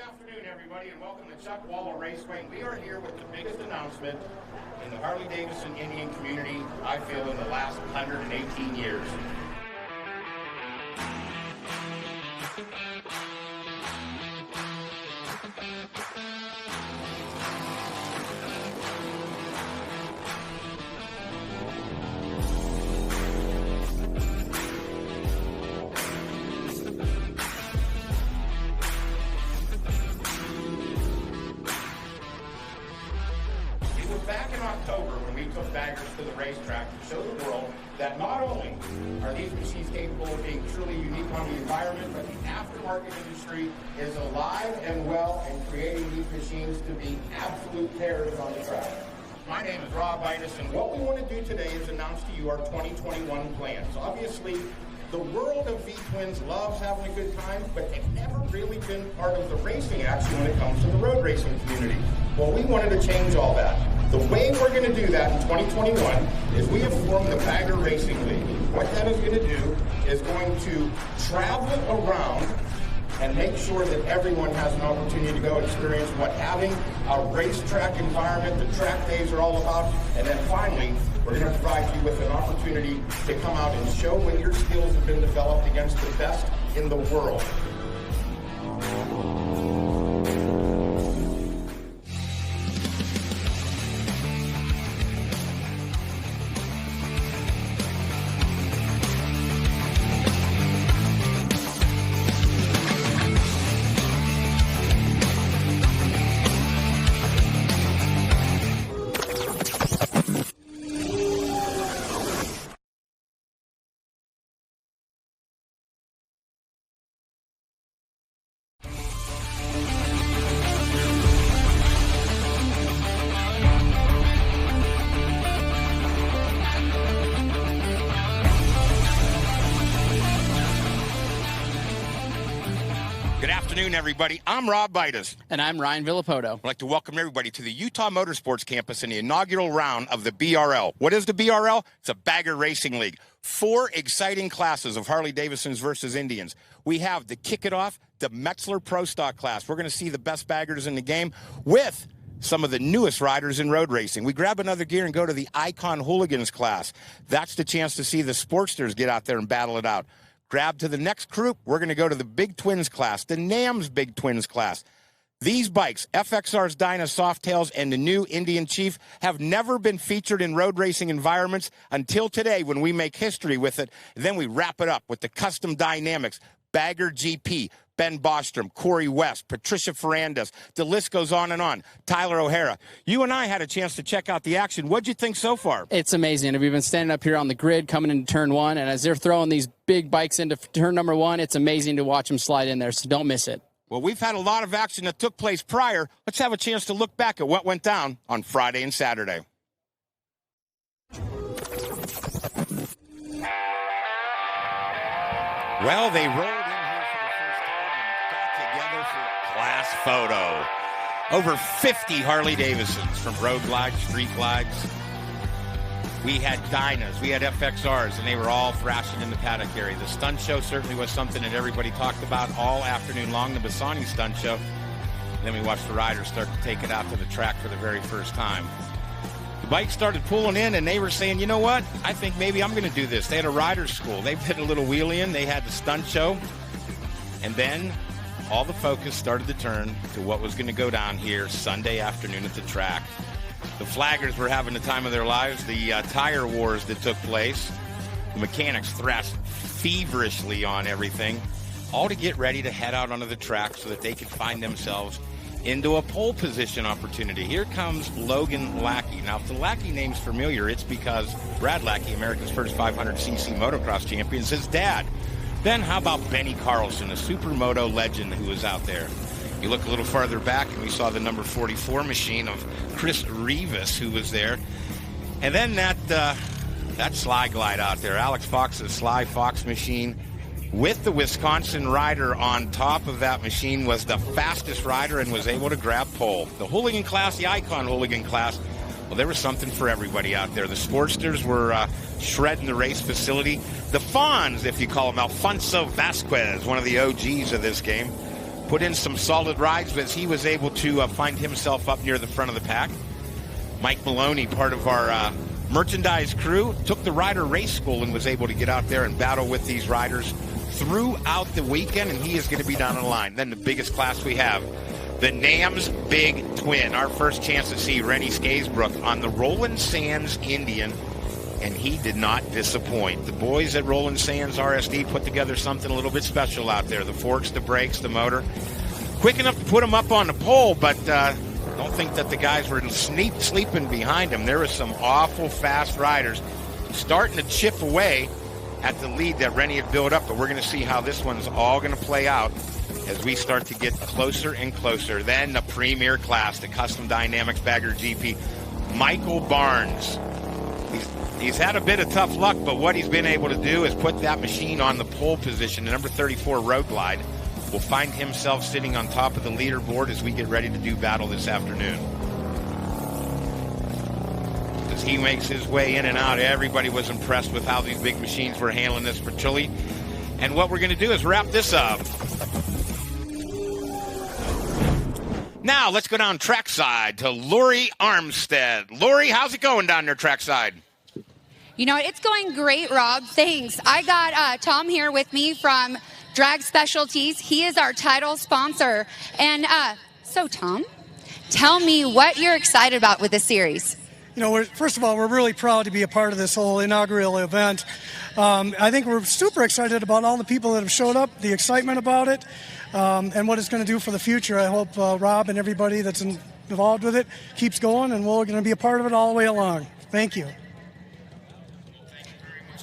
afternoon, everybody, and welcome to Chuck Wallow Raceway. We are here with the biggest announcement in the Harley Davidson Indian community, I feel, in the last 118 years. Back in October, when we took baggers to the racetrack to show the world that not only are these machines capable of being truly unique on the environment, but the aftermarket industry is alive and well and creating these machines to be absolute terrors on the track. My name is Rob Dynas, and what we want to do today is announce to you our 2021 plans. Obviously, the world of V-Twins loves having a good time, but they've never really been part of the racing action when it comes to the road racing community. Well, we wanted to change all that. The way we're going to do that in 2021 is we have formed the Bagger Racing League. What that is going to do is going to travel around and make sure that everyone has an opportunity to go experience what having a racetrack environment, the track days are all about. And then finally, we're going to provide you with an opportunity to come out and show when your skills have been developed against the best in the world. Good afternoon, everybody. I'm Rob Dynas. And I'm Ryan Villapoto. I'd like to welcome everybody to the Utah Motorsports Campus in the inaugural round of the BRL. What is the BRL? It's a Bagger Racing League. 4 exciting classes of Harley Davidsons versus Indians. We have, to kick it off, the Metzeler Pro-Stock Class. We're going to see the best baggers in the game with some of the newest riders in road racing. We grab another gear and go to the ICON Hooligan Class. That's the chance to see the Sportsters get out there and battle it out. Grab to the next group, we're going to go to the Big Twins Class, the NAMZ Big Twin Class. These bikes, FXR's Dynas, Softails, and the new Indian Chief, have never been featured in road racing environments until today when we make history with it. Then we wrap it up with the custom dynamics, Bagger GP, Ben Bostrom, Corey West, Patricia Ferrandis. The list goes on and on. Tyler O'Hara. You and I had a chance to check out the action. What'd you think so far? It's amazing. We've been standing up here on the grid coming into turn 1, and as they're throwing these big bikes into turn number 1, it's amazing to watch them slide in there, so don't miss it. Well, we've had a lot of action that took place prior. Let's have a chance to look back at what went down on Friday and Saturday. Well, they rolled in here for the first time and got together for a class photo. Over 50 Harley Davidsons, from road glides, street glides. We had Dynas, we had FXRs, and they were all thrashing in the paddock area. The stunt show certainly was something that everybody talked about all afternoon long, the Bassani stunt show. And then we watched the riders start to take it out to the track for the very first time. The bikes started pulling in, and they were saying, you know what, I think maybe I'm going to do this. They had a rider's school. They did a little wheelie in. They had the stunt show. And then all the focus started to turn to what was going to go down here Sunday afternoon at the track. The flaggers were having the time of their lives. The tire wars that took place. The mechanics thrashed feverishly on everything, all to get ready to head out onto the track so that they could find themselves into a pole position opportunity. Here comes Logan Lackey. Now, if the Lackey name's familiar, it's because Brad Lackey, America's first 500cc motocross champion, is his dad. Then how about Benny Carlson, a supermoto legend who was out there? You look a little farther back, and we saw the number 44 machine of Chris Rivas, who was there. And then that Sly glide out there, Alex Fox's Sly Fox machine, with the Wisconsin rider on top of that machine, was the fastest rider and was able to grab pole. The Hooligan Class, the ICON Hooligan Class, well, there was something for everybody out there. The Sportsters were shredding the race facility. The Fawns, if you call them, Alfonso Vasquez, one of the OGs of this game, put in some solid rides, but he was able to find himself up near the front of the pack. Mike Maloney, part of our merchandise crew, took the rider race school and was able to get out there and battle with these riders throughout the weekend, and he is going to be down the line. Then the biggest class we have, the NAMZ Big Twin. Our first chance to see Rennie Skaysbrook on the Roland Sands Indian, and he did not disappoint. The boys at Roland Sands RSD put together something a little bit special out there. The forks, the brakes, the motor. Quick enough to put him up on the pole, but don't think that the guys were sleeping behind him. There were some awful fast riders starting to chip away at the lead that Rennie had built up, but we're going to see how this one's all going to play out as we start to get closer and closer. Then the premier class, the Custom Dynamics Bagger GP, Michael Barnes. He's had a bit of tough luck, but what he's been able to do is put that machine on the pole position. The number 34 Road Glide will find himself sitting on top of the leaderboard as we get ready to do battle this afternoon. As he makes his way in and out, everybody was impressed with how these big machines were handling this for Chile. And what we're going to do is wrap this up. Now, let's go down trackside to Lori Armstead. Lori, how's it going down there trackside? You know, it's going great, Rob. Thanks. I got Tom here with me from Drag Specialties. He is our title sponsor. And so, Tom, tell me what you're excited about with this series. You know, first of all, we're really proud to be a part of this whole inaugural event. I think we're super excited about all the people that have showed up, the excitement about it, and what it's going to do for the future. I hope Rob and everybody that's involved with it keeps going, and we're going to be a part of it all the way along. Thank you.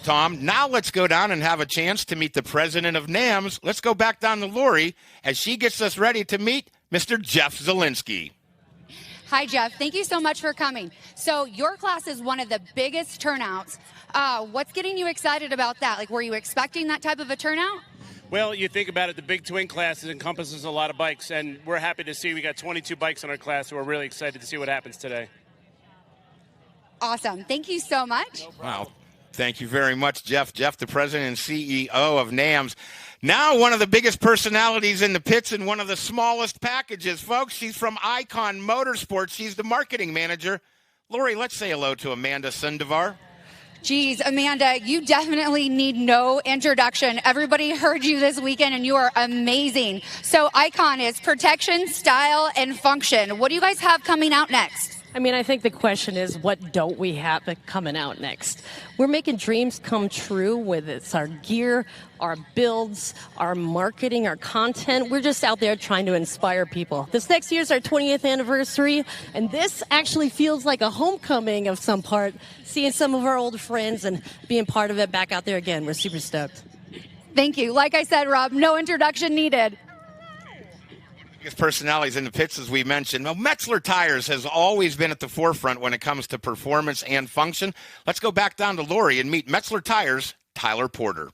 Tom, now let's go down and have a chance to meet the president of NAMZ. Let's go back down to Lori as she gets us ready to meet Mr. Jeff Zielinski. Hi, Jeff. Thank you so much for coming. So your class is one of the biggest turnouts. What's getting you excited about that? Like, were you expecting that type of a turnout? Well, you think about it, the Big Twin Class encompasses a lot of bikes, and we're happy to see we got 22 bikes in our class, so we're really excited to see what happens today. Awesome. Thank you so much. Wow. Thank you very much, Jeff. Jeff, the president and CEO of NAMZ. Now one of the biggest personalities in the pits and one of the smallest packages, folks. She's from ICON Motorsports. She's the marketing manager. Lori, let's say hello to Amanda Sundavar. Geez, Amanda, you definitely need no introduction. Everybody heard you this weekend, and you are amazing. So ICON is protection, style, and function. What do you guys have coming out next? I mean, I think the question is, what don't we have coming out next? We're making dreams come true with it's our gear, our builds, our marketing, our content. We're just out there trying to inspire people. This next year's our 20th anniversary, and this actually feels like a homecoming of some part, seeing some of our old friends and being part of it back out there again. We're super stoked. Thank you. Like I said, Rob, no introduction needed. Biggest personalities in the pits, as we mentioned. Well, Metzeler Tires has always been at the forefront when it comes to performance and function. Let's go back down to Lori and meet Metzeler Tires' Tyler Porter.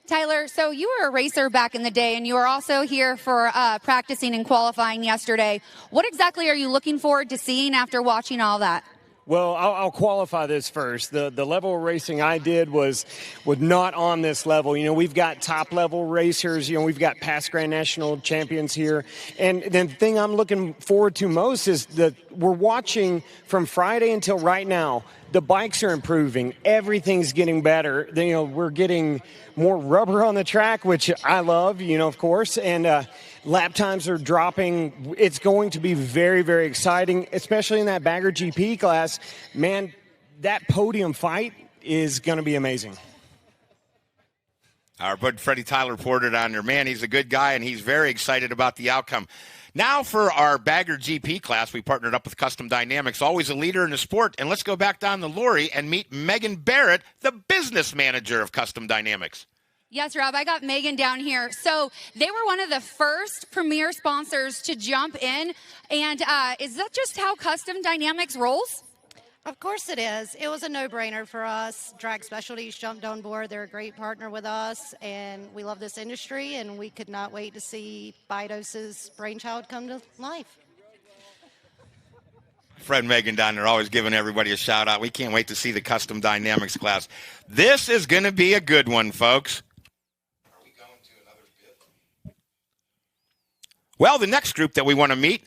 Tyler, so you were a racer back in the day, and you were also here for practicing and qualifying yesterday. What exactly are you looking forward to seeing after watching all that? Well, I'll qualify this first. The level of racing I did was not on this level. You know, we've got top-level racers. You know, we've got past Grand National champions here. And the thing I'm looking forward to most is that we're watching from Friday until right now. The bikes are improving. Everything's getting better. You know, we're getting more rubber on the track, which I love, you know, of course. And lap times are dropping. It's going to be very, very exciting, especially in that Bagger GP class. Man, that podium fight is going to be amazing. Our bud Freddie Tyler Porter down there. Man, he's a good guy, and he's very excited about the outcome. Now for our Bagger GP class, we partnered up with Custom Dynamics, always a leader in the sport. And let's go back down to Lori and meet Megan Barrett, the business manager of Custom Dynamics. Yes, Rob, I got Megan down here. So they were one of the first premier sponsors to jump in. And is that just how Custom Dynamics rolls? Of course it is. It was a no-brainer for us. Drag Specialties jumped on board. They're a great partner with us, and we love this industry, and we could not wait to see Bidos's brainchild come to life. Fred and Megan down there always giving everybody a shout-out. We can't wait to see the Custom Dynamics class. This is going to be a good one, folks. Well, the next group that we want to meet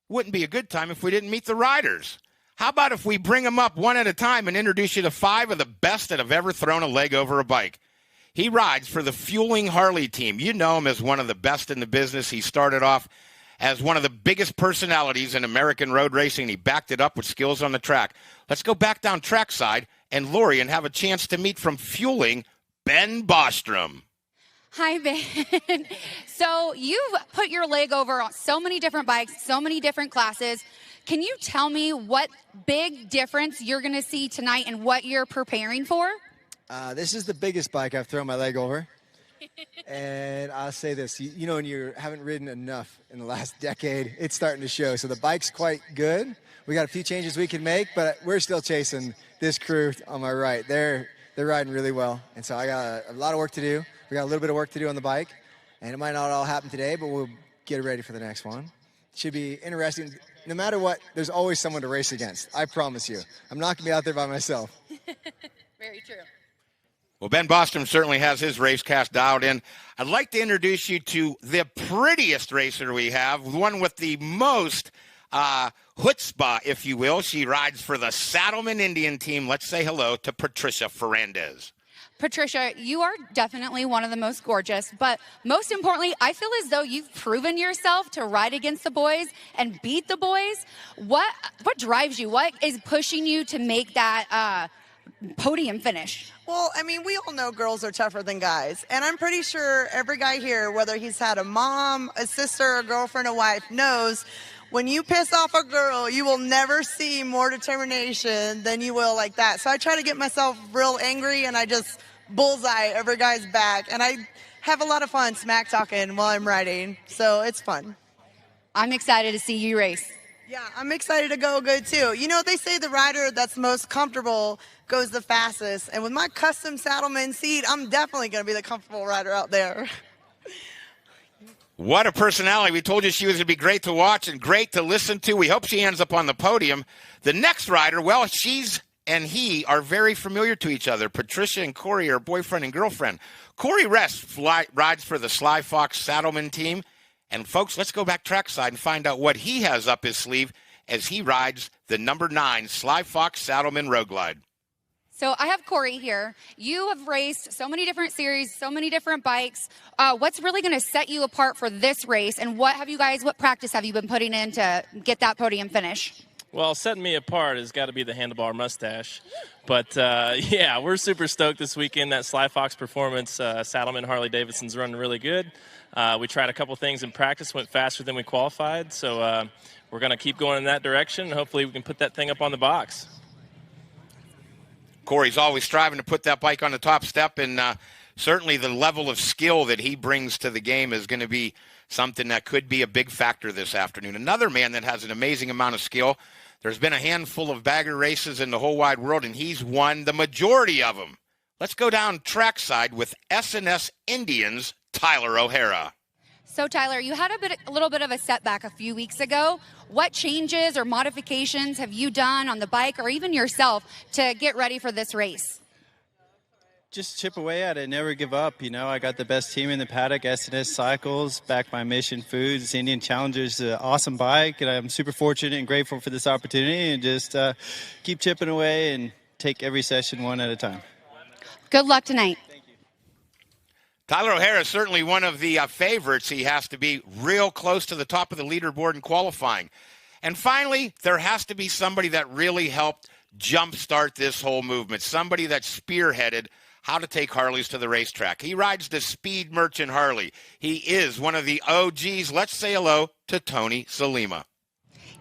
wouldn't be a good time if we didn't meet the riders. How about if we bring them up one at a time and introduce you to 5 of the best that have ever thrown a leg over a bike? He rides for the Fueling Harley team. You know him as one of the best in the business. He started off as one of the biggest personalities in American road racing. He backed it up with skills on the track. Let's go back down trackside and Lori and have a chance to meet from Fueling, Ben Bostrom. Hi, Ben. So you've put your leg over on so many different bikes, so many different classes. Can you tell me what big difference you're going to see tonight and what you're preparing for? This is the biggest bike I've thrown my leg over. And I'll say this, you know, when you haven't ridden enough in the last decade, it's starting to show. So the bike's quite good. We got a few changes we can make, but we're still chasing this crew on my right. They're riding really well. And so I got a lot of work to do. We got a little bit of work to do on the bike, and it might not all happen today, but we'll get ready for the next one. It should be interesting. No matter what, there's always someone to race against. I promise you. I'm not going to be out there by myself. Very true. Well, Ben Bostrom certainly has his race cast dialed in. I'd like to introduce you to the prettiest racer we have, one with the most chutzpah, if you will. She rides for the Saddlemen Indian team. Let's say hello to Patricia Ferrandez. Patricia, you are definitely one of the most gorgeous, but most importantly, I feel as though you've proven yourself to ride against the boys and beat the boys. What drives you? What is pushing you to make that podium finish? Well, I mean, we all know girls are tougher than guys, and I'm pretty sure every guy here, whether he's had a mom, a sister, a girlfriend, a wife, knows when you piss off a girl, you will never see more determination than you will like that. So I try to get myself real angry, and I just bullseye every guy's back. And I have a lot of fun smack talking while I'm riding, so it's fun. I'm excited to see you race. Yeah, I'm excited to go good, too. You know, they say the rider that's most comfortable goes the fastest. And with my custom Saddleman seat, I'm definitely going to be the comfortable rider out there. What a personality. We told you she was going to be great to watch and great to listen to. We hope she ends up on the podium. The next rider, well, she's and he are very familiar to each other. Patricia and Corey are boyfriend and girlfriend. Corey Rest rides for the Sly Fox Saddleman team. And, folks, let's go back trackside and find out what he has up his sleeve as he rides the number 9 Sly Fox Saddleman Road Glide. So I have Corey here. You have raced so many different series, so many different bikes. What's really going to set you apart for this race, and what practice have you been putting in to get that podium finish? Well, setting me apart has got to be the handlebar mustache. But, yeah, we're super stoked this weekend. That Sly Fox Performance Saddleman Harley Davidson's running really good. We tried a couple things in practice, went faster than we qualified. So we're going to keep going in that direction, and hopefully we can put that thing up on the box. Corey's always striving to put that bike on the top step, and certainly the level of skill that he brings to the game is going to be something that could be a big factor this afternoon. Another man that has an amazing amount of skill. There's been a handful of bagger races in the whole wide world, and he's won the majority of them. Let's go down trackside with S&S Indians, Tyler O'Hara. So, Tyler, you had a little bit of a setback a few weeks ago. What changes or modifications have you done on the bike or even yourself to get ready for this race? Just chip away at it, never give up. You know, I got the best team in the paddock, S&S Cycles, backed by Mission Foods. Indian Challenger's an awesome bike, and I'm super fortunate and grateful for this opportunity, and just keep chipping away and take every session one at a time. Good luck tonight. Tyler O'Hara is certainly one of the favorites. He has to be real close to the top of the leaderboard in qualifying. And finally, there has to be somebody that really helped jumpstart this whole movement, somebody that spearheaded how to take Harleys to the racetrack. He rides the Speed Merchant Harley. He is one of the OGs. Let's say hello to Tony Salima.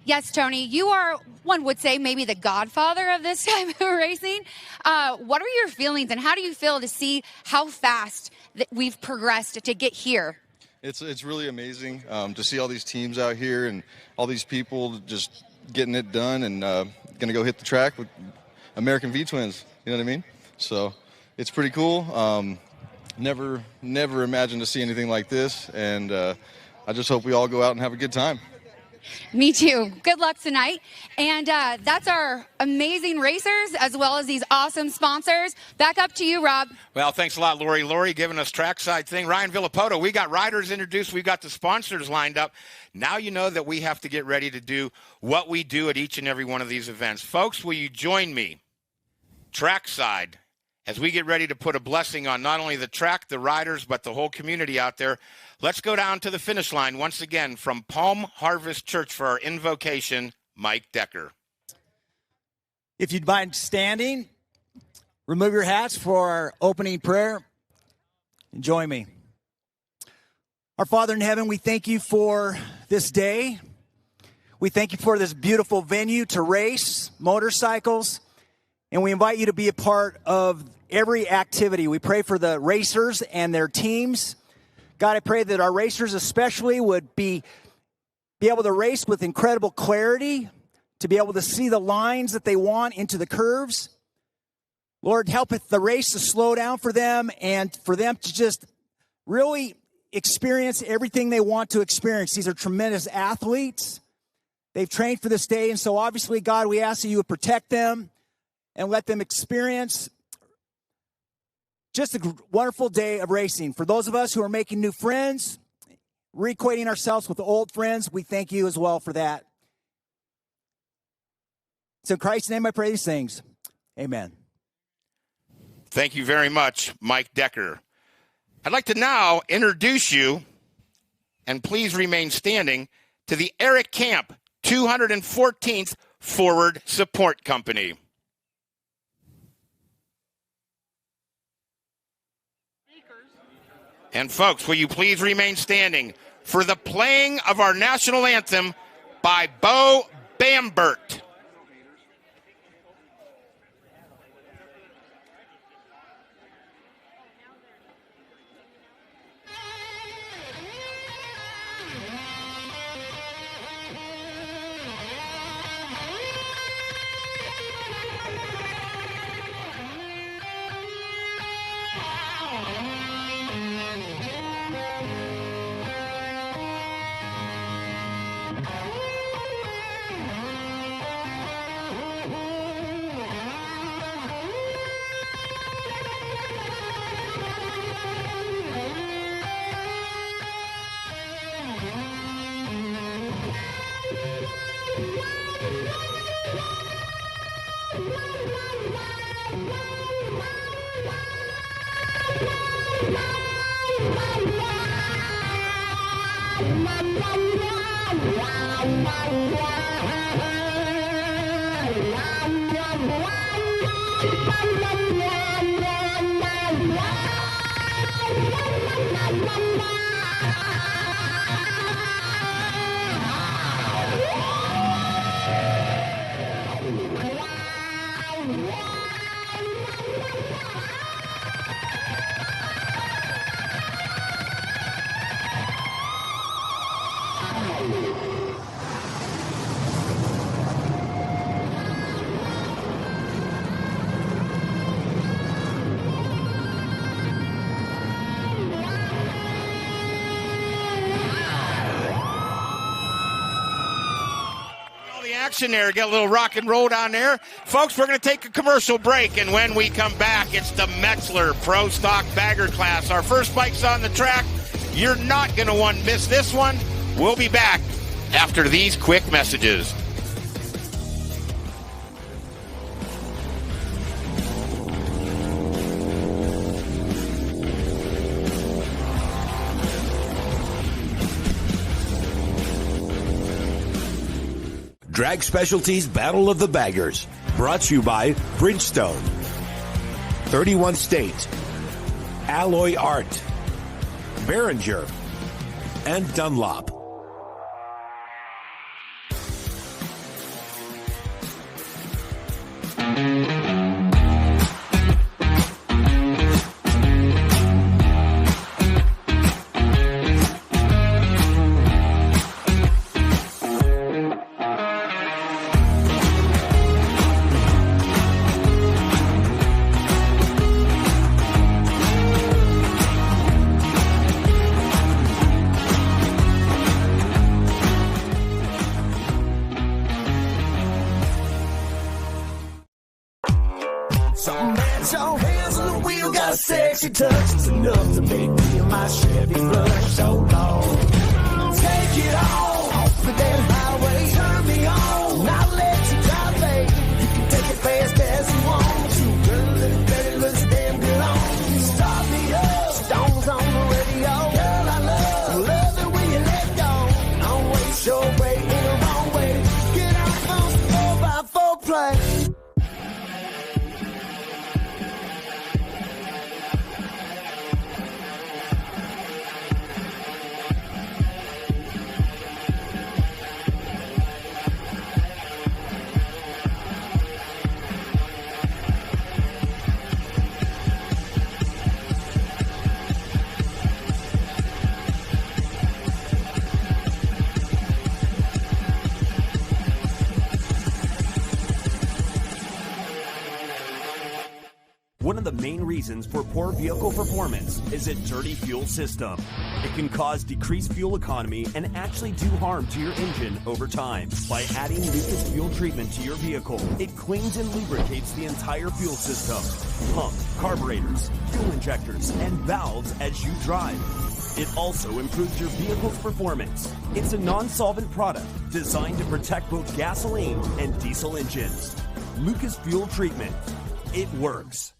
Yes, Tony, you are, one would say, maybe the godfather of this type of racing. What are your feelings, and how do you feel to see how fast that we've progressed to get here? It's really amazing to see all these teams out here and all these people just getting it done and going to go hit the track with American V-Twins. You know what I mean? So it's pretty cool. Never imagined to see anything like this, and I just hope we all go out and have a good time. Me too. Good luck tonight. And that's our amazing racers as well as these awesome sponsors. Back up to you, Rob. Well, thanks a lot, Lori. Lori giving us trackside thing. Ryan Villapoto, we got riders introduced. We've got the sponsors lined up. Now you know that we have to get ready to do what we do at each and every one of these events. Folks, will you join me trackside as we get ready to put a blessing on not only the track, the riders, but the whole community out there? Let's go down to the finish line once again from Palm Harvest Church for our invocation, Mike Decker. If you'd mind standing, remove your hats for our opening prayer, and join me. Our Father in heaven, we thank you for this day. We thank you for this beautiful venue to race motorcycles, and we invite you to be a part of every activity. We pray for the racers and their teams. God, I pray that our racers especially would be able to race with incredible clarity, to be able to see the lines that they want into the curves. Lord, help the race to slow down for them and for them to just really experience everything they want to experience. These are tremendous athletes. They've trained for this day, and so obviously, God, we ask that you would protect them and let them experience just a wonderful day of racing. For those of us who are making new friends, reacquainting ourselves with the old friends, we thank you as well for that. So in Christ's name I pray these things. Amen. Thank you very much, Mike Decker. I'd like to now introduce you, and please remain standing, to the Eric Camp 214th Forward Support Company. And folks, will you please remain standing for the playing of our national anthem by Bo Bambert. There, get a little rock and roll down there. Folks, we're going to take a commercial break, and when we come back, it's the Metzeler Pro-Stock Bagger Class. Our first bike's on the track. You're not going to want to miss this one. We'll be back after these quick messages. Drag Specialties Battle of the Baggers, brought to you by Bridgestone, 31 State, Alloy Art, Behringer, and Dunlop. A sexy touch is enough to make me and my Chevy blush so long. Take it all off the damn highway. Turn me on, I'll let you drive, babe. You can take it fast as you want to. Girl, that Betty looks damn good on you. Start me up, Stones on the radio. Girl, I love it when you let go. Don't waste your way in the wrong way. Get off on the 4x4 play. One of the main reasons for poor vehicle performance is a dirty fuel system. It can cause decreased fuel economy and actually do harm to your engine over time. By adding Lucas fuel treatment to your vehicle, it cleans and lubricates the entire fuel system, pump, carburetors, fuel injectors, and valves as you drive. It also improves your vehicle's performance. It's a non-solvent product designed to protect both gasoline and diesel engines. Lucas fuel treatment. It works.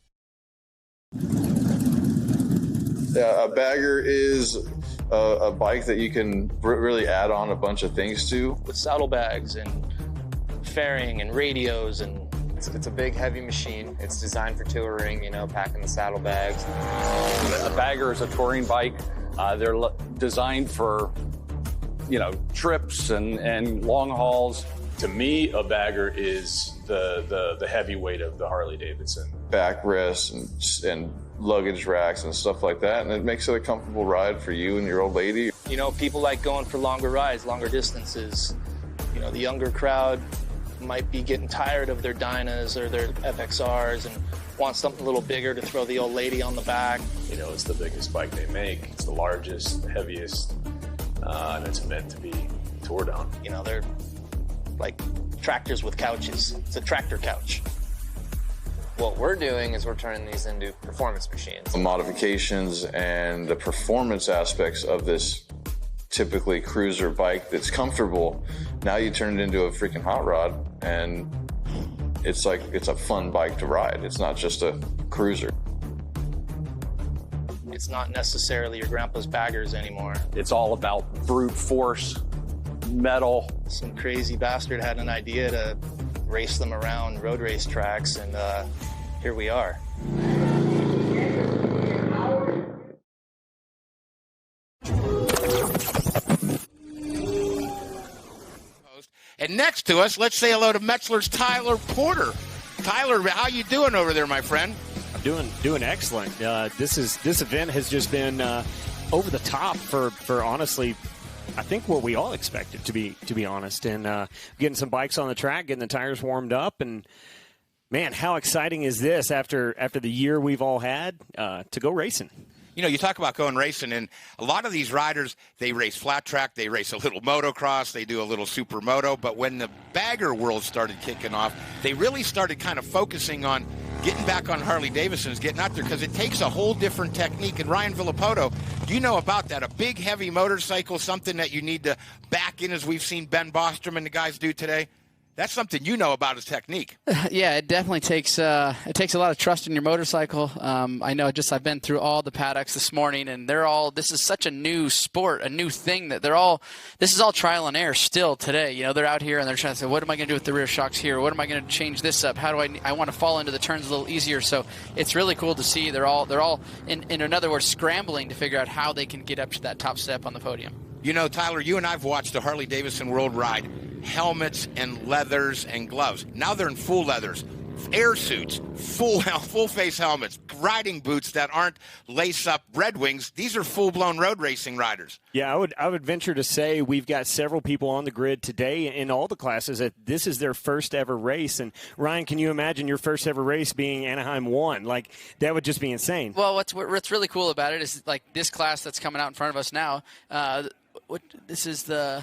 Yeah, a bagger is a bike that you can really add on a bunch of things to. With saddlebags and fairing and radios, and it's a big, heavy machine. It's designed for touring, you know, packing the saddlebags. A bagger is a touring bike. They're designed for, you know, trips and long hauls. To me, a bagger is the heavyweight of the Harley Davidson. Backrests and luggage racks and stuff like that, and it makes it a comfortable ride for you and your old lady. You know, people like going for longer rides, longer distances. You know, the younger crowd might be getting tired of their Dynas or their FXRs and want something a little bigger to throw the old lady on the back. You know, it's the biggest bike they make. It's the largest, the heaviest, and it's meant to be toured on. You know, they're like tractors with couches. It's a tractor couch. What we're doing is we're turning these into performance machines. The modifications and the performance aspects of this typically cruiser bike that's comfortable, now you turn it into a freaking hot rod, and it's like, it's a fun bike to ride. It's not just a cruiser. It's not necessarily your grandpa's baggers anymore. It's all about brute force, metal. Some crazy bastard had an idea to race them around road race tracks, and here we are. And next to us, let's say hello to Metzeler's Tyler Porter. Tyler, how you doing over there, my friend? I'm doing excellent. This event has just been over the top for honestly, I think what we all expected, to be honest, and getting some bikes on the track, getting the tires warmed up, and man, how exciting is this after the year we've all had to go racing? You know, you talk about going racing, and a lot of these riders, they race flat track, they race a little motocross, they do a little supermoto, but when the bagger world started kicking off, they really started kind of focusing on getting back on Harley Davidsons, getting out there, because it takes a whole different technique. And Ryan Villapoto, you know about that, a big, heavy motorcycle, something that you need to back in, as we've seen Ben Bostrom and the guys do today. That's something you know about, is technique. Yeah, it definitely takes a lot of trust in your motorcycle. I know, I've been through all the paddocks this morning, and this is such a new sport, a new thing, that this is all trial and error still today. You know, they're out here and they're trying to say, what am I going to do with the rear shocks here? What am I going to change this up? How do I want to fall into the turns a little easier? So it's really cool to see they're all in other words, scrambling to figure out how they can get up to that top step on the podium. You know, Tyler, you and I have watched the Harley Davidson World ride. Helmets and leathers and gloves. Now they're in full leathers, air suits, full face helmets, riding boots that aren't lace-up Red Wings. These are full-blown road racing riders. Yeah, I would venture to say we've got several people on the grid today in all the classes that this is their first ever race. And Ryan, can you imagine your first ever race being Anaheim 1? Like, that would just be insane. Well, what's really cool about it is, like, this class that's coming out in front of us now. This is the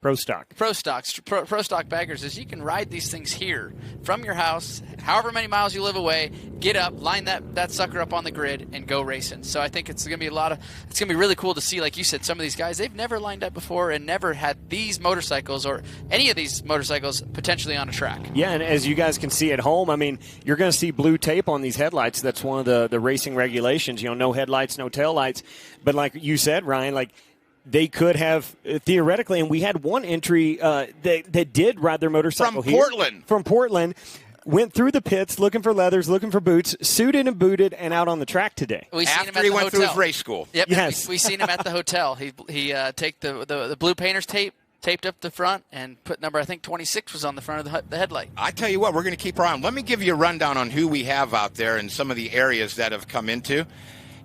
Pro-Stock Baggers is you can ride these things here from your house, however many miles you live away, get up, line that sucker up on the grid, and go racing. So I think it's going to be it's going to be really cool to see, like you said, some of these guys, they've never lined up before and never had these motorcycles or any of these motorcycles potentially on a track. Yeah, and as you guys can see at home, I mean, you're going to see blue tape on these headlights. That's one of the racing regulations, no headlights, no taillights. But like you said, Ryan, like, they could have, theoretically, and we had one entry that did ride their motorcycle from Portland, went through the pits looking for leathers, looking for boots, suited and booted, and out on the track today. After he went through his race school. Yep, yes. We seen him at the hotel. He take the blue painter's tape, taped up the front, and put number, I think 26 was on the front of the headlight. I tell you what, we're going to keep our eye on. Let me give you a rundown on who we have out there and some of the areas that have come into.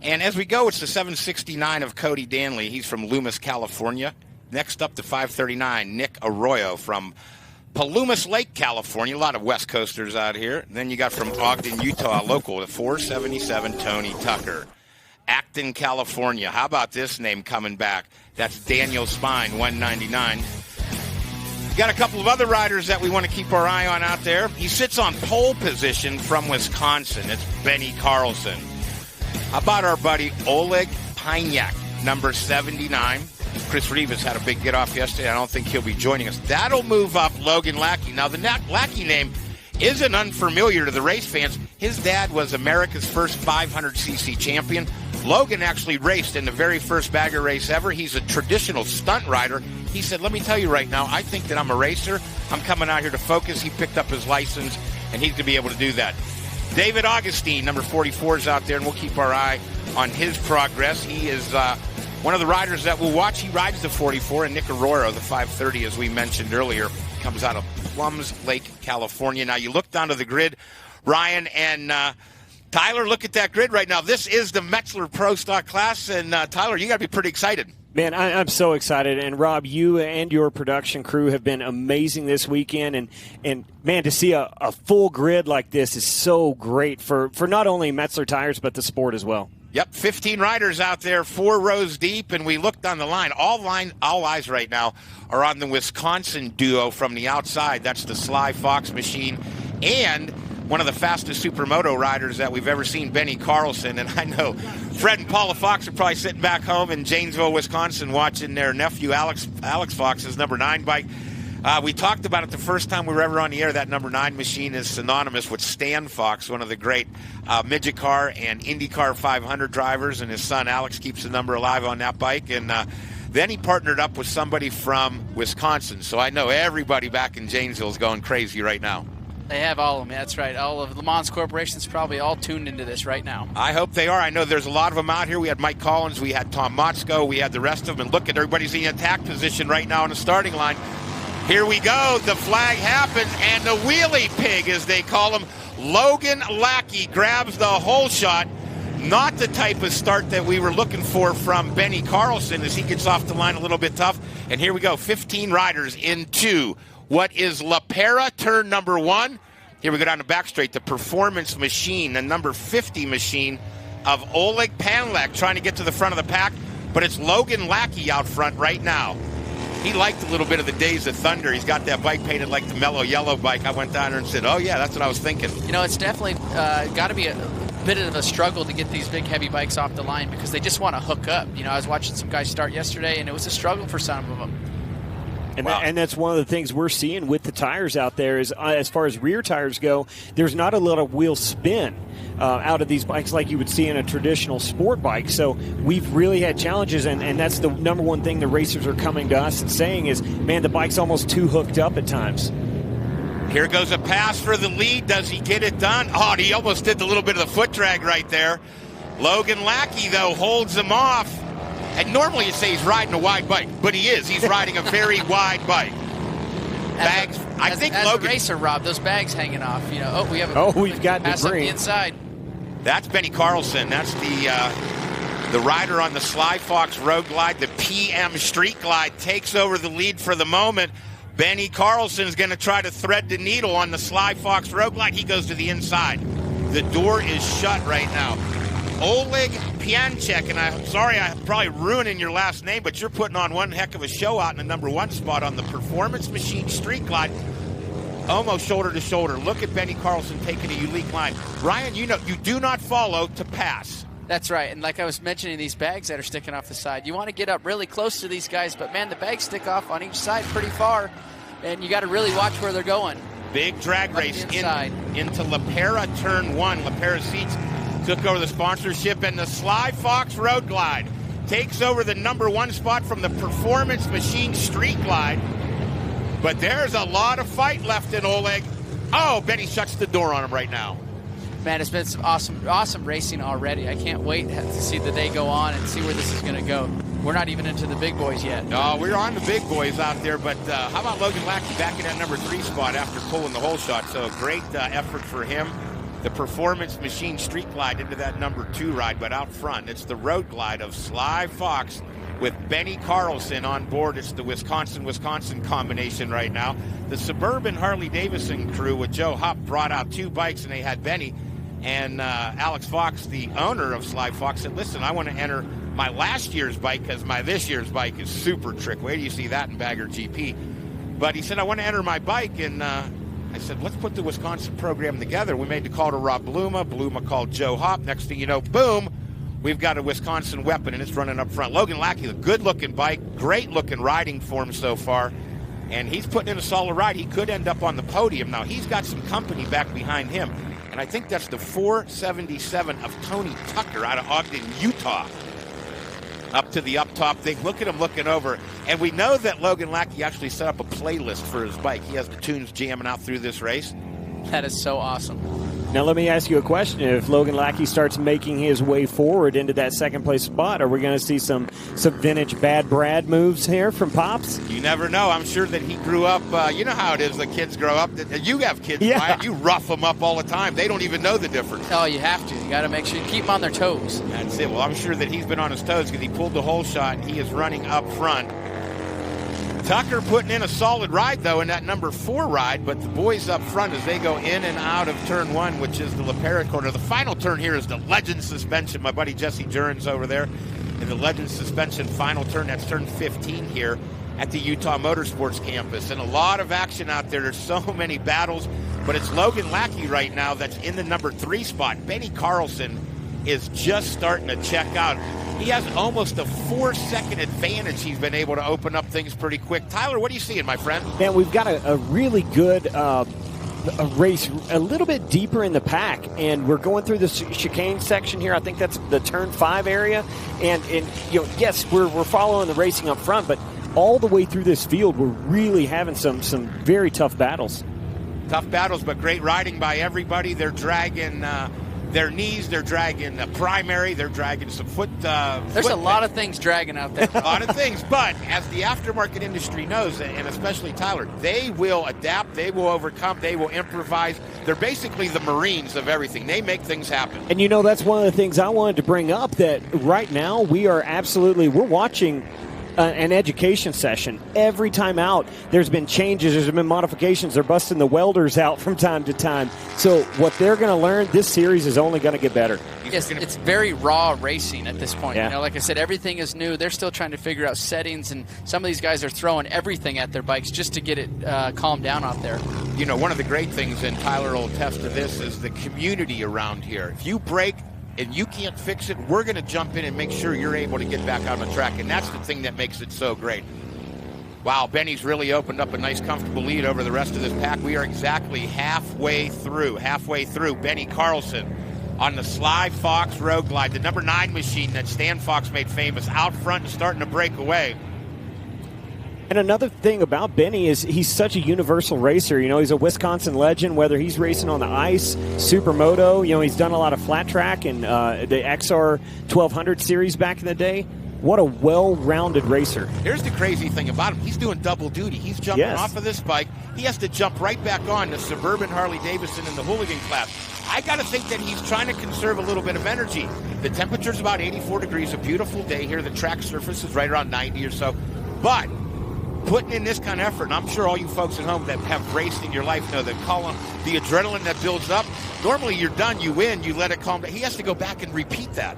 And as we go, it's the 769 of Cody Danley. He's from Loomis, California. Next up, the 539, Nick Arroyo from Palumas Lake, California. A lot of West Coasters out here. And then you got from Ogden, Utah, local, the 477, Tony Tucker. Acton, California. How about this name coming back? That's Daniel Spine, 199. We got a couple of other riders that we want to keep our eye on out there. He sits on pole position from Wisconsin. It's Benny Carlson. How about our buddy Oleg Piniak, number 79? Chris Rivas had a big get-off yesterday. I don't think he'll be joining us. That'll move up Logan Lackey. Now, the Lackey name isn't unfamiliar to the race fans. His dad was America's first 500cc champion. Logan actually raced in the very first bagger race ever. He's a traditional stunt rider. He said, let me tell you right now, I think that I'm a racer. I'm coming out here to focus. He picked up his license, and he's going to be able to do that. David Augustine, number 44, is out there, and we'll keep our eye on his progress. He is one of the riders that we'll watch. He rides the 44, and Nick Arroyo, the 530, as we mentioned earlier, comes out of Plums Lake, California. Now, you look down to the grid, Ryan and Tyler, look at that grid right now. This is the Metzeler Pro-Stock Class, and Tyler, you got to be pretty excited. Man, I'm so excited. And, Rob, you and your production crew have been amazing this weekend. And man, to see a full grid like this is so great for not only Metzeler Tires but the sport as well. Yep, 15 riders out there, 4 rows deep, and we looked on the line. All eyes right now are on the Wisconsin duo from the outside. That's the Sly Fox machine and one of the fastest supermoto riders that we've ever seen, Benny Carlson. And I know Fred and Paula Fox are probably sitting back home in Janesville, Wisconsin, watching their nephew Alex Fox's number 9 bike. We talked about it the first time we were ever on the air. That number 9 machine is synonymous with Stan Fox, one of the great midget car and IndyCar 500 drivers, and his son Alex keeps the number alive on that bike. And then he partnered up with somebody from Wisconsin. So I know everybody back in Janesville is going crazy right now. They have all of them. That's right. All of Le Mans Corporation's probably all tuned into this right now. I hope they are. I know there's a lot of them out here. We had Mike Collins. We had Tom Motzko. We had the rest of them. And look at everybody's in attack position right now on the starting line. Here we go. The flag happens, and the wheelie pig, as they call him, Logan Lackey, grabs the whole shot. Not the type of start that we were looking for from Benny Carlson as he gets off the line a little bit tough. And here we go. 15 riders into what is La Pera, turn number 1. Here we go down the back straight. The performance machine, the number 50 machine of Oleg Panlek, trying to get to the front of the pack. But it's Logan Lackey out front right now. He liked a little bit of the Days of Thunder. He's got that bike painted like the Mellow Yellow bike. I went down there and said, oh, yeah, that's what I was thinking. It's definitely got to be a bit of a struggle to get these big, heavy bikes off the line because they just want to hook up. I was watching some guys start yesterday, and it was a struggle for some of them. And, and that's one of the things we're seeing with the tires out there is as far as rear tires go, there's not a lot of wheel spin out of these bikes like you would see in a traditional sport bike. So we've really had challenges, and that's the number one thing the racers are coming to us and saying is, man, the bike's almost too hooked up at times. Here goes a pass for the lead. Does he get it done? Oh, he almost did the little bit of the foot drag right there. Logan Lackey, though, holds him off. And normally you'd say he's riding a wide bike, but he is. He's riding a very wide bike. Bags. As a racer, Rob, those bags hanging off. We've got pass debris. Up the inside. That's Benny Carlson. That's the rider on the Sly Fox Road Glide. The PM Street Glide takes over the lead for the moment. Benny Carlson's going to try to thread the needle on the Sly Fox Road Glide. He goes to the inside. The door is shut right now. Oleg Pianchek, and I'm sorry I'm probably ruining your last name, but you're putting on one heck of a show out in the number 1 spot on the Performance Machine Street Glide, almost shoulder to shoulder. Look at Benny Carlson taking a unique line. Ryan, you know, you do not follow to pass. That's right, and like I was mentioning, these bags that are sticking off the side, you want to get up really close to these guys, but man, the bags stick off on each side pretty far, and you got to really watch where they're going. Big drag race into La Pera Turn 1. La Pera Seats took over the sponsorship, and the Sly Fox Road Glide takes over the number 1 spot from the Performance Machine Street Glide. But there's a lot of fight left in Oleg. Oh, Benny shuts the door on him right now. Man, it's been some awesome racing already. I can't wait to see the day go on and see where this is going to go. We're not even into the big boys yet. No, we're on the big boys out there, but how about Logan Lackey back in that number 3 spot after pulling the whole shot? So great effort for him. The Performance Machine Street Glide into that number 2 ride, but out front, it's the Road Glide of Sly Fox with Benny Carlson on board. It's the Wisconsin combination right now. The Suburban Harley Davidson crew with Joe Hupp brought out 2 bikes, and they had Benny. And Alex Fox, the owner of Sly Fox, said, listen, I want to enter my last year's bike because my this year's bike is super trick. Wait till you see that in Bagger GP. But he said, I want to enter my bike. And I said, let's put the Wisconsin program together. We made the call to Rob Bluma. Bluma called Joe Hupp. Next thing you know, boom, we've got a Wisconsin weapon, and it's running up front. Logan Lackey, a good-looking bike, great-looking riding form so far. And he's putting in a solid ride. He could end up on the podium. Now, he's got some company back behind him. And I think that's the 477 of Tony Tucker out of Ogden, Utah. Up to the up top thing. Look at him looking over. And we know that Logan Lackey actually set up a playlist for his bike. He has the tunes jamming out through this race. That is so awesome. Now let me ask you a question. If Logan Lackey starts making his way forward into that second place spot, are we going to see some vintage Bad Brad moves here from Pops? You never know. I'm sure that he grew up, you know how it is, the kids grow up. You have kids, yeah. Ryan. You rough them up all the time. They don't even know the difference. Oh, you have to. You got to make sure you keep them on their toes. That's it. Well, I'm sure that he's been on his toes because he pulled the whole shot. He is running up front. Tucker putting in a solid ride, though, in that number 4 ride, but the boys up front as they go in and out of turn 1, which is the La Pera corner. The final turn here is the Legend Suspension. My buddy Jesse Jurens over there in the Legend Suspension final turn. That's turn 15 here at the Utah Motorsports Campus. And a lot of action out there. There's so many battles, but it's Logan Lackey right now that's in the number 3 spot. Benny Carlson is just starting to check out. He has almost a 4-second advantage. He's been able to open up things pretty quick. Tyler, what are you seeing, my friend? Man, we've got a really good a race a little bit deeper in the pack, and we're going through the chicane section here. I think that's the turn 5 area, and you know, yes, we're following the racing up front, but all the way through this field, we're really having some very tough battles. Tough battles, but great riding by everybody. They're dragging their knees, they're dragging the primary, they're dragging some foot. There's a lot of things dragging out there. A lot of things, but as the aftermarket industry knows, and especially Tyler, they will adapt, they will overcome, they will improvise. They're basically the Marines of everything. They make things happen. And you know, that's one of the things I wanted to bring up, that right now we're watching an education session. Every time out, there's been changes, there's been modifications. They're busting the welders out from time to time. So what they're going to learn, this series is only going to get better. Yes, it's very raw racing at this point. Yeah. You know, like I said, everything is new. They're still trying to figure out settings, and some of these guys are throwing everything at their bikes just to get it calmed down out there. You know, one of the great things, and Tyler will attest to this, is the community around here. If you break and you can't fix it, we're going to jump in and make sure you're able to get back on the track. And that's the thing that makes it so great. Wow, Benny's really opened up a nice, comfortable lead over the rest of this pack. We are exactly halfway through. Benny Carlson on the Sly Fox Road Glide, the number 9 machine that Stan Fox made famous, out front and starting to break away. And another thing about Benny is he's such a universal racer. You know, he's a Wisconsin legend, whether he's racing on the ice, supermoto. You know, he's done a lot of flat track and the XR 1200 series back in the day. What a well-rounded racer. Here's the crazy thing about him. He's doing double duty. He's jumping off of this bike. He has to jump right back on the Suburban Harley Davidson in the Hooligan Class. I got to think that he's trying to conserve a little bit of energy. The temperature's about 84 degrees, a beautiful day here. The track surface is right around 90 or so. But putting in this kind of effort, and I'm sure all you folks at home that have raced in your life know that the adrenaline that builds up, normally you're done, you win, you let it calm down. He has to go back and repeat that.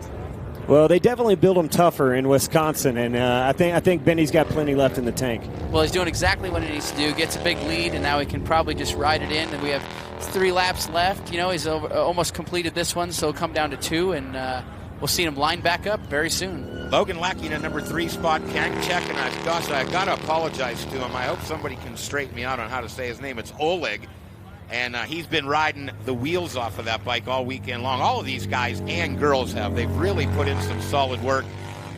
Well, they definitely build them tougher in Wisconsin, and I think Benny's got plenty left in the tank. Well, he's doing exactly what he needs to do. Gets a big lead, and now he can probably just ride it in. And we have 3 laps left. You know, he's almost completed this one, so he'll come down to 2, and we'll see him line back up very soon. Logan Lackey in a number 3 spot. Can't check, and I got to apologize to him. I hope somebody can straighten me out on how to say his name. It's Oleg. And he's been riding the wheels off of that bike all weekend long. All of these guys and girls have. They've really put in some solid work.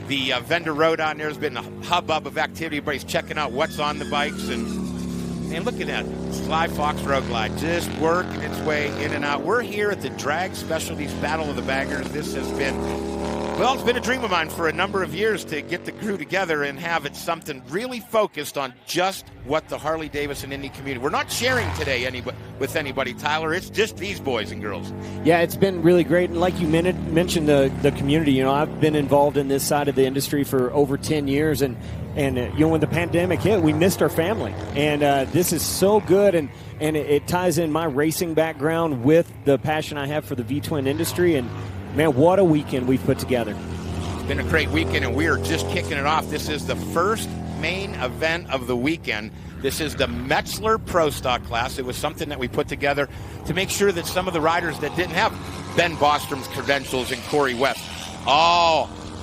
The vendor road on there has been a hubbub of activity. Everybody's checking out what's on the bikes. And look at that. Sly Fox Road Glide just working its way in and out. We're here at the Drag Specialties Battle of the Baggers. This has been, well, it's been a dream of mine for a number of years to get the crew together and have it something really focused on just what the Harley Davidson Indy community. We're not sharing today with anybody, Tyler. It's just these boys and girls. Yeah, it's been really great. And like you mentioned the community, you know, I've been involved in this side of the industry for over 10 years. And you know, when the pandemic hit, we missed our family. And this is so good. And it ties in my racing background with the passion I have for the V-twin industry. And, man, what a weekend we've put together. It's been a great weekend, and we are just kicking it off. This is the first main event of the weekend. This is the Metzeler Pro-Stock Class. It was something that we put together to make sure that some of the riders that didn't have Ben Bostrom's credentials and Corey West.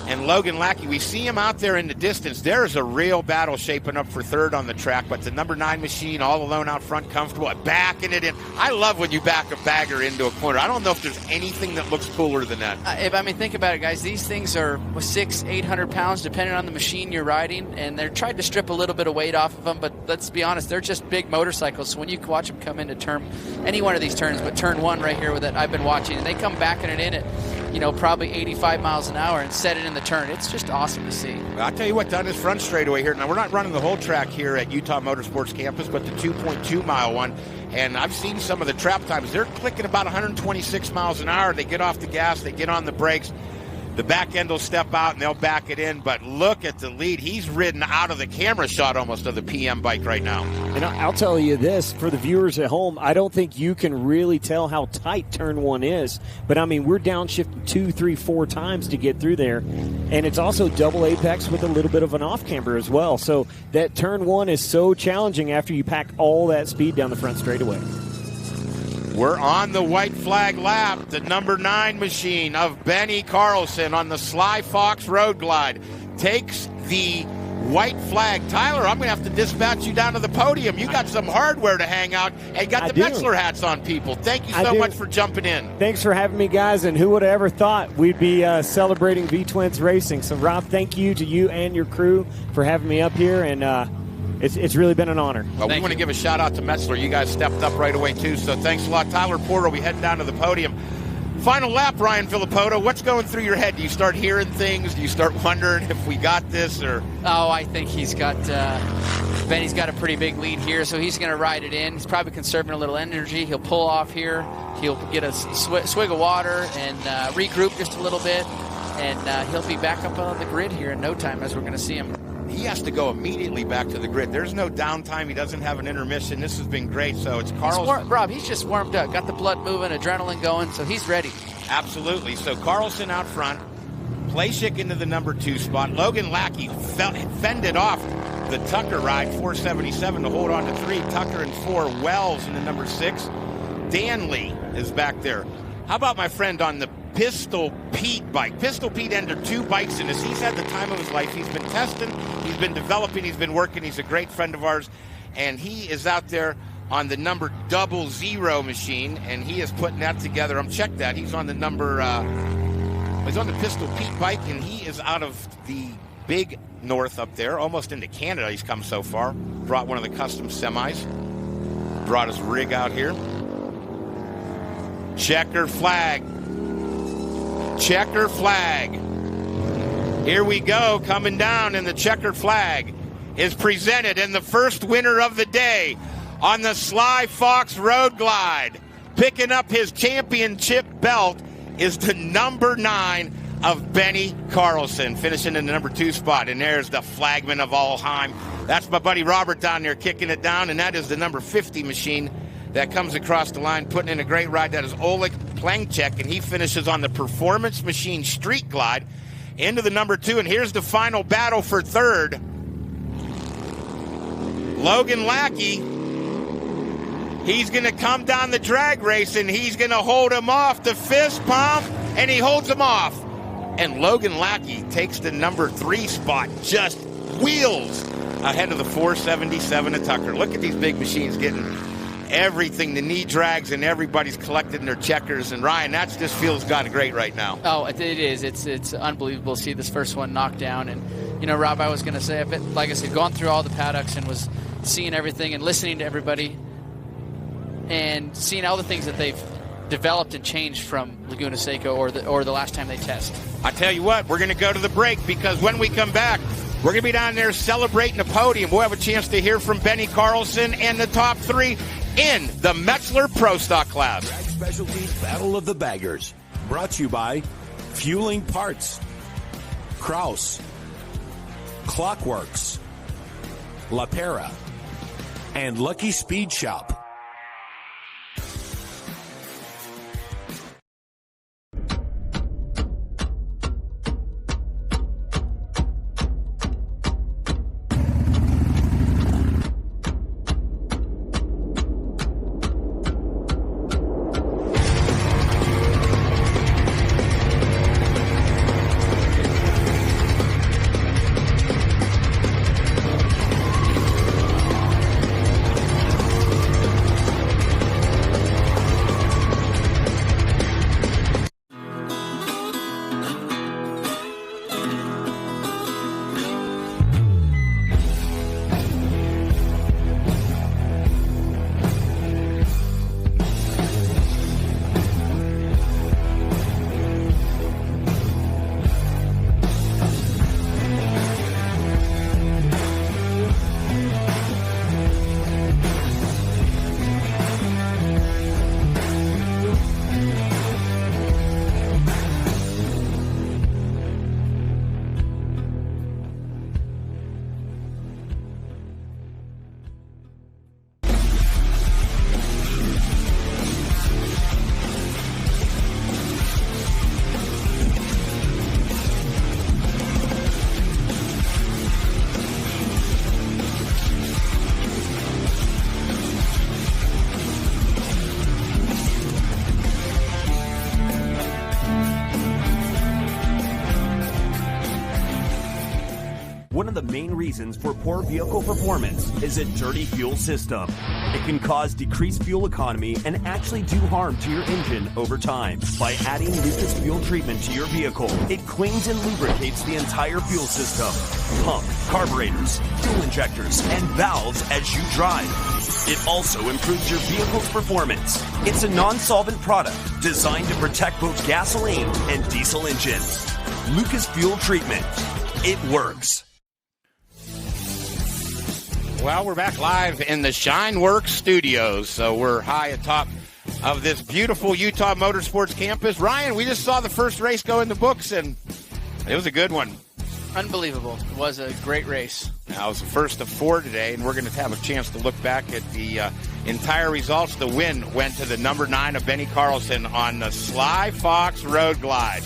And Logan Lackey, we see him out there in the distance. There's a real battle shaping up for third on the track, but the number 9 machine all alone out front, comfortable, backing it in. I love when you back a bagger into a corner. I don't know if there's anything that looks cooler than that. Think about it, guys. These things are 600-800 pounds, depending on the machine you're riding, and they're trying to strip a little bit of weight off of them, but let's be honest, they're just big motorcycles. So when you watch them come into any one of these turns, but turn 1 right here that I've been watching, and they come backing it in at, you know, probably 85 miles an hour and set it in the turn. It's just awesome to see. I'll tell you what, down this front straightaway here. Now, we're not running the whole track here at Utah Motorsports Campus, but the 2.2-mile one. And I've seen some of the trap times. They're clicking about 126 miles an hour. They get off the gas. They get on the brakes. The back end will step out, and they'll back it in. But look at the lead. He's ridden out of the camera shot almost of the PM bike right now. And I'll tell you this, for the viewers at home, I don't think you can really tell how tight turn 1 is. But, I mean, we're downshifting 2, 3, 4 times to get through there. And it's also double apex with a little bit of an off-camber as well. So that turn 1 is so challenging after you pack all that speed down the front straightaway. We're on the white flag lap. The number 9 machine of Benny Carlson on the Sly Fox Road Glide takes the white flag. Tyler, I'm going to have to dispatch you down to the podium. You got some hardware to hang out, and you got the Metzeler hats on, people. Thank you so much for jumping in. Thanks for having me, guys, and who would have ever thought we'd be celebrating V-Twins racing. So, Rob, thank you to you and your crew for having me up here, and it's really been an honor. Well, we want to give a shout-out to Metzeler. You guys stepped up right away, too, so thanks a lot. Tyler Porter, we head down to the podium. Final lap, Ryan Filippoto. What's going through your head? Do you start hearing things? Do you start wondering if we got this? I think Benny's got a pretty big lead here, so he's going to ride it in. He's probably conserving a little energy. He'll pull off here. He'll get a swig of water and regroup just a little bit, and he'll be back up on the grid here in no time, as we're going to see him. He has to go immediately back to the grid. There's no downtime. He doesn't have an intermission. This has been great. So it's Carlson. Rob, he's just warmed up. Got the blood moving, adrenaline going, so he's ready. Absolutely. So Carlson out front. Playshick into the number 2 spot. Logan Lackey fended off the Tucker ride, 477 to hold on to 3. Tucker and 4. Wells in the number 6. Danley is back there. How about my friend on the Pistol Pete bike? Pistol Pete entered 2 bikes in this. He's had the time of his life. He's been testing, he's been developing, he's been working. He's a great friend of ours, and he is out there on the number 00 machine, and he is putting that together. Check that. He's on the number, he's on the Pistol Pete bike, and he is out of the big north up there, almost into Canada. He's come so far. Brought one of the custom semis. Brought his rig out here. Checker flag. Checker flag. Here we go, coming down, and the checkered flag is presented, and the first winner of the day on the Sly Fox Road Glide, picking up his championship belt, is the number 9 of Benny Carlson, finishing in the number 2 spot. And there's the flagman of all time. That's my buddy Robert down there kicking it down, and that is the number 50 machine that comes across the line, putting in a great ride. That is Oleg Plangchek, and he finishes on the Performance Machine Street Glide into the number 2. And here's the final battle for third. Logan Lackey, he's going to come down the drag race, and he's going to hold him off. The fist pump, and he holds him off. And Logan Lackey takes the number 3 spot, just wheels ahead of the 477 of Tucker. Look at these big machines getting everything, the knee drags, and everybody's collecting their checkers. And Ryan, that just feels kind of great right now. Oh, it is. It's unbelievable to see this first one knocked down. And, you know, Rob, I was going to say, like I said, gone through all the paddocks and was seeing everything and listening to everybody and seeing all the things that they've developed and changed from Laguna Seca or the last time they test. I tell you what, we're going to go to the break, because when we come back, we're going to be down there celebrating the podium. We'll have a chance to hear from Benny Carlson and the top 3 in the Metzeler Pro-Stock Class. Specialties Battle of the Baggers, brought to you by Fueling Parts, Kraus, Clockworks, La Pera, and Lucky Speed Shop. One of the main reasons for poor vehicle performance is a dirty fuel system. It can cause decreased fuel economy and actually do harm to your engine over time. By adding Lucas fuel treatment to your vehicle, it cleans and lubricates the entire fuel system. Pump, carburetors, fuel injectors, and valves as you drive. It also improves your vehicle's performance. It's a non-solvent product designed to protect both gasoline and diesel engines. Lucas Fuel Treatment. It works. Well, we're back live in the Shineworks studios, so we're high atop of this beautiful Utah Motorsports Campus. Ryan, we just saw the first race go in the books, and it was a good one. Unbelievable. It was a great race. Now, it was the first of 4 today, and we're going to have a chance to look back at the entire results. The win went to the number 9 of Benny Carlson on the Sly Fox Road Glide.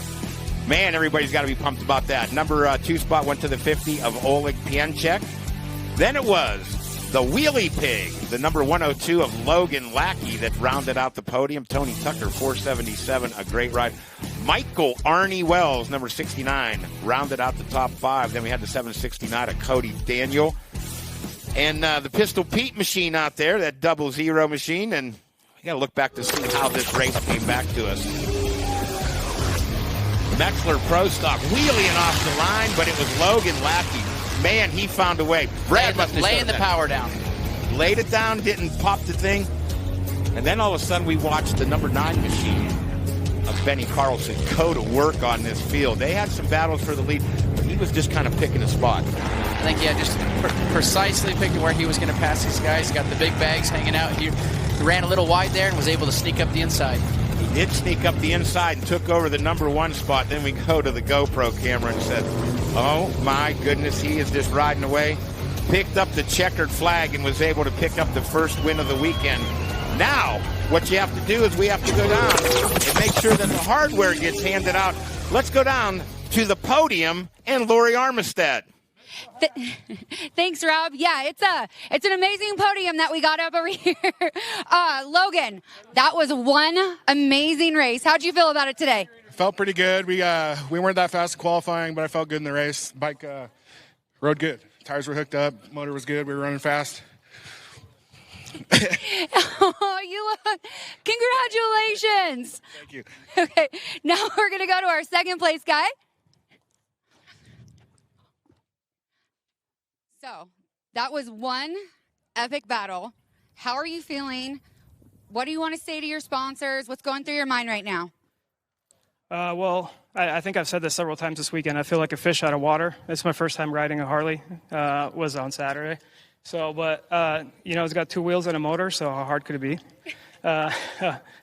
Man, everybody's got to be pumped about that. Number 2 spot went to the 50 of Oleg Pianchek. Then it was the Wheelie Pig, the number 102 of Logan Lackey that rounded out the podium. Tony Tucker, 477, a great ride. Michael Arnie Wells, number 69, rounded out the top 5. Then we had the 769 of Cody Daniel. And the Pistol Pete machine out there, that 00 machine. And we got to look back to see how this race came back to us. Metzeler Pro-Stock wheeling off the line, but it was Logan Lackey. Man, he found a way. Brad must have laying the power down. Laid it down, didn't pop the thing. And then all of a sudden we watched the number 9 machine of Benny Carlson go to work on this field. They had some battles for the lead, but he was just kind of picking a spot. I think, yeah, just precisely picking where he was going to pass these guys. He got the big bags hanging out. He ran a little wide there and was able to sneak up the inside. He did sneak up the inside and took over the number 1 spot. Then we go to the GoPro camera and said, oh my goodness, he is just riding away. Picked up the checkered flag and was able to pick up the first win of the weekend. Now, what you have to do is we have to go down and make sure that the hardware gets handed out. Let's go down to the podium and Lori Armistead. Thanks, Rob. Yeah, it's an amazing podium that we got up over here. Logan, that was one amazing race. How'd you feel about it today? Felt pretty good. We weren't that fast qualifying, but I felt good in the race. Bike rode good. Tires were hooked up. Motor was good. We were running fast. Oh, you look. Congratulations. Thank you. Okay, now we're going to go to our second place guy. So that was one epic battle. How are you feeling? What do you want to say to your sponsors? What's going through your mind right now? Well, I think I've said this several times this weekend. I feel like a fish out of water. It's my first time riding a Harley. Was on Saturday. So, but, it's got 2 wheels and a motor, so how hard could it be?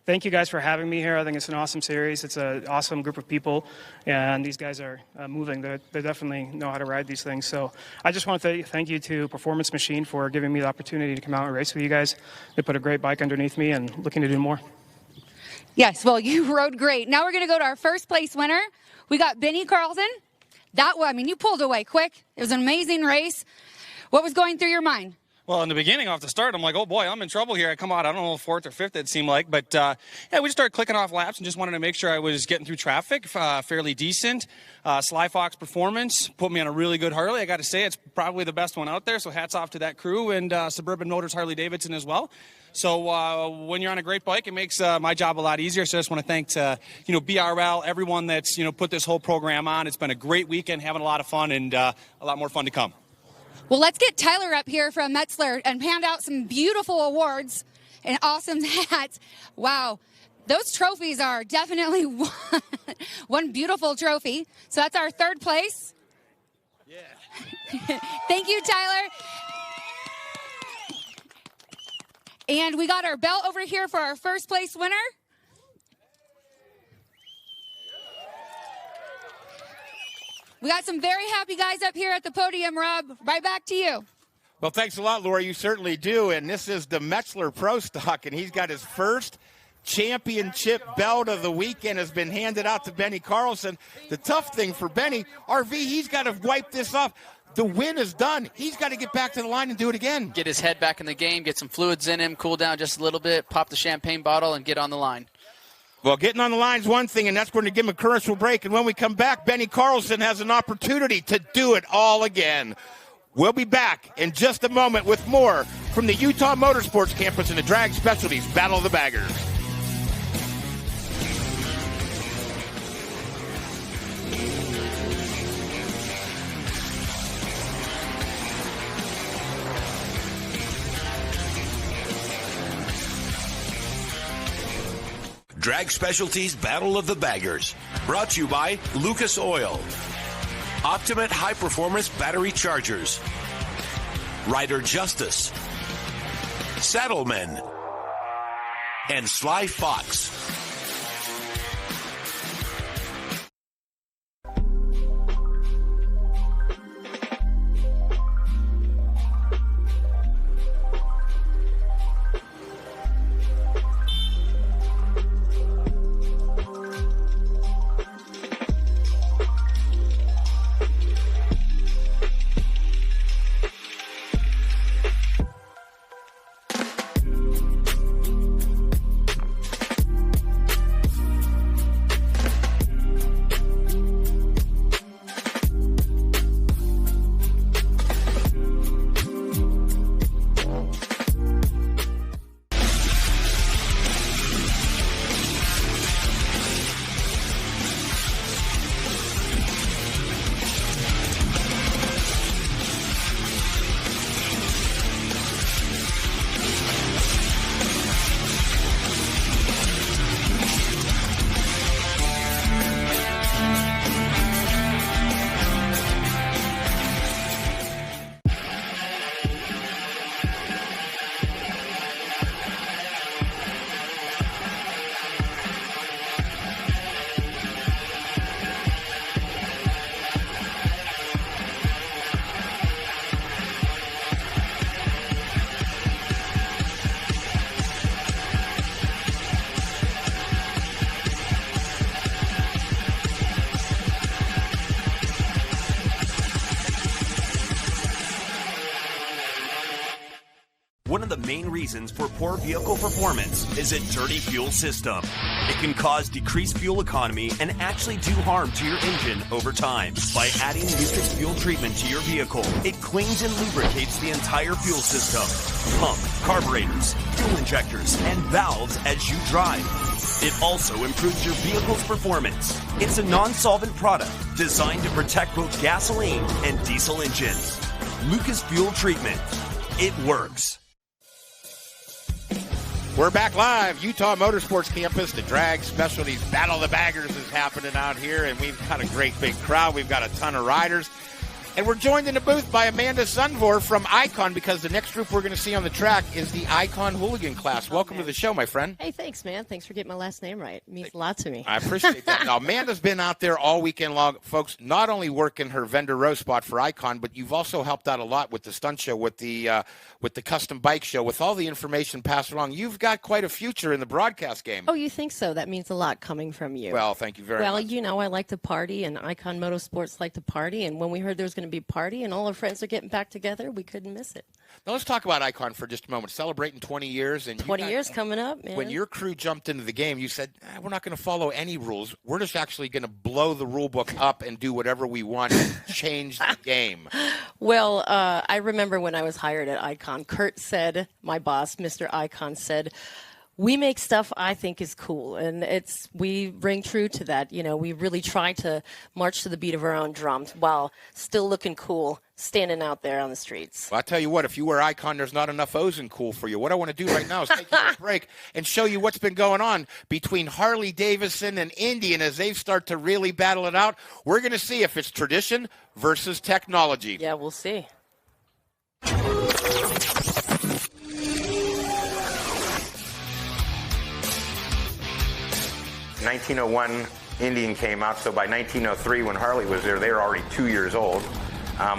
Thank you guys for having me here. I think it's an awesome series. It's an awesome group of people, and these guys are moving. They definitely know how to ride these things. So I just want to thank you to Performance Machine for giving me the opportunity to come out and race with you guys. They put a great bike underneath me and looking to do more. Yes, well, you rode great. Now we're going to go to our first place winner. We got Benny Carlson. You pulled away quick. It was an amazing race. What was going through your mind? Well, in the beginning, off the start, I'm like, oh, boy, I'm in trouble here. I come out, I don't know, 4th or 5th, it seemed like. But, we just started clicking off laps and just wanted to make sure I was getting through traffic fairly decent. Sly Fox Performance put me on a really good Harley. I got to say, it's probably the best one out there, so hats off to that crew, and Suburban Motors Harley Davidson as well. So when you're on a great bike, it makes my job a lot easier. So I just want to thank BRL, everyone that's put this whole program on. It's been a great weekend, having a lot of fun, and a lot more fun to come. Well, let's get Tyler up here from Metzeler and hand out some beautiful awards and awesome hats. Wow, those trophies are definitely one beautiful trophy. So that's our 3rd place. Yeah. Thank you, Tyler. And we got our belt over here for our 1st place winner. We got some very happy guys up here at the podium, Rob. Right back to you. Well, thanks a lot, Laura. You certainly do. And this is the Metzeler Pro-Stock, and he's got his first championship belt of the weekend has been handed out to Benny Carlson. The tough thing for Benny, RV, he's got to wipe this off. The win is done. He's got to get back to the line and do it again. Get his head back in the game, get some fluids in him, cool down just a little bit, pop the champagne bottle, and get on the line. Well, getting on the line is one thing, and that's going to give him a commercial break. And when we come back, Benny Carlson has an opportunity to do it all again. We'll be back in just a moment with more from the Utah Motorsports Campus and the Drag Specialties Battle of the Baggers. Drag Specialties Battle of the Baggers. Brought to you by Lucas Oil, Optimate High Performance Battery Chargers, Rider Justice, Saddlemen, and Sly Fox. reasons for poor vehicle performance is a dirty fuel system. It can cause decreased fuel economy and actually do harm to your engine over time. By adding Lucas fuel treatment to your vehicle, it cleans and lubricates the entire fuel system, pump, carburetors, fuel injectors, and valves as you drive. It also improves your vehicle's performance. It's a non-solvent product designed to protect both gasoline and diesel engines. Lucas Fuel Treatment. It works. We're back live, Utah Motorsports Campus. The Drag Specialties Battle of the Baggers is happening out here, and we've got a great big crowd. We've got a ton of riders. And we're joined in the booth by Amanda Sunvor from ICON, because the next group we're going to see on the track is the ICON Hooligan Class. Welcome to the show, my friend. Hey, thanks, man. Thanks for getting my last name right. It means a lot to me. I appreciate that. Now, Amanda's been out there all weekend long, folks, not only working her vendor row spot for ICON, but you've also helped out a lot with the stunt show, with the custom bike show, with all the information passed along. You've got quite a future in the broadcast game. Oh, you think so? That means a lot coming from you. Well, thank you very much. Well, you know, I like to party, and ICON Motorsports like to party, and when we heard there was going to be a party and all our friends are getting back together, we couldn't miss it. Now, let's talk about ICON for just a moment. Celebrating 20 years. And 20 years coming up, man. When your crew jumped into the game, you said, we're not going to follow any rules. We're just actually going to blow the rule book up and do whatever we want and change the game. Well, I remember when I was hired at ICON, Kurt said, my boss, Mr. ICON, said, we make stuff I think is cool, and we ring true to that. You know, we really try to march to the beat of our own drums while still looking cool, standing out there on the streets. Well, I'll tell you what, if you wear ICON, there's not enough O's in cool for you. What I want to do right now is take a break and show you what's been going on between Harley Davidson and Indian as they start to really battle it out. We're going to see if it's tradition versus technology. Yeah, we'll see. 1901 Indian came out, so by 1903 when Harley was there, they were already 2 years old.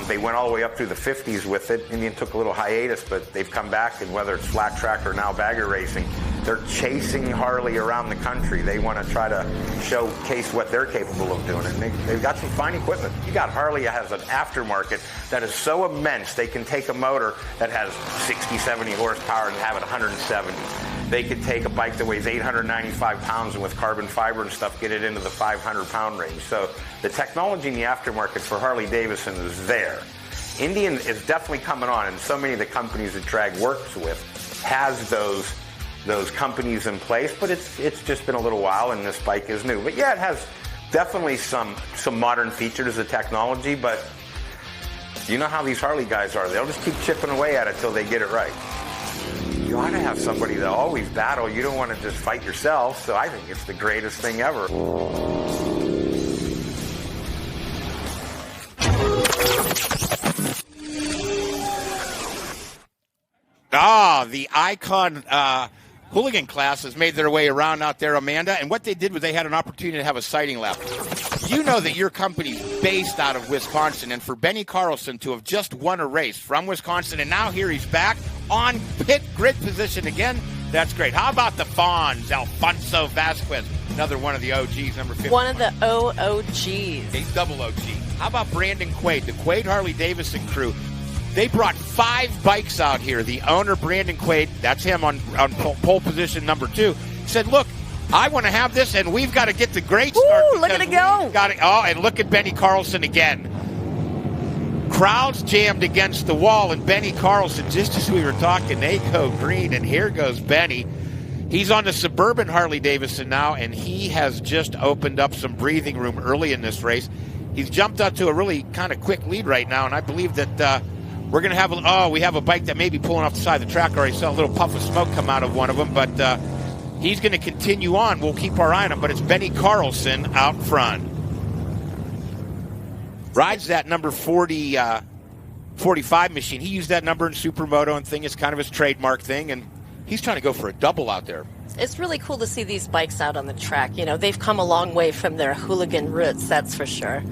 They went all the way up through the 50s with it. Indian took a little hiatus, but they've come back, and whether it's flat track or now bagger racing, they're chasing Harley around the country. They want to try to showcase what they're capable of doing, and they've got some fine equipment. You got Harley has an aftermarket that is so immense, they can take a motor that has 60, 70 horsepower and have it 170. They could take a bike that weighs 895 pounds and with carbon fiber and stuff get it into the 500-pound range. So the technology in the aftermarket for Harley Davidson is there. Indian is definitely coming on, and so many of the companies that Drag works with has those companies in place, but it's just been a little while, and this bike is new. But yeah, it has definitely some modern features of technology, but you know how these Harley guys are. They'll just keep chipping away at it till they get it right. You ought to have somebody that always battle. You don't want to just fight yourself, so I think it's the greatest thing ever. The ICON Hooligan Class has made their way around out there, Amanda, and what they did was they had an opportunity to have a sighting lap. You know that your company's based out of Wisconsin, and for Benny Carlson to have just won a race from Wisconsin, and now here he's back on pit grid position again, that's great. How about the Fawns, Alfonso Vasquez, another one of the OGs, number 50. One of the OGs. A double OG. How about Brandon Quaid, the Quaid Harley Davidson crew? They brought 5 bikes out here. The owner, Brandon Quaid, that's him on pole position number 2, said, look, I want to have this, and we've got to get the great start. Ooh, look at it go. And look at Benny Carlson again. Crowds jammed against the wall, and Benny Carlson, just as we were talking, they go green, and here goes Benny. He's on the Suburban Harley Davidson now, and he has just opened up some breathing room early in this race. He's jumped up to a really kind of quick lead right now, and I believe that we're going to have we have a bike that may be pulling off the side of the track. Already saw a little puff of smoke come out of one of them, but he's going to continue on. We'll keep our eye on him, but it's Benny Carlson out front. Rides that number 45 machine. He used that number in Supermoto and thing. It's kind of his trademark thing, and he's trying to go for a double out there. It's really cool to see these bikes out on the track. You know, they've come a long way from their hooligan roots, that's for sure.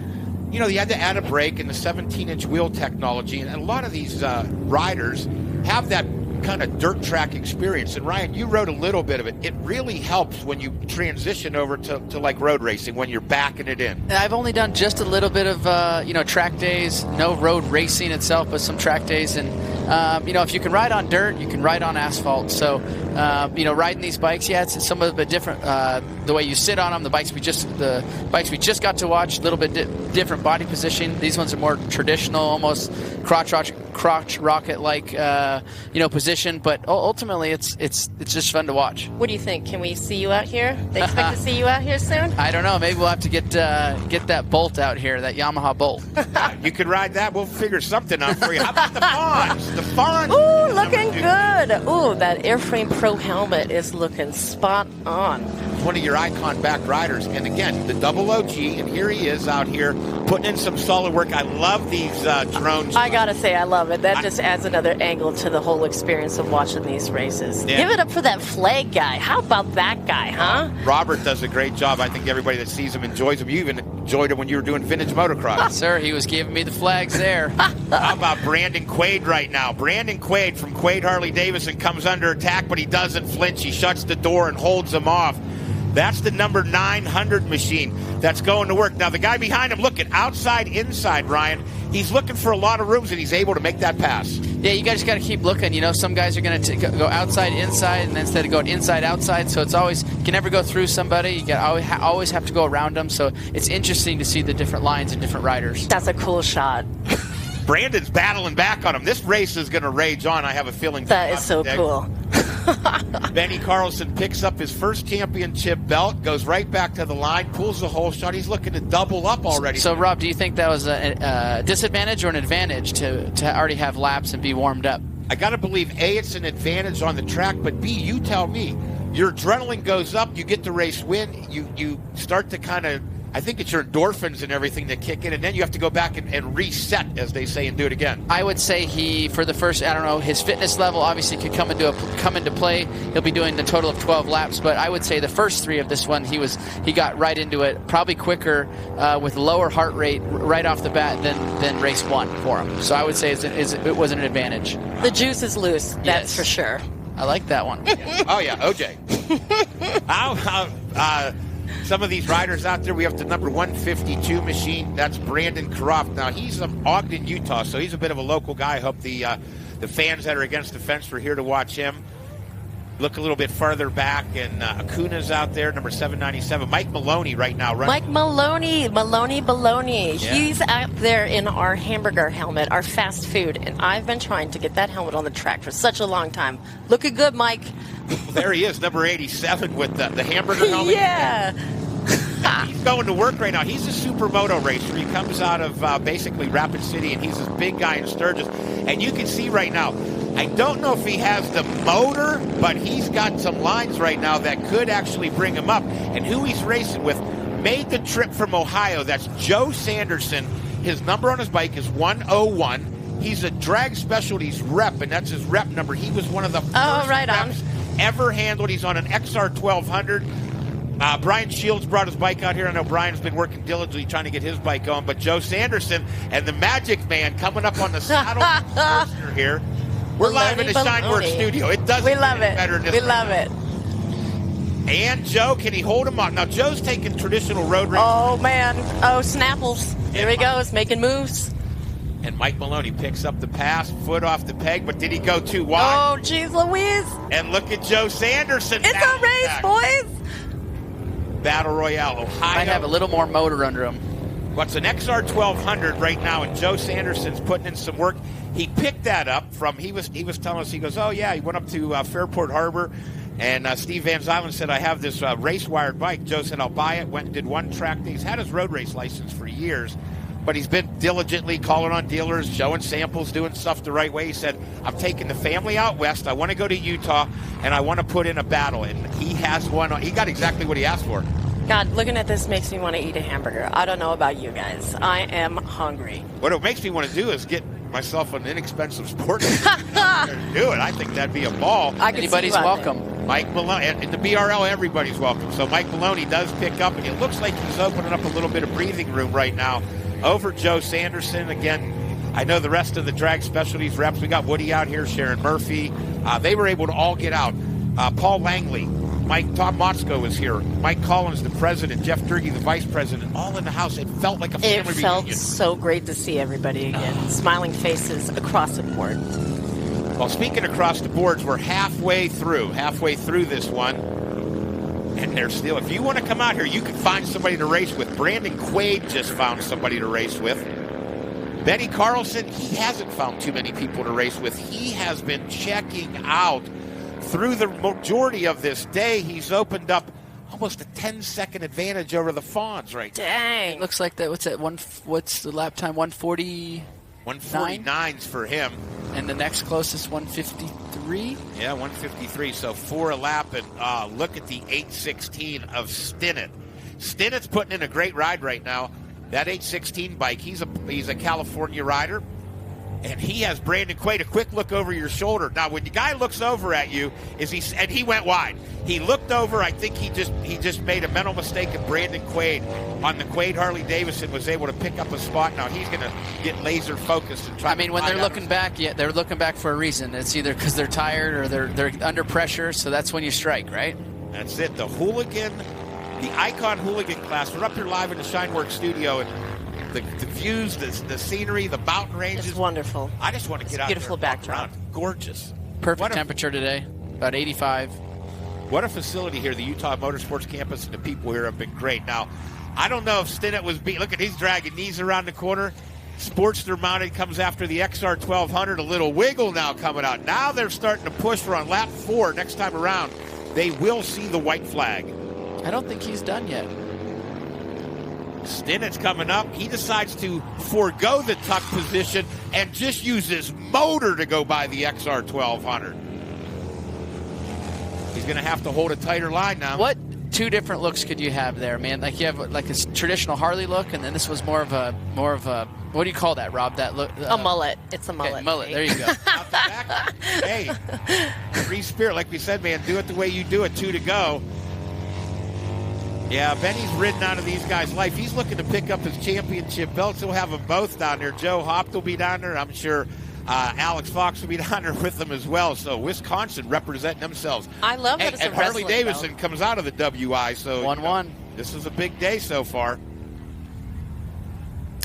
You know, you had to add a brake and the 17-inch wheel technology, and a lot of these riders have that kind of dirt track experience. And Ryan, you rode a little bit of it. It really helps when you transition over to like road racing, when you're backing it in. I've only done just a little bit of track days, no road racing itself, but some track days, and if you can ride on dirt, you can ride on asphalt. So, riding these bikes, it's some of bit different. The way you sit on them, the bikes we just got to watch, a little bit different body position. These ones are more traditional, almost crotch rocket like position. But ultimately, it's just fun to watch. What do you think? Can we see you out here? They expect to see you out here soon? I don't know. Maybe we'll have to get that Bolt out here, that Yamaha Bolt. You could ride that. We'll figure something out for you. How about the Fawns? The Fawns. Ooh, looking good. Ooh, that Airframe Pro helmet is looking spot on. One of your icon back riders. And again, the double OG, and here he is out here putting in some solid work. I love these drones. I gotta say, I love it. That just adds another angle to the whole experience of watching these races. Yeah. Give it up for that flag guy. How about that guy, huh? Robert does a great job. I think everybody that sees him enjoys him. You even enjoyed it when you were doing vintage motocross. Sir, he was giving me the flags there. How about Brandon Quaid right now? Brandon Quaid from Quaid Harley Davidson comes under attack, but he doesn't flinch. He shuts the door and holds him off. That's the number 900 machine that's going to work. Now, the guy behind him, look at outside, inside, Ryan. He's looking for a lot of rooms, and he's able to make that pass. Yeah, you guys got to keep looking. Some guys are going to go outside, inside, and instead of going inside, outside. So it's always, you can never go through somebody. You got always have to go around them. So it's interesting to see the different lines and different riders. That's a cool shot. Brandon's battling back on him. This race is going to rage on, I have a feeling. That is so cool. Benny Carlson picks up his first championship belt, goes right back to the line, pulls the whole shot. He's looking to double up already. So, Rob, do you think that was a disadvantage or an advantage to already have laps and be warmed up? I got to believe, A, it's an advantage on the track, but B, you tell me. Your adrenaline goes up, you get the race win, you start to kind of, I think it's your endorphins and everything that kick in, and then you have to go back and reset, as they say, and do it again. I would say for the first, his fitness level obviously could come into play. He'll be doing the total of 12 laps, but I would say the first 3 of this one, he got right into it, probably quicker with lower heart rate right off the bat than race 1 for him. So I would say it was an advantage. The juice is loose, that's for sure. I like that one. Oh, yeah, OJ. Some of these riders out there, we have the number 152 machine. That's Brandon Croft. Now, he's from Ogden, Utah, so he's a bit of a local guy. I hope the fans that are against the fence were here to watch him. Look a little bit farther back, and Acuna's out there, number 797. Mike Maloney right now running. Mike Maloney. Yeah. He's out there in our hamburger helmet, our fast food, and I've been trying to get that helmet on the track for such a long time. Looking good, Mike. There he is, number 87 with the hamburger helmet. Yeah. He's going to work right now. He's a supermoto racer. He comes out of basically Rapid City, and he's this big guy in Sturgis. And you can see right now, I don't know if he has the motor, but he's got some lines right now that could actually bring him up. And who he's racing with made the trip from Ohio. That's Joe Sanderson. His number on his bike is 101. He's a Drag Specialties rep, and that's his rep number. He was one of the first reps ever handled. He's on an XR 1200. Brian Shields brought his bike out here. I know Brian's been working diligently trying to get his bike going, but Joe Sanderson and the Magic Man coming up on the saddle Sportster here. We're live in the Shineworks studio. It doesn't get better than this. We love it. And Joe, can he hold him up? Now, Joe's taking traditional road racing. Oh, man. Oh, Snapples. Here he goes, making moves. And Mike Maloney picks up the pass, foot off the peg, but did he go too wide? Oh, geez Louise. And look at Joe Sanderson. It's a race, boys. Battle Royale, Ohio. Might have a little more motor under him. What's an XR 1200 right now, and Joe Sanderson's putting in some work. He picked that up from, he was telling us, he goes, oh yeah, he went up to Fairport Harbor, and Steve Van Zylen said, I have this race-wired bike. Joe said, I'll buy it. Went and did one track day. He's had his road race license for years, but he's been diligently calling on dealers, showing samples, doing stuff the right way. He said, I'm taking the family out west. I want to go to Utah, and I want to put in a battle. And he has one. He got exactly what he asked for. God, looking at this makes me want to eat a hamburger. I don't know about you guys. I am hungry. What it makes me want to do is get myself an inexpensive sport do it. I think that'd be a ball. Anybody's welcome. Mike Maloney, and the BRL, everybody's welcome. So Mike Maloney does pick up, and it looks like he's opening up a little bit of breathing room right now over Joe Sanderson. Again, I know the rest of the Drag Specialties reps. We got Woody out here, Sharon Murphy. They were able to all get out. Paul Langley, Tom Motzko was here. Mike Collins, the president. Jeff Durkee, the vice president. All in the house. It felt like a family reunion. It felt so great to see everybody again. Smiling faces across the board. Well, speaking across the boards, we're halfway through this one. And there's still, if you want to come out here, you can find somebody to race with. Brandon Quaid just found somebody to race with. Benny Carlson, he hasn't found too many people to race with. He has been checking out through the majority of this day. He's opened up almost a 10-second advantage over the Fawns right now. Dang. It looks like that. What's the lap time? 140? 149's for him. And the next closest 153? Yeah, 153. So 4 a lap. And look at the 816 of Stinnett. Stinnett's putting in a great ride right now. That 816 bike, he's a California rider. And he has Brandon Quaid. A quick look over your shoulder. Now, when the guy looks over at you, and he went wide. He looked over. I think he just made a mental mistake. And Brandon Quaid on the Quaid Harley Davidson was able to pick up a spot. Now he's going to get laser focused and try. I mean, when they're looking back, they're looking back for a reason. It's either because they're tired or they're under pressure. So that's when you strike, right? That's it. The ICON Hooligan Class. We're up here live in the Shineworks studio, and the views, the scenery, the mountain ranges. It's wonderful. I just want to get out there. Beautiful backdrop. Gorgeous. Perfect temperature today, about 85. What a facility here. The Utah Motorsports Campus and the people here have been great. Now, I don't know if Stinnett was look at, he's dragging knees around the corner. Sportster mounted comes after the XR 1200. A little wiggle now coming out. Now they're starting to push. We're on lap 4. Next time around, they will see the white flag. I don't think he's done yet. Stinnett's coming up. He decides to forego the tuck position and just use his motor to go by the XR 1200. He's going to have to hold a tighter line now. What 2 different looks could you have there, man? Like you have like a traditional Harley look, and then this was more of a what do you call that, Rob? That look? A mullet. It's a mullet. Okay, mullet. There you go. Hey, free spirit, like we said, man. Do it the way you do it. 2 to go. Yeah, Benny's ridden out of these guys' life. He's looking to pick up his championship belts. He'll have them both down there. Joe Hopt will be down there. I'm sure Alex Fox will be down there with them as well. So Wisconsin representing themselves. I love that it's a and Harley wrestling Davidson belt. comes out of the WI. So 1-1. This is a big day so far.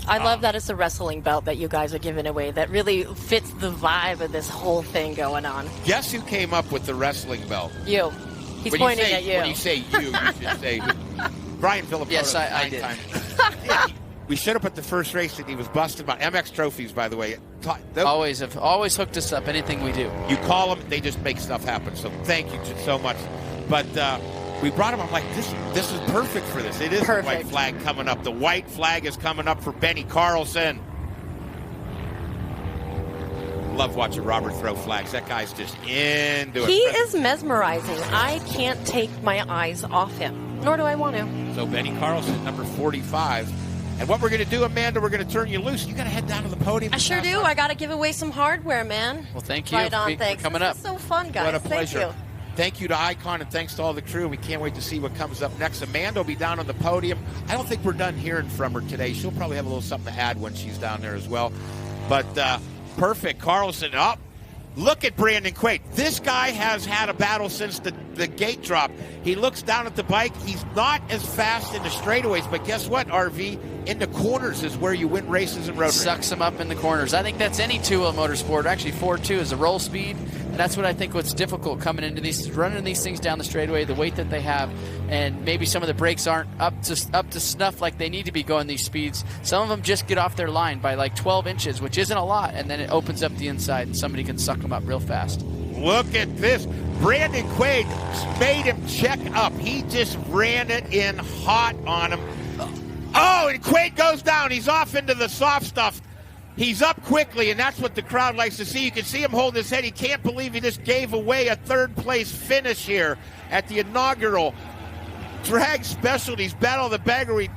I love that it's a wrestling belt that you guys are giving away. That really fits the vibe of this whole thing going on. Guess who came up with the wrestling belt? You. He's pointing at you. When you say you should say Brian Phillips. Yes, I did. Yeah, we showed up at the first race and he was busted by MX Trophies, by the way. Always hooked us up, anything we do. You call them, they just make stuff happen. So thank you so much. But we brought him. I'm like, this is perfect for this. It is perfect. The white flag coming up. The white flag is coming up for Benny Carlson. Love watching Robert throw flags. That guy's just into it. He is mesmerizing. I can't take my eyes off him, nor do I want to. So Benny Carlson, number 45. And what we're going to do, Amanda, we're going to turn you loose. You got to head down to the podium. I sure do. I got to give away some hardware, man. Well, thank you. Right on. Thanks. Coming up. This is so fun, guys. What a pleasure. Thank you. Thank you to ICON and thanks to all the crew. We can't wait to see what comes up next. Amanda will be down on the podium. I don't think we're done hearing from her today. She'll probably have a little something to add when she's down there as well. But perfect. Carlson up. Look at Brandon Quaid. This guy has had a battle since the gate drop. He looks down at the bike. He's not as fast in the straightaways, but guess what, RV? In the corners is where you win races and road races. Sucks him up in the corners. I think that's any two-wheel motorsport. Actually, 4.2 is the roll speed. And that's what I think what's difficult coming into these, running these things down the straightaway, the weight that they have, and maybe some of the brakes aren't up to snuff like they need to be going these speeds. Some of them just get off their line by like 12 inches, which isn't a lot, and then it opens up the inside, and somebody can suck them up real fast. Look at this. Brandon Quaid made him check up. He just ran it in hot on him. Oh, and Quaid goes down. He's off into the soft stuff. He's up quickly, and that's what the crowd likes to see. You can see him holding his head. He can't believe he just gave away a third-place finish here at the inaugural Drag Specialties Battle of the Bagger. He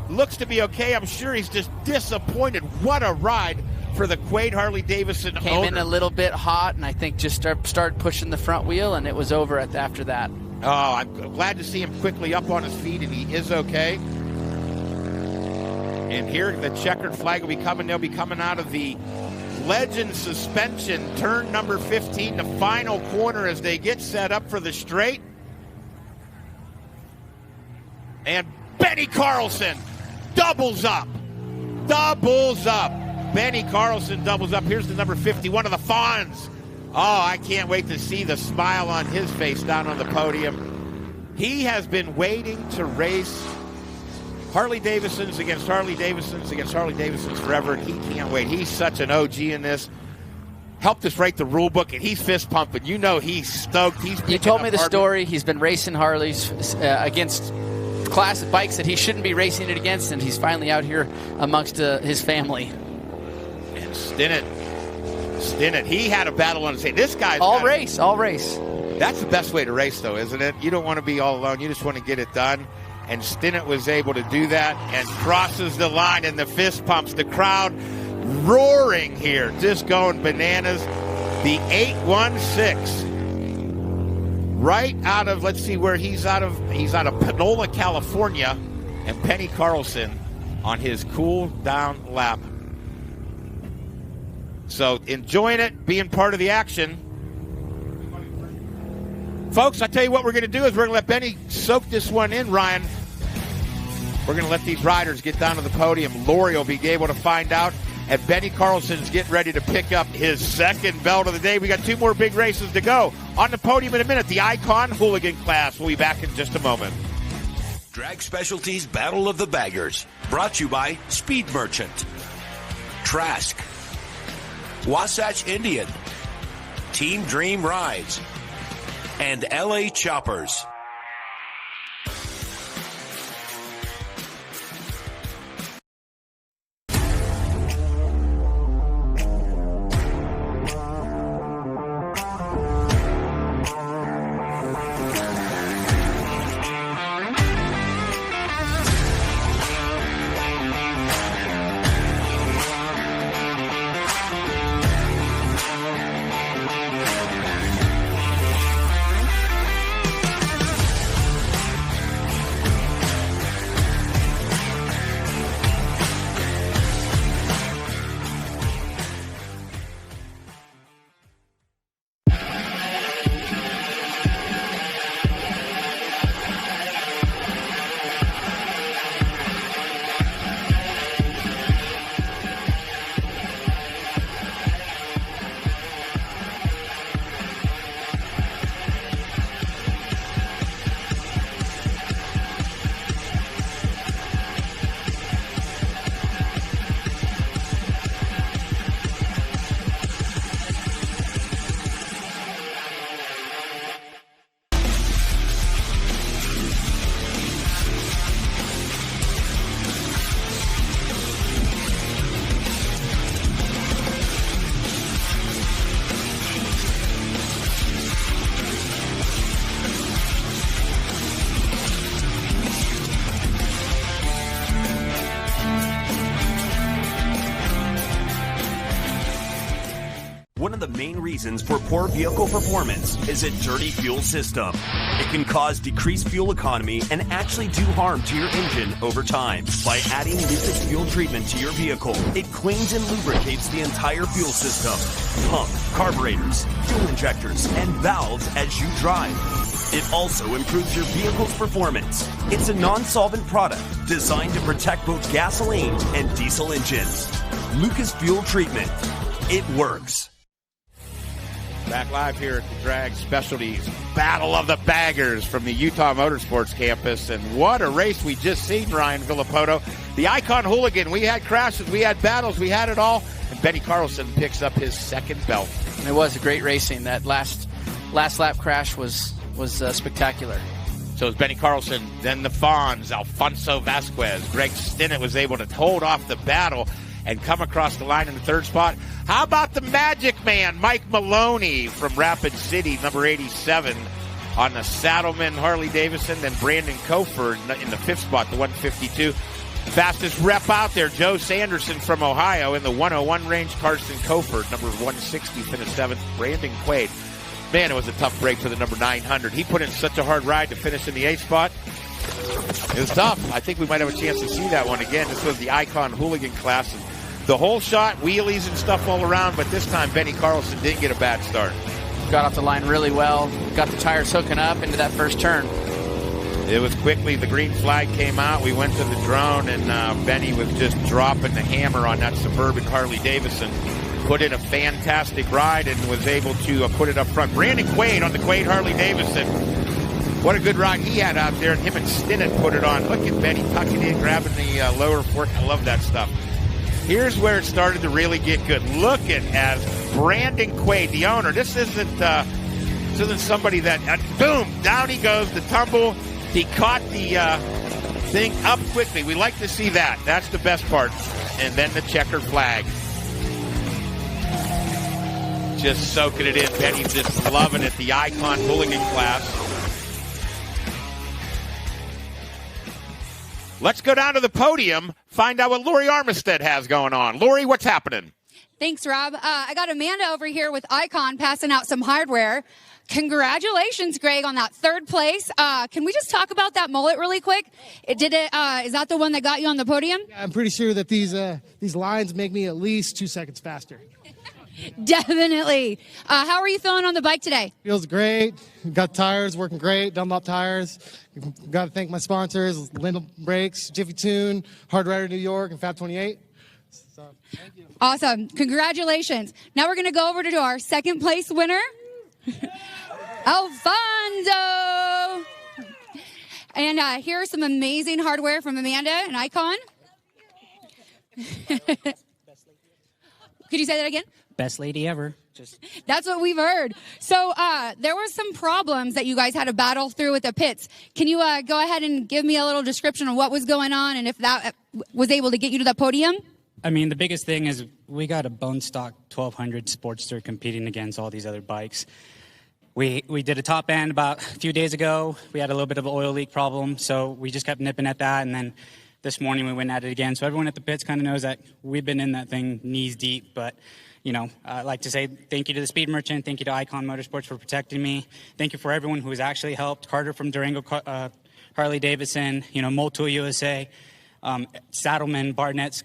looks to be okay. I'm sure he's just disappointed. What a ride for the Quaid Harley Davidson Came owner. in a little bit hot, and I think just started pushing the front wheel, and it was over after that. Oh, I'm glad to see him quickly up on his feet, and he is okay. And here the checkered flag will be coming. They'll be coming out of the Legend suspension, turn number 15, the final corner as they get set up for the straight. And Benny Carlson doubles up. Doubles up. Benny Carlson doubles up. Here's the number 51 of the Fonz. Oh, I can't wait to see the smile on his face down on the podium. He has been waiting to race Harley Davidsons against Harley Davidsons against Harley Davidsons forever, and he can't wait. He's such an OG in this. Helped us write the rule book, and he's fist pumping. You know he's stoked. You told me the story. He's been racing Harleys against class of bikes that he shouldn't be racing it against, and he's finally out here amongst his family. And Stinnett, he had a battle on his head. This guy's all race. That's the best way to race, though, isn't it? You don't want to be all alone. You just want to get it done. And Stinnett was able to do that and crosses the line, and the fist pumps. The crowd roaring here, just going bananas. The 816, right out of, let's see where he's out of Panola, California, and Penny Carlson on his cool down lap. So enjoying it, being part of the action. Folks, I tell you what we're going to do is we're going to let Benny soak this one in, Ryan. We're going to let these riders get down to the podium. Lori will be able to find out. And Benny Carlson's getting ready to pick up his second belt of the day. We got 2 more big races to go. On the podium in a minute, the ICON Hooligan Class. We'll be back in just a moment. Drag Specialties Battle of the Baggers. Brought to you by Speed Merchant, Trask, Wasatch Indian, Team Dream Rides, and LA Choppers. One of the main reasons for poor vehicle performance is a dirty fuel system. It can cause decreased fuel economy and actually do harm to your engine over time. By adding Lucas fuel treatment to your vehicle, it cleans and lubricates the entire fuel system, pump, carburetors, fuel injectors, and valves as you drive. It also improves your vehicle's performance. It's a non-solvent product designed to protect both gasoline and diesel engines. Lucas Fuel Treatment. It works. Back live here at the Drag Specialties Battle of the Baggers from the Utah Motorsports Campus. And what a race we just seen, Ryan Villapoto. The ICON Hooligan, we had crashes, we had battles, we had it all. And Benny Carlson picks up his second belt. It was a great racing. That last lap crash was spectacular. So it was Benny Carlson, then the Fonz, Alfonso Vasquez. Greg Stinnett was able to hold off the battle and come across the line in the third spot. How about the Magic Man, Mike Maloney from Rapid City, number 87, on the Saddleman Harley Davidson. Then Brandon Cofer in the fifth spot, the 152. Fastest rep out there, Joe Sanderson from Ohio in the 101 range. Carson Cofer, number 160, finished 7th. Brandon Quaid. Man, it was a tough break for the number 900. He put in such a hard ride to finish in the 8th spot. It was tough. I think we might have a chance to see that one again. This was the ICON Hooligan Class. And the whole shot, wheelies and stuff all around, but this time Benny Carlson didn't get a bad start. Got off the line really well. Got the tires hooking up into that first turn. It was quickly, the green flag came out. We went to the drone, and Benny was just dropping the hammer on that Suburban Harley Davidson. put in a fantastic ride and was able to put it up front. Brandon Quaid on the Quaid Harley Davidson. What a good ride he had out there, and him and Stinnett put it on. Look at Benny tucking in, grabbing the lower fork. I love that stuff. Here's where it started to really get good. Look at as Brandon Quaid, the owner. This isn't somebody that, boom, down he goes, the tumble. He caught the thing up quickly. We like to see that. That's the best part. And then the checkered flag. Just soaking it in. Benny's just loving it. The ICON Hooligan Class. Let's go down to the podium, find out what Lori Armistead has going on. Lori, what's happening? Thanks, Rob. I got Amanda over here with ICON passing out some hardware. Congratulations, Greg, on that third place. Can we just talk about that mullet really quick? Is that the one that got you on the podium? Yeah, I'm pretty sure that these lines make me at least 2 seconds faster. Definitely. How are you feeling on the bike today? Feels great. Got tires working great. Dunlop tires. Got to thank my sponsors: Lindell Brakes, Jiffy Tune, Hard Rider New York, and Fab 28. So, thank you. Awesome. Congratulations. Now we're going to go over to our second place winner, Alfonso. And here's some amazing hardware from Amanda and ICON. Could you say that again? Best lady ever. That's what we've heard. So there were some problems that you guys had to battle through with the pits. Can you go ahead and give me a little description of what was going on and if that was able to get you to the podium? I mean, the biggest thing is we got a bone stock 1200 Sportster competing against all these other bikes. We did a top end about a few days ago. We had a little bit of an oil leak problem, so we just kept nipping at that, and then this morning we went at it again. So everyone at the pits kind of knows that we've been in that thing knees deep, but you know, I'd like to say thank you to the Speed Merchant. Thank you to ICON Motorsports for protecting me. Thank you for everyone who has actually helped. Carter from Durango Harley Davidson, you know, Motul USA, Saddleman, Barnett's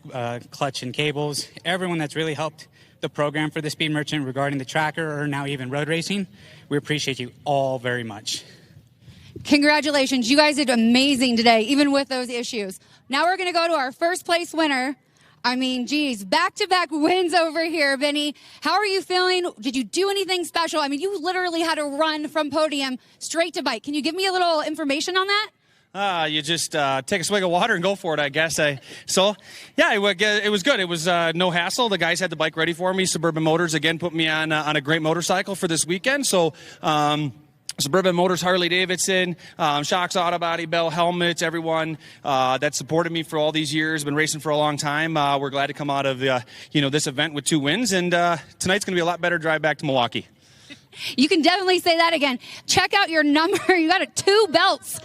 Clutch and Cables. Everyone that's really helped the program for the Speed Merchant regarding the tracker or now even road racing. We appreciate you all very much. Congratulations. You guys did amazing today, even with those issues. Now we're going to go to our first place winner. I mean, geez, back-to-back wins over here, Benny. How are you feeling? Did you do anything special? I mean, you literally had to run from podium straight to bike. Can you give me a little information on that? You just take a swig of water and go for it, I guess. It was good. It was no hassle. The guys had the bike ready for me. Suburban Motors, again, put me on a great motorcycle for this weekend. So, Suburban Motors, Harley Davidson, Shocks, Auto Body, Bell, Helmets, everyone that supported me for all these years, been racing for a long time. We're glad to come out of this event with 2 wins, and tonight's going to be a lot better drive back to Milwaukee. You can definitely say that again. Check out your number. You got 2 belts.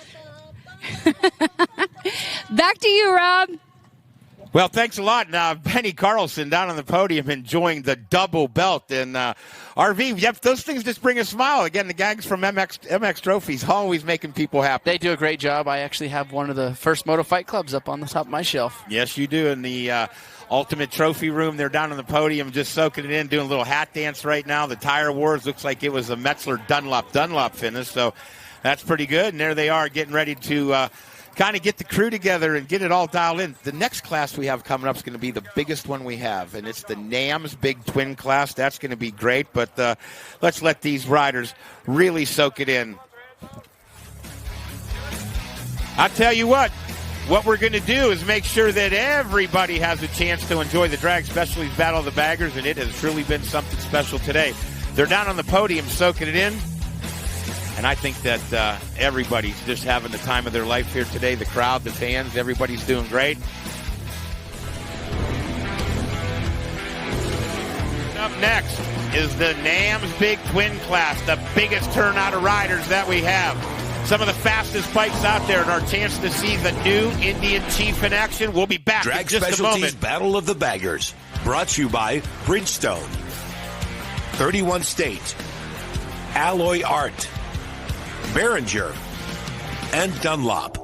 Back to you, Rob. Well, thanks a lot. Now, Benny Carlson down on the podium enjoying the double belt. And RV, yep, those things just bring a smile. Again, the gangs from MX Trophies always making people happy. They do a great job. I actually have one of the first Moto Fight Clubs up on the top of my shelf. Yes, you do. In the Ultimate Trophy room, they're down on the podium just soaking it in, doing a little hat dance right now. The Tire Wars looks like it was a Metzeler Dunlop finish. So that's pretty good. And there they are getting ready to kind of get the crew together and get it all dialed in. The next class we have coming up is going to be the biggest one we have, and it's the NAMZ Big Twin Class. That's going to be great, but let's let these riders really soak it in. I'll tell you what we're going to do is make sure that everybody has a chance to enjoy the Drag Specialties Battle of the Baggers, and it has truly been something special today. They're down on the podium soaking it in. And I think that everybody's just having the time of their life here today. The crowd, the fans, everybody's doing great. Up next is the NAMZ Big Twin Class, the biggest turnout of riders that we have. Some of the fastest bikes out there, and our chance to see the new Indian Chief in action. We'll be back in just a moment. Specialties Battle of the Baggers, brought to you by Bridgestone, 31 State, Alloy Art, Behringer, and Dunlop.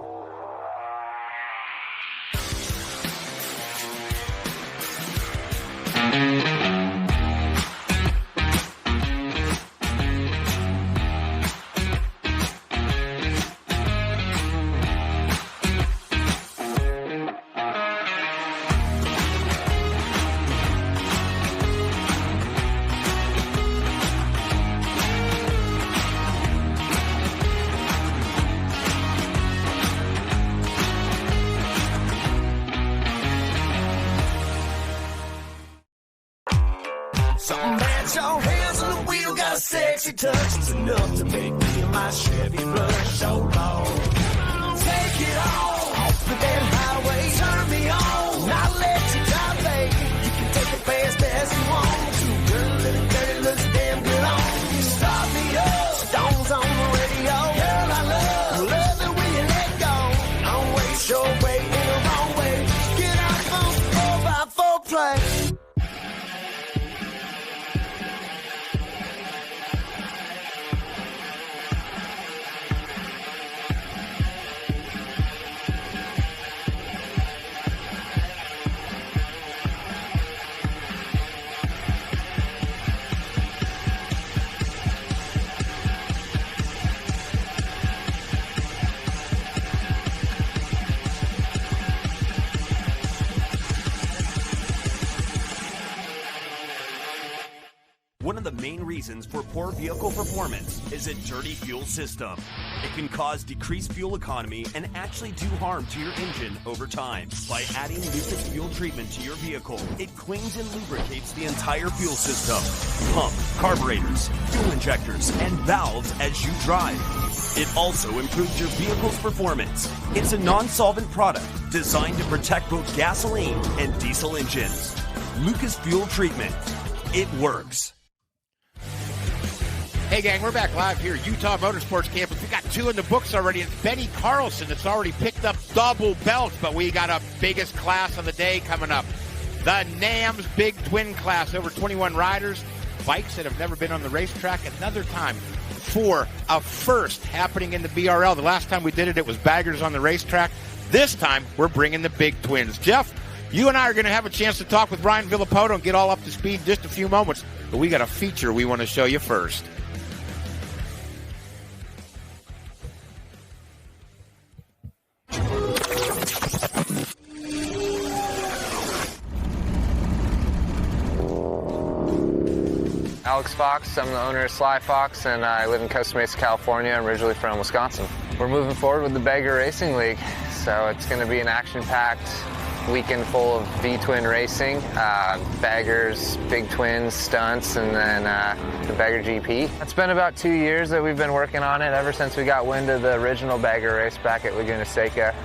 sexy touch is enough to make me and my Chevy blush. So long. Take it off the damn highway. Turn me on. I'll let you drive, baby. You can take it fast as you want to. Girl, little dirty looks damn good on you. Start me up. Stones on the radio. Girl, I love it when you let go. Don't waste your way in the wrong way. Get off on 4x4 play. One of the main reasons for poor vehicle performance is a dirty fuel system. It can cause decreased fuel economy and actually do harm to your engine over time. By adding Lucas fuel treatment to your vehicle, it cleans and lubricates the entire fuel system. Pump, carburetors, fuel injectors, and valves as you drive. It also improves your vehicle's performance. It's a non-solvent product designed to protect both gasoline and diesel engines. Lucas Fuel Treatment. It works. Hey, gang, we're back live here at Utah Motorsports Campus. We got 2 in the books already. It's Benny Carlson that's already picked up double belts, but we got a biggest class of the day coming up. The NAMZ Big Twin Class, over 21 riders, bikes that have never been on the racetrack. Another time for a first happening in the BRL. The last time we did it, it was baggers on the racetrack. This time, we're bringing the Big Twins. Jeff, you and I are going to have a chance to talk with Ryan Villapoto and get all up to speed in just a few moments, but we got a feature we want to show you first. Alex Fox, I'm the owner of Sly Fox, and I live in Costa Mesa, California. I'm originally from Wisconsin. We're moving forward with the Bagger Racing League, so it's going to be an action-packed weekend full of V-twin racing, baggers, big twins, stunts, and then the Bagger GP. It's been about 2 years that we've been working on it, ever since we got wind of the original Bagger race back at Laguna Seca.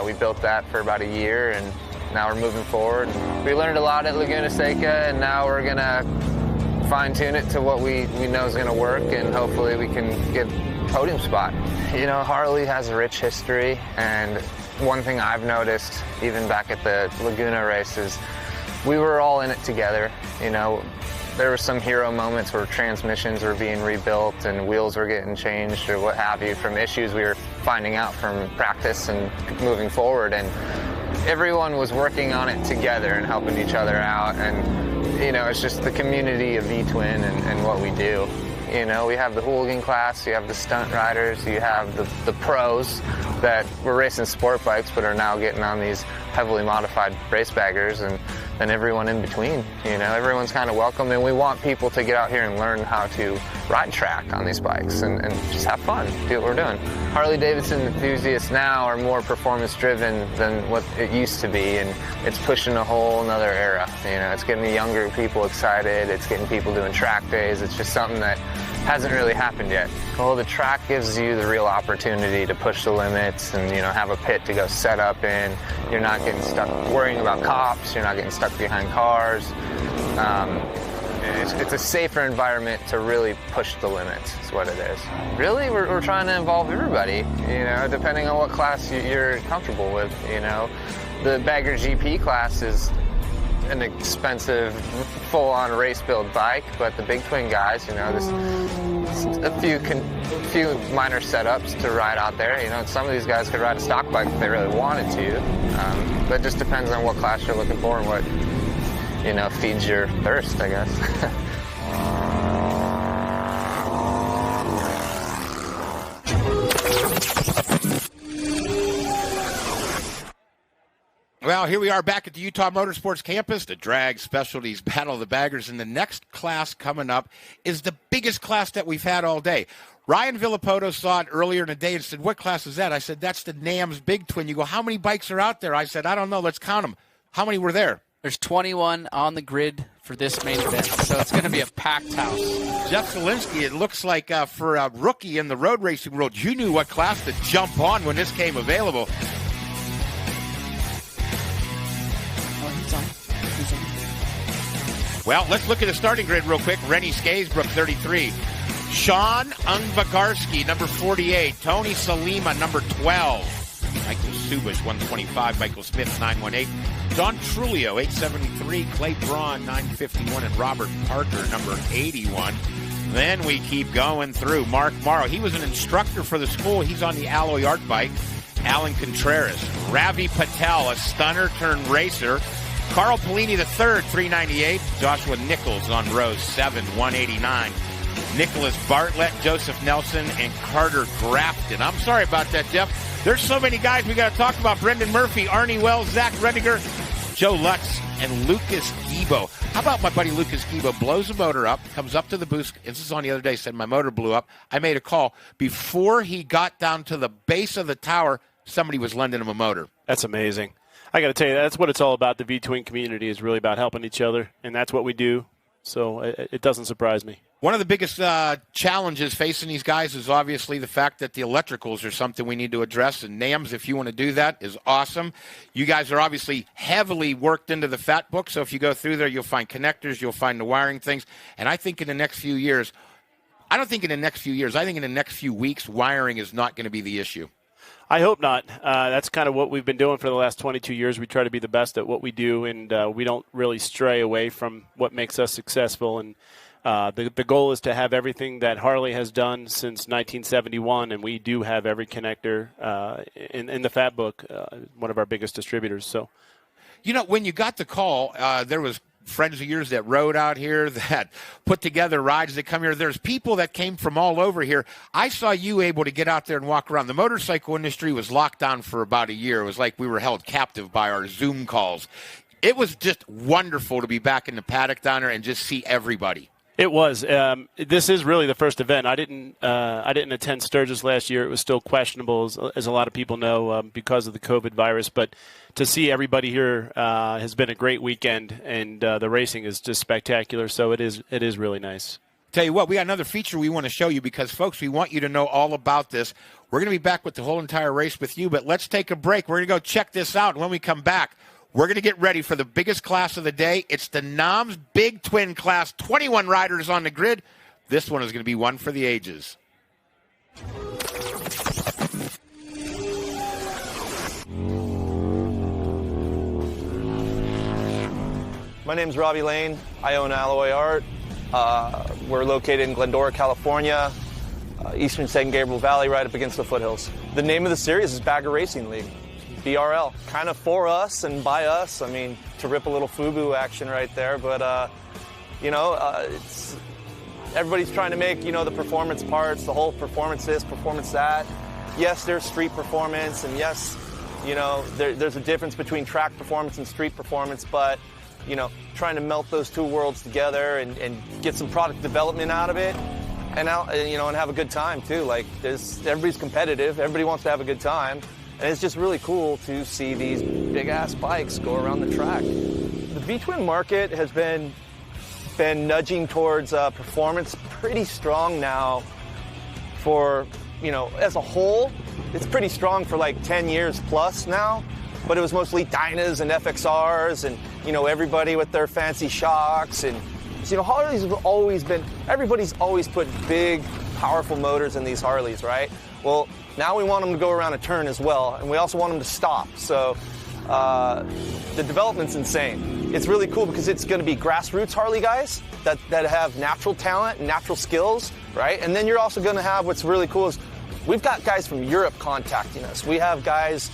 We built that for about a year, and now we're moving forward. We learned a lot at Laguna Seca, and now we're going to fine-tune it to what we know is going to work, and hopefully we can get a podium spot. You know, Harley has a rich history, and one thing I've noticed, even back at the Laguna races, we were all in it together. You know, there were some hero moments where transmissions were being rebuilt and wheels were getting changed or what have you from issues we were finding out from practice and moving forward, and everyone was working on it together and helping each other out. And you know, it's just the community of V-Twin and what we do. You know, we have the hooligan class, you have the stunt riders, you have the pros that were racing sport bikes but are now getting on these heavily modified race baggers, and then everyone in between. You know, everyone's kind of welcome, and we want people to get out here and learn how to ride track on these bikes and just have fun, do what we're doing. Harley Davidson enthusiasts now are more performance driven than what it used to be, and it's pushing a whole nother era. You know, it's getting the younger people excited, it's getting people doing track days. It's just something that hasn't really happened yet. Well, the track gives you the real opportunity to push the limits and, you know, have a pit to go set up in. You're not getting stuck worrying about cops, you're not getting stuck behind cars. It's a safer environment to really push the limits, is what it is. Really, we're trying to involve everybody, you know, depending on what class you're comfortable with, you know. The Bagger GP class is an expensive, full-on race-build bike, but the Big Twin guys, you know, there's a few minor setups to ride out there. You know, some of these guys could ride a stock bike if they really wanted to, but it just depends on what class you're looking for and what, you know, feeds your thirst, I guess. Well, here we are back at the Utah Motorsports Campus, the Drag Specialties Battle of the Baggers, and the next class coming up is the biggest class that we've had all day. Ryan Villapoto saw it earlier in the day and said, "What class is that?" I said, "That's the NAMZ Big Twin." You go, "How many bikes are out there?" I said, "I don't know. Let's count them." How many were there? There's 21 on the grid for this main event. So it's going to be a packed house. Jeff Zielinski, it looks like for a rookie in the road racing world, you knew what class to jump on when this came available. Well, let's look at the starting grid real quick. Rennie Skaysbrook, 33. Sean Ungvagarski, number 48. Tony Salima, number 12. Michael Subish, 125. Michael Smith, 918. Don Trulio, 873. Clay Braun, 951. And Robert Parker, number 81. Then we keep going through. Mark Morrow, he was an instructor for the school. He's on the Alloy Art bike. Alan Contreras. Ravi Patel, a stunner turned racer. Carl Polini III, 398. Joshua Nichols on row 7, 189. Nicholas Bartlett, Joseph Nelson, and Carter Grafton. I'm sorry about that, Jeff. There's so many guys we got to talk about. Brendan Murphy, Arnie Wells, Zach Rediger, Joe Lutz, and Lucas Gibo. How about my buddy Lucas Gibo blows the motor up, comes up to the booth. This is on the other day, said my motor blew up. I made a call. Before he got down to the base of the tower, somebody was lending him a motor. That's amazing. I got to tell you, that's what it's all about. The V-Twin community is really about helping each other, and that's what we do. So it doesn't surprise me. One of the biggest challenges facing these guys is obviously the fact that the electricals are something we need to address. And NAMZ, if you want to do that, is awesome. You guys are obviously heavily worked into the Fat Book. So if you go through there, you'll find connectors, you'll find the wiring things. And I think in the next few years, I don't think in the next few years, I think in the next few weeks, wiring is not going to be the issue. I hope not. That's kind of what we've been doing for the last 22 years. We try to be the best at what we do, and we don't really stray away from what makes us successful. And the goal is to have everything that Harley has done since 1971, and we do have every connector in the Fat Book, one of our biggest distributors. So, you know, when you got the call, there was friends of yours that rode out here, that put together rides that come here. There's people that came from all over here. I saw you able to get out there and walk around. The motorcycle industry was locked down for about a year. It was like we were held captive by our Zoom calls. It was just wonderful to be back in the paddock down there and just see everybody. It was. This is really the first event. I didn't attend Sturgis last year. It was still questionable, as a lot of people know, because of the COVID virus. But to see everybody here has been a great weekend, and the racing is just spectacular. So it is really nice. Tell you what, we got another feature we want to show you because, folks, we want you to know all about this. We're going to be back with the whole entire race with you, but let's take a break. We're going to go check this out. And when we come back, we're going to get ready for the biggest class of the day. It's the NAMZ Big Twin Class, 21 riders on the grid. This one is going to be one for the ages. My name's Robbie Lane. I own Alloy Art. We're located in Glendora, California, eastern San Gabriel Valley, right up against the foothills. The name of the series is Bagger Racing League. BRL, kind of for us and by us. I mean, to rip a little FUBU action right there, but it's everybody's trying to make the performance parts, the whole performance this, performance that. Yes, there's street performance, and yes, there's a difference between track performance and street performance, but trying to melt those two worlds together and get some product development out of it, and and have a good time too. Like everybody's competitive, everybody wants to have a good time. And it's just really cool to see these big-ass bikes go around the track. The V-Twin market has been nudging towards performance pretty strong now for, as a whole. It's pretty strong for like 10 years plus now. But it was mostly Dynas and FXRs and, everybody with their fancy shocks. And, Harleys have always been, everybody's always put big, powerful motors in these Harleys, right? Well, now we want them to go around a turn as well, and we also want them to stop. So the development's insane. It's really cool because it's going to be grassroots Harley guys that have natural talent and natural skills, right? And then you're also going to have what's really cool is we've got guys from Europe contacting us. We have guys,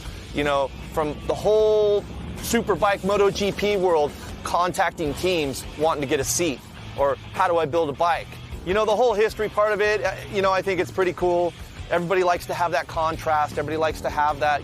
from the whole Superbike MotoGP world contacting teams wanting to get a seat or how do I build a bike? The whole history part of it, I think it's pretty cool. Everybody likes to have that contrast. Everybody likes to have that,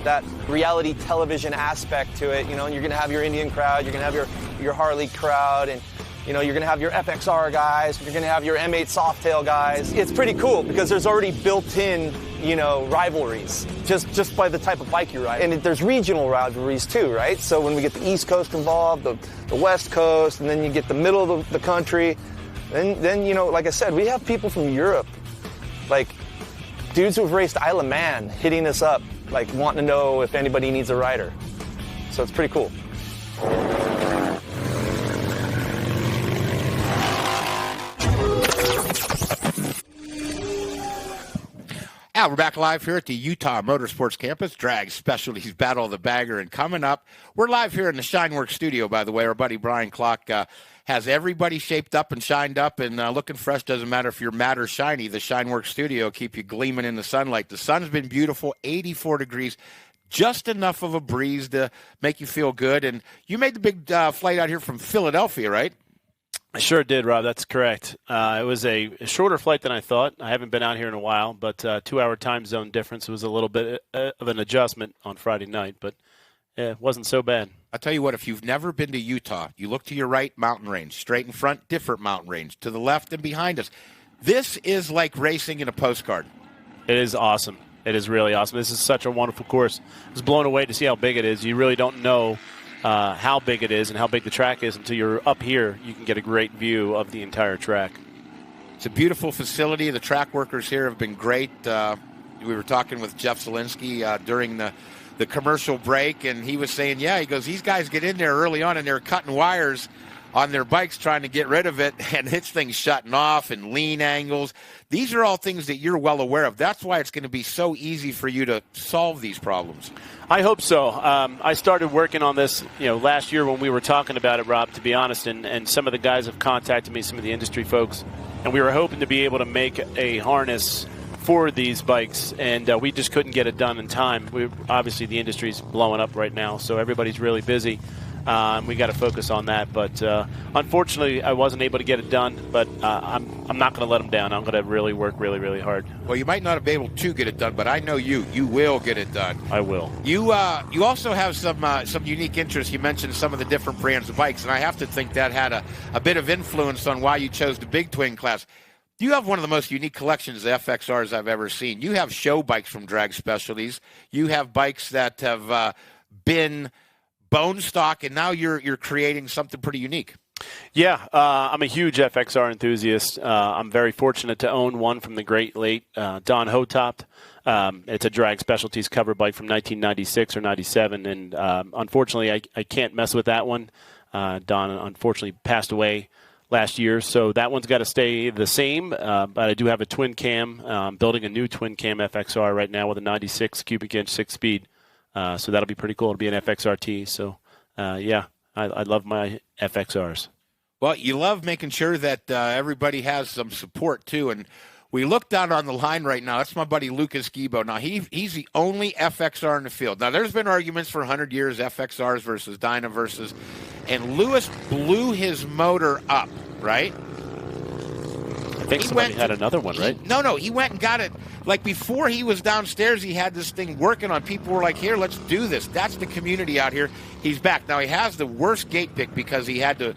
that reality television aspect to it, and you're going to have your Indian crowd, you're going to have your Harley crowd, and, you're going to have your FXR guys, you're going to have your M8 Softail guys. It's pretty cool because there's already built-in rivalries just by the type of bike you ride. And there's regional rivalries too, right? So when we get the East Coast involved, the West Coast, and then you get the middle of the country, then like I said, we have people from Europe, like dudes who have raced Isle of Man hitting us up, like wanting to know if anybody needs a rider. So it's pretty cool. We're back live here at the Utah Motorsports Campus, Drag Specialties Battle of the Bagger. And coming up, we're live here in the Shineworks studio, by the way. Our buddy Brian Clock has everybody shaped up and shined up and looking fresh. Doesn't matter if you're matte or shiny. The Shineworks studio keep you gleaming in the sunlight. The sun's been beautiful, 84 degrees, just enough of a breeze to make you feel good. And you made the big flight out here from Philadelphia, right? I sure did, Rob. That's correct. It was a shorter flight than I thought. I haven't been out here in a while, but 2-hour time zone difference was a little bit of an adjustment on Friday night, but it wasn't so bad. I'll tell you what, if you've never been to Utah, you look to your right, mountain range. Straight in front, different mountain range. To the left and behind us. This is like racing in a postcard. It is awesome. It is really awesome. This is such a wonderful course. I was blown away to see how big it is. You really don't know how big it is and how big the track is until you're up here. You can get a great view of the entire track. It's a beautiful facility. The track workers here have been great. We were talking with Jeff Zielinski during the commercial break, and he was saying, he goes, these guys get in there early on, and they're cutting wires on their bikes trying to get rid of it, and it's things shutting off and lean angles. These are all things that you're well aware of. That's why it's going to be so easy for you to solve these problems. I hope so. I started working on this, last year when we were talking about it, Rob, to be honest, and some of the guys have contacted me, some of the industry folks, and we were hoping to be able to make a harness for these bikes, and we just couldn't get it done in time. Obviously, the industry's blowing up right now, so everybody's really busy. We got to focus on that, but unfortunately, I wasn't able to get it done. But I'm not going to let them down. I'm going to really work really, really hard. Well, you might not be able to get it done, but I know you. You will get it done. I will. You also have some unique interests. You mentioned some of the different brands of bikes, and I have to think that had a bit of influence on why you chose the Big Twin Class. You have one of the most unique collections of FXRs I've ever seen. You have show bikes from Drag Specialties. You have bikes that have been bone stock, and now you're creating something pretty unique. Yeah, I'm a huge FXR enthusiast. I'm very fortunate to own one from the great late Don Hotopt. It's a Drag Specialties cover bike from 1996 or 97, and unfortunately I can't mess with that one. Don unfortunately passed away last year, so that one's got to stay the same, but I do have a twin cam, building a new twin cam FXR right now with a 96 cubic inch 6-speed. So that'll be pretty cool. It'll be an FXRT. So, I love my FXRs. Well, you love making sure that everybody has some support, too. And we look down on the line right now. That's my buddy Lucas Gibo. Now, he's the only FXR in the field. Now, there's been arguments for 100 years, FXRs versus Dyna versus. And Lewis blew his motor up, right? I think somebody had another one, right? No, he went and got it. Like before he was downstairs, he had this thing working on. People were like, here, let's do this. That's the community out here. He's back. Now, he has the worst gate pick because he had to,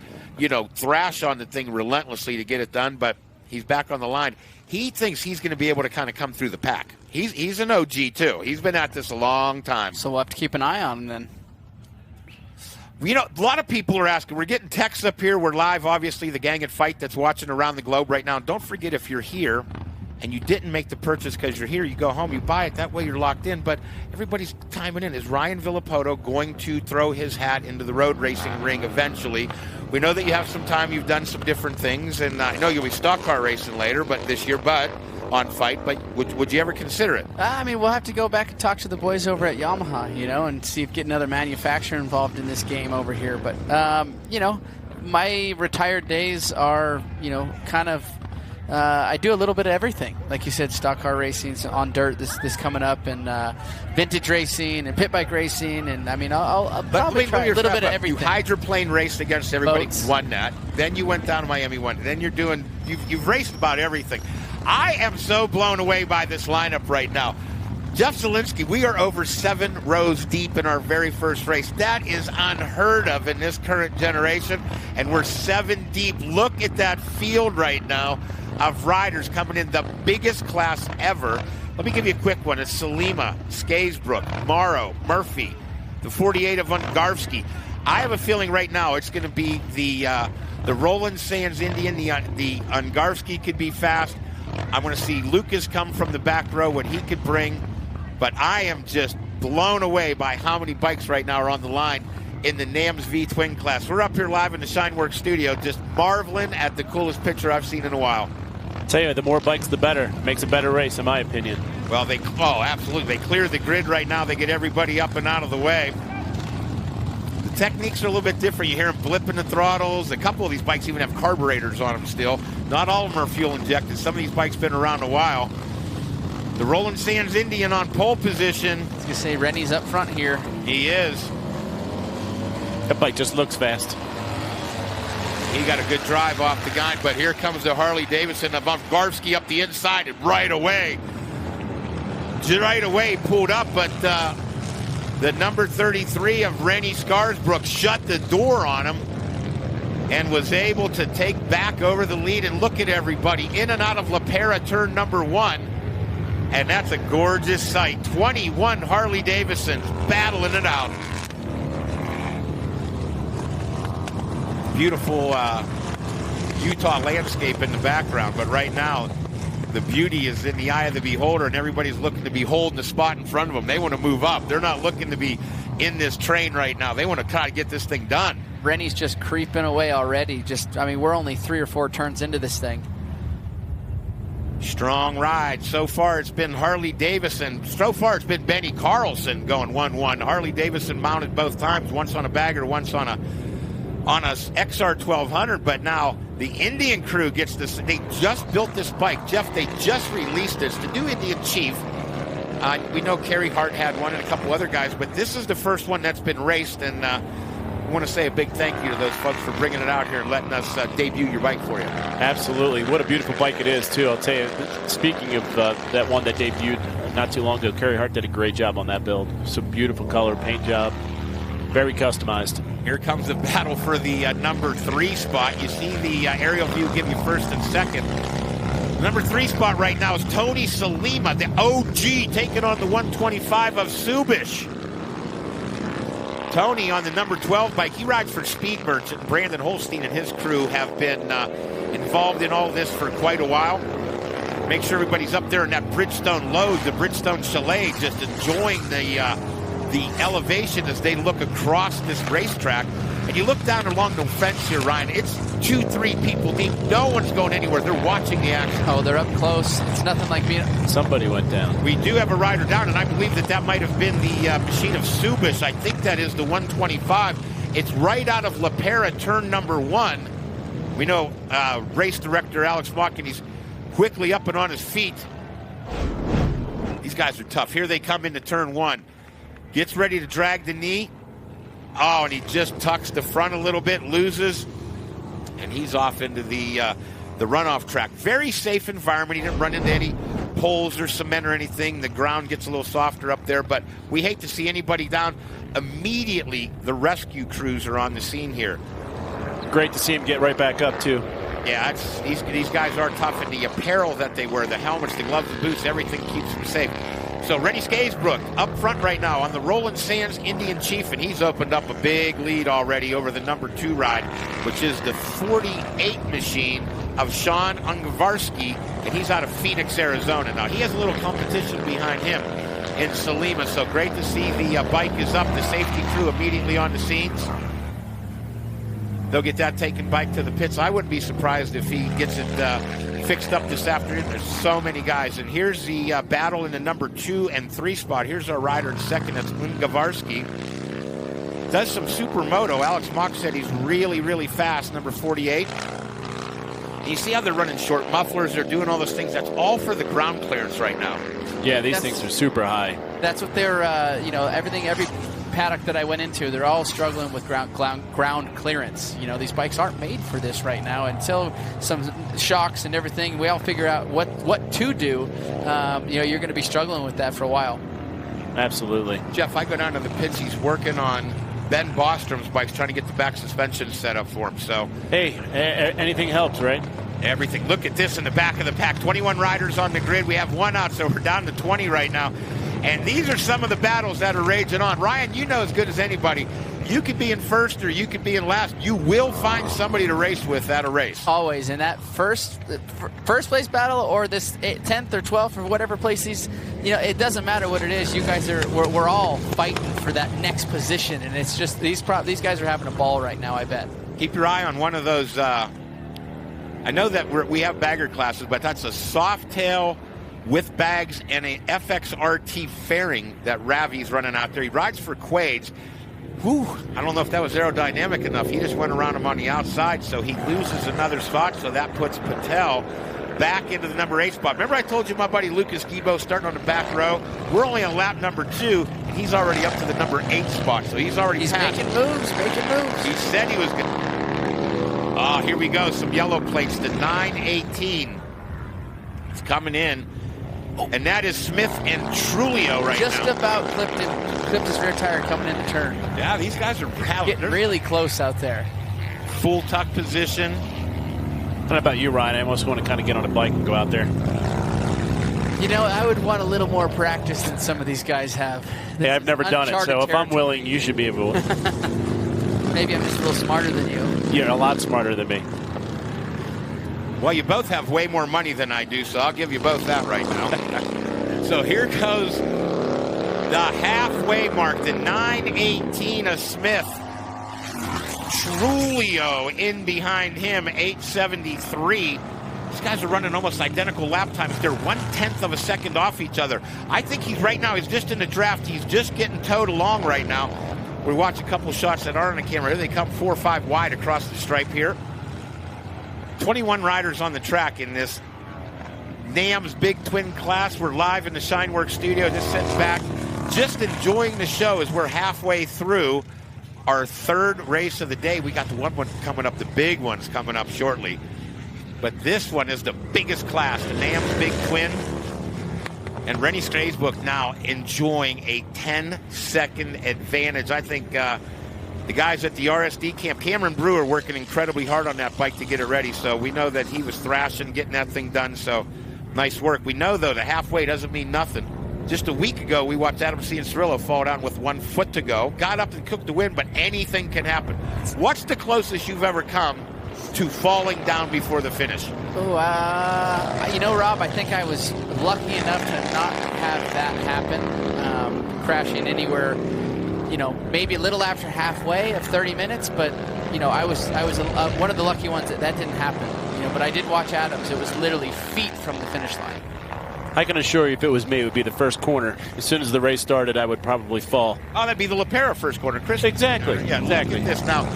thrash on the thing relentlessly to get it done, but he's back on the line. He thinks he's going to be able to kind of come through the pack. He's an OG, too. He's been at this a long time. So we'll have to keep an eye on him then. A lot of people are asking. We're getting texts up here. We're live, obviously, the Gang at Fight that's watching around the globe right now. And don't forget, if you're here and you didn't make the purchase because you're here, you go home, you buy it. That way you're locked in. But everybody's timing in. Is Ryan Villapoto going to throw his hat into the road racing ring eventually? We know that you have some time. You've done some different things. And I know you'll be stock car racing later, but this year, on Fight, but would you ever consider it? We'll have to go back and talk to the boys over at Yamaha, and see if get another manufacturer involved in this game over here. But, my retired days are, kind of, I do a little bit of everything. Like you said, stock car racing on dirt this coming up, and vintage racing and pit bike racing, and I'll probably try a little bit of everything. You hydroplane raced against everybody, won that. Then you went down to Miami, won. Then you've raced about everything. I am so blown away by this lineup right now. Jeff Zielinski, we are over 7 rows deep in our very first race. That is unheard of in this current generation, and we're 7 deep. Look at that field right now of riders coming in, the biggest class ever. Let me give you a quick one. It's Salima, Skaysbrook, Morrow, Murphy, the 48 of Ungarski. I have a feeling right now it's going to be the Roland Sands Indian. The Ungarski could be fast. I want to see Lucas come from the back row, what he could bring. But I am just blown away by how many bikes right now are on the line in the NAMZ Big Twin Class. We're up here live in the Shineworks studio, just marveling at the coolest picture I've seen in a while. I'll tell you, the more bikes, the better. Makes a better race, in my opinion. Well, absolutely. They clear the grid right now. They get everybody up and out of the way. The techniques are a little bit different. You hear them blipping the throttles. A couple of these bikes even have carburetors on them still. Not all of them are fuel injected. Some of these bikes been around a while. The Roland Sands Indian on pole position. I was going to say, Rennie's up front here. He is. That bike just looks fast. He got a good drive off the guy, but here comes the Harley Davidson of Garski up the inside and right away pulled up, but the number 33 of Rennie Scarsbrook shut the door on him and was able to take back over the lead. And look at everybody in and out of La Pera turn number 1. And that's a gorgeous sight. 21 Harley Davidsons battling it out. Beautiful Utah landscape in the background, but right now the beauty is in the eye of the beholder, and everybody's looking to be holding the spot in front of them. They want to move up. They're not looking to be in this train right now. They want to try to get this thing done. Rennie's just creeping away already. We're only 3 or 4 turns into this thing. Strong ride. So far it's been Harley Davidson. So far it's been Benny Carlson going 1-1. Harley Davidson mounted both times, once on a bagger, once on a XR 1200, but now the Indian crew gets this. They just built this bike. Jeff, they just released this. The new Indian Chief. We know Kerry Hart had one and a couple other guys, but this is the first one that's been raced, and I want to say a big thank you to those folks for bringing it out here and letting us debut your bike for you. Absolutely. What a beautiful bike it is, too. I'll tell you, speaking of that one that debuted not too long ago, Kerry Hart did a great job on that build. Some beautiful color, paint job, very customized. Here comes the battle for the number 3 spot. You see the aerial view give you first and second. The number 3 spot right now is Tony Salima, the OG, taking on the 125 of Subish. Tony on the number 12 bike. He rides for Speed Merchant. Brandon Holstein and his crew have been involved in all this for quite a while. Make sure everybody's up there in that Bridgestone load, the Bridgestone Chalet, just enjoying the elevation as they look across this racetrack. And you look down along the fence here, Ryan, it's 2-3 people deep. No one's going anywhere. They're watching the action. Oh, they're up close. It's nothing like being... Somebody went down. We do have a rider down, and I believe that might have been the machine of Subish. I think that is the 125. It's right out of La Pera, turn number 1. We know race director Alex Mock, and he's quickly up and on his feet. These guys are tough. Here they come into turn 1. Gets ready to drag the knee. Oh, and he just tucks the front a little bit, loses, and he's off into the runoff track. Very safe environment. He didn't run into any poles or cement or anything. The ground gets a little softer up there, but we hate to see anybody down. Immediately, the rescue crews are on the scene here. Great to see him get right back up, too. Yeah, these guys are tough, and the apparel that they wear, the helmets, the gloves, the boots, everything keeps them safe. So Rennie Skaysbrook up front right now on the Roland Sands Indian Chief, and he's opened up a big lead already over the number 2 ride, which is the 48 machine of Sean Ungavarski, and he's out of Phoenix, Arizona. Now, he has a little competition behind him in Salima, so great to see the bike is up, the safety crew immediately on the scenes. They'll get that taken back to the pits. I wouldn't be surprised if he gets it fixed up this afternoon. There's so many guys. And here's the battle in the number 2 and 3 spot. Here's our rider in second. That's Ungavarski. Does some supermoto. Alex Mock said he's really, really fast, number 48. And you see how they're running short mufflers. They're doing all those things. That's all for the ground clearance right now. Yeah, these things are super high. That's what they're, every paddock that I went into, they're all struggling with ground clearance. These bikes aren't made for this right now. Until some shocks and everything, we all figure out what to do. You're going to be struggling with that for a while. Absolutely. Jeff, I go down to the pits. He's working on Ben Bostrom's bikes, trying to get the back suspension set up for him. So, hey, anything helps, right? Everything. Look at this in the back of the pack. 21 riders on the grid. We have one out, so we're down to 20 right now. And these are some of the battles that are raging on. Ryan, you know as good as anybody, you could be in first or you could be in last. You will find somebody to race with at a race. Always. And that first place battle or this 10th or 12th or whatever place these, it doesn't matter what it is. You guys we're all fighting for that next position. And it's just these guys are having a ball right now, I bet. Keep your eye on one of those. I know that we have bagger classes, but that's a Softail with bags and a FXRT fairing that Ravi's running out there. He rides for Quades. Whew, I don't know if that was aerodynamic enough. He just went around him on the outside, so he loses another spot, so that puts Patel back into the number 8 spot. Remember I told you my buddy Lucas Gibo starting on the back row? We're only on lap number 2, and he's already up to the number 8 spot, so he's already passed. Making moves. He said he was going to. Oh, here we go. Some yellow plates. The 918 is coming in. And that is Smith and Trulio right just now. Just about clipped his rear tire coming in the turn. Yeah, these guys are getting really close out there. Full tuck position. What about you, Ryan? I almost want to kind of get on a bike and go out there. I would want a little more practice than some of these guys have. Yeah, I've never done it, so if I'm willing, you should be able to. Maybe I'm just a little smarter than you. You're a lot smarter than me. Well, you both have way more money than I do, so I'll give you both that right now. So here goes the halfway mark, the 918 of Smith. Trulio in behind him, 873. These guys are running almost identical lap times. They're 1/10 of a second off each other. I think he's just in the draft. He's just getting towed along right now. We watch a couple shots that aren't on the camera. Here they come 4 or 5 wide across the stripe here. 21 riders on the track in this NAMZ Big Twin Class. We're live in the Shineworks studio. Just sitting back, just enjoying the show as we're halfway through our third race of the day. We got the one coming up, the big one's coming up shortly. But this one is the biggest class, the NAMZ Big Twin. And Rennie Straysbook now enjoying a 10-second advantage. I think the guys at the RSD camp, Cameron Brewer, working incredibly hard on that bike to get it ready. So we know that he was thrashing, getting that thing done. So nice work. We know, though, the halfway doesn't mean nothing. Just a week ago, we watched Adam Cianciarillo fall down with 1 foot to go. Got up and cooked the win, but anything can happen. What's the closest you've ever come to falling down before the finish? Oh, Rob, I think I was lucky enough to not have that happen. Crashing anywhere, maybe a little after halfway of 30 minutes, but I was one of the lucky ones that didn't happen. But I did watch Adams. It was literally feet from the finish line. I can assure you, if it was me, it would be the first corner. As soon as the race started, I would probably fall. Oh, that'd be the LaPera first corner, Chris. Exactly. Yeah, exactly. Look at this now.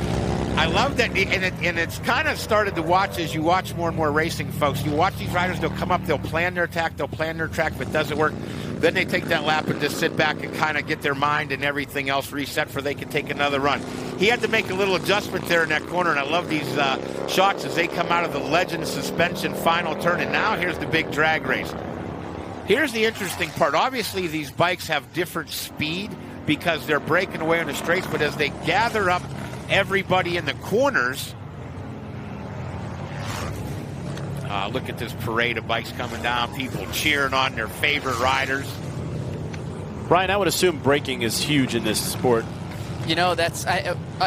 I love that, and it's kind of started to watch as you watch more and more racing, folks. You watch these riders, they'll come up, they'll plan their attack, they'll plan their track. If it doesn't work, then they take that lap and just sit back and kind of get their mind and everything else reset for they can take another run. He had to make a little adjustment there in that corner, and I love these shots as they come out of the Legend suspension final turn. And now here's the big drag race. Here's the interesting part. Obviously, these bikes have different speed because they're breaking away on the straights, but as they gather up everybody in the corners, look at this parade of bikes coming down, people cheering on their favorite riders. Ryan, I would assume braking is huge in this sport. That's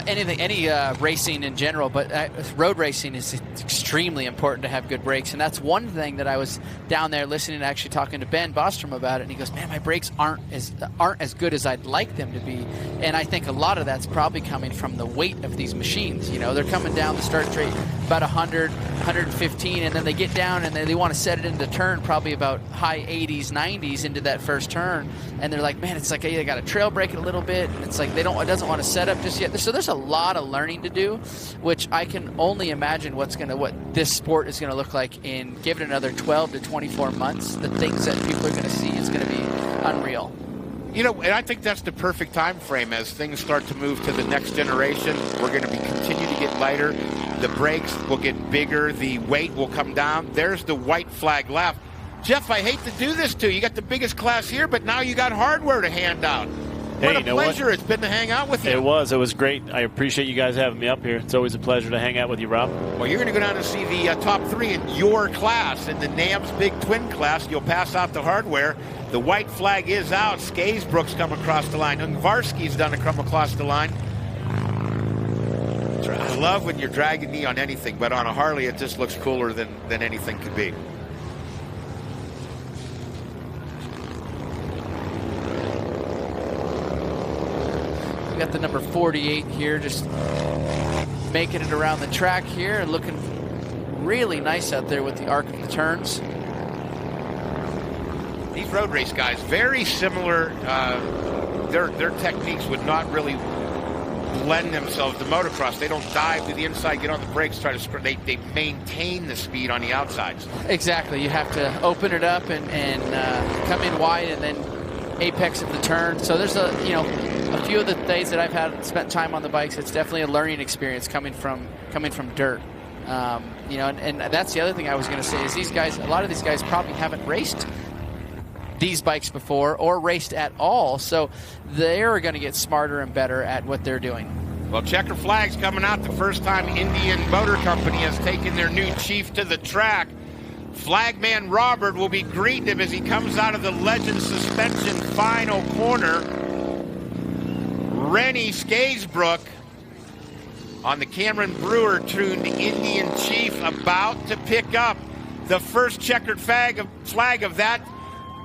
any racing in general, but road racing is extremely important to have good brakes. And that's one thing that I was down there listening, actually talking to Ben Bostrom about it. And he goes, man, my brakes aren't as good as I'd like them to be. And I think a lot of that's probably coming from the weight of these machines. They're coming down the start straight about 100, 115, and then they get down and they want to set it into turn probably about high 80s, 90s into that first turn. And they're like, man, it's like they got to trail brake it a little bit. And it's like it doesn't want to set up just yet. So there's a lot of learning to do, which I can only imagine what this sport is going to look like in, give it another 12 to 24 months. The things that people are going to see is going to be unreal. And I think that's the perfect time frame as things start to move to the next generation. We're going to continue to get lighter. The brakes will get bigger. The weight will come down. There's the white flag lap. Jeff, I hate to do this to you. You got the biggest class here, but now you got hardware to hand out. Hey, What a pleasure it's been to hang out with you. It was great. I appreciate you guys having me up here. It's always a pleasure to hang out with you, Rob. Well, you're going to go down and see the top 3 in your class. In the NAMZ Big Twin Class, you'll pass out the hardware. The white flag is out. Skaysbrook's come across the line. Ungvarski's done come across the line. I love when you're dragging me on anything, but on a Harley, it just looks cooler than anything could be. We got the number 48 here, just making it around the track here and looking really nice out there with the arc of the turns. These road race guys, very similar. Their techniques would not really blend themselves to motocross. They don't dive to the inside, get on the brakes, try to they maintain the speed on the outsides. Exactly. You have to open it up and come in wide and then apex at the turn. So there's a few of the days that I've spent time on the bikes, it's definitely a learning experience coming from dirt. And that's the other thing I was going to say is these guys, a lot of these guys probably haven't raced these bikes before or raced at all, so they're going to get smarter and better at what they're doing. Well, checker flags coming out. The first time Indian Motor Company has taken their new chief to the track. Flagman Robert will be greeting him as he comes out of the Legend Suspension final corner. Rennie Skaysbrook on the Cameron Brewer tuned Indian Chief about to pick up the first checkered flag of that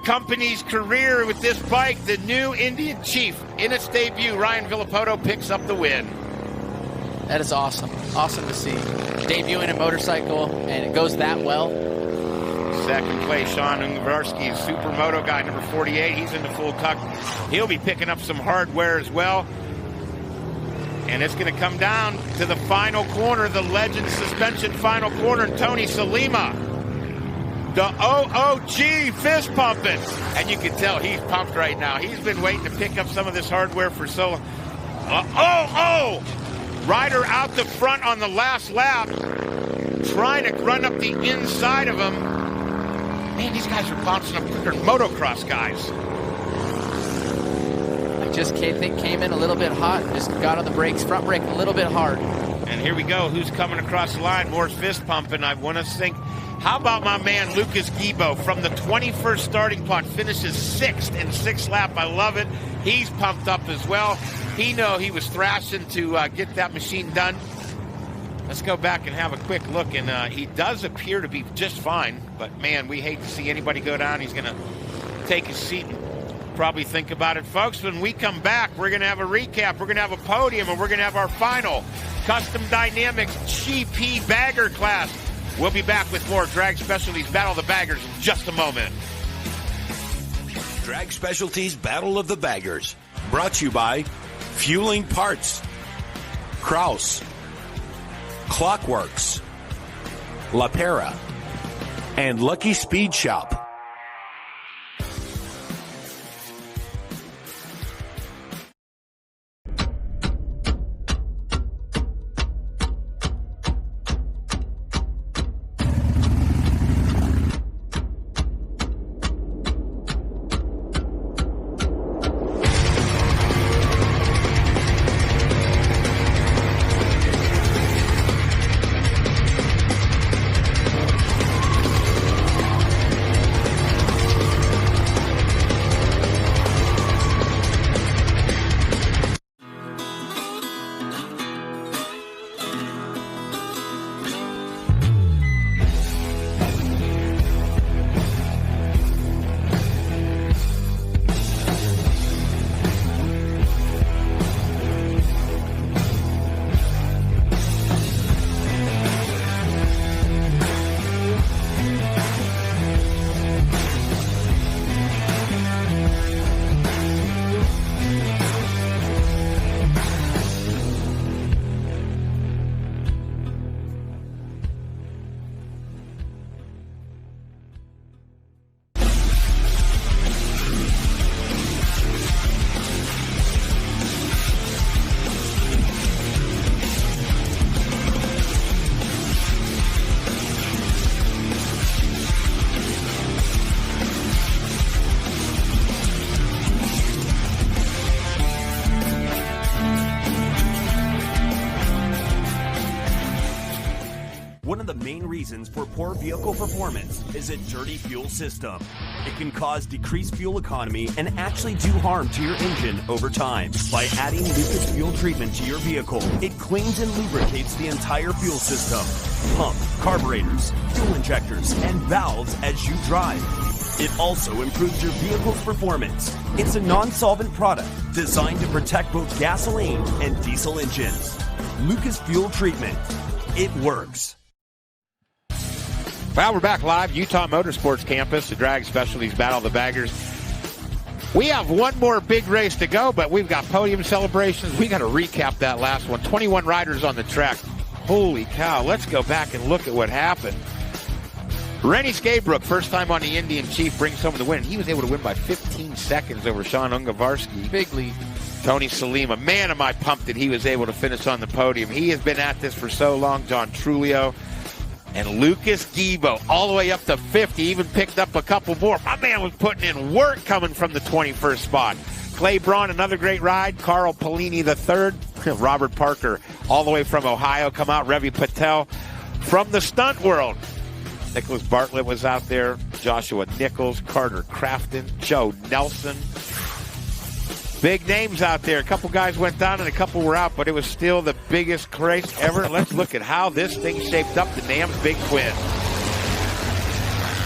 company's career with this bike. The new Indian Chief in its debut. Ryan Villapoto picks up the win. That is awesome. Awesome to see. Debuting a motorcycle and it goes that well. Second place, Sean Ungvarski, Supermoto guy, number 48. He's in the full tuck. He'll be picking up some hardware as well. And it's going to come down to the final corner, the Legend Suspension final corner. Tony Salima, the OOG fist pumping. And you can tell he's pumped right now. He's been waiting to pick up some of this hardware for so long. Ryder out the front on the last lap, trying to run up the inside of him. Man, these guys are bouncing up quicker than motocross guys. I just came in a little bit hot, just got on the brakes, front brake a little bit hard. And here we go. Who's coming across the line? More fist pumping. I want to think, how about my man Lucas Gibo from the 21st starting pot, finishes 6th in 6th lap. I love it. He's pumped up as well. He was thrashing to get that machine done. Let's go back and have a quick look, and he does appear to be just fine, but man, we hate to see anybody go down. He's going to take his seat and probably think about it. Folks, when we come back, we're going to have a recap, we're going to have a podium, and we're going to have our final Custom Dynamics GP Bagger Class. We'll be back with more Drag Specialties Battle of the Baggers in just a moment. Drag Specialties Battle of the Baggers, brought to you by Fueling Parts, Kraus, Clockworks, La Pera, and Lucky Speed Shop. main reasons for poor vehicle performance is a dirty fuel system. It can cause decreased fuel economy and actually do harm to your engine over time. By adding Lucas fuel treatment to your vehicle, it cleans and lubricates the entire fuel system. Pump, carburetors, fuel injectors, and valves as you drive. It also improves your vehicle's performance. It's a non-solvent product designed to protect both gasoline and diesel engines. Lucas Fuel Treatment. It works. Well, we're back live, Utah Motorsports Campus, the Drag Specialties Battle of the Baggers. We have one more big race to go, but we've got podium celebrations. We got to recap that last one. 21 riders on the track. Holy cow, let's go back and look at what happened. Rennie Skabrook, first time on the Indian Chief, brings home the win. He was able to win by 15 seconds over Sean Ungavarski. Big lead. Tony Salima, man, am I pumped that he was able to finish on the podium. He has been at this for so long. John Trulio and Lucas Gibo all the way up to 50, even picked up a couple more. My man was putting in work coming from the 21st spot. Clay Braun, another great ride. Carl Pellini III. Robert Parker, all the way from Ohio, come out. Revi Patel from the stunt world. Nicholas Bartlett was out there. Joshua Nichols, Carter Crafton, Joe Nelson. Big names out there. A couple guys went down and a couple were out, but it was still the biggest race ever. Let's look at how this thing shaped up, the NAMZ Big Twin.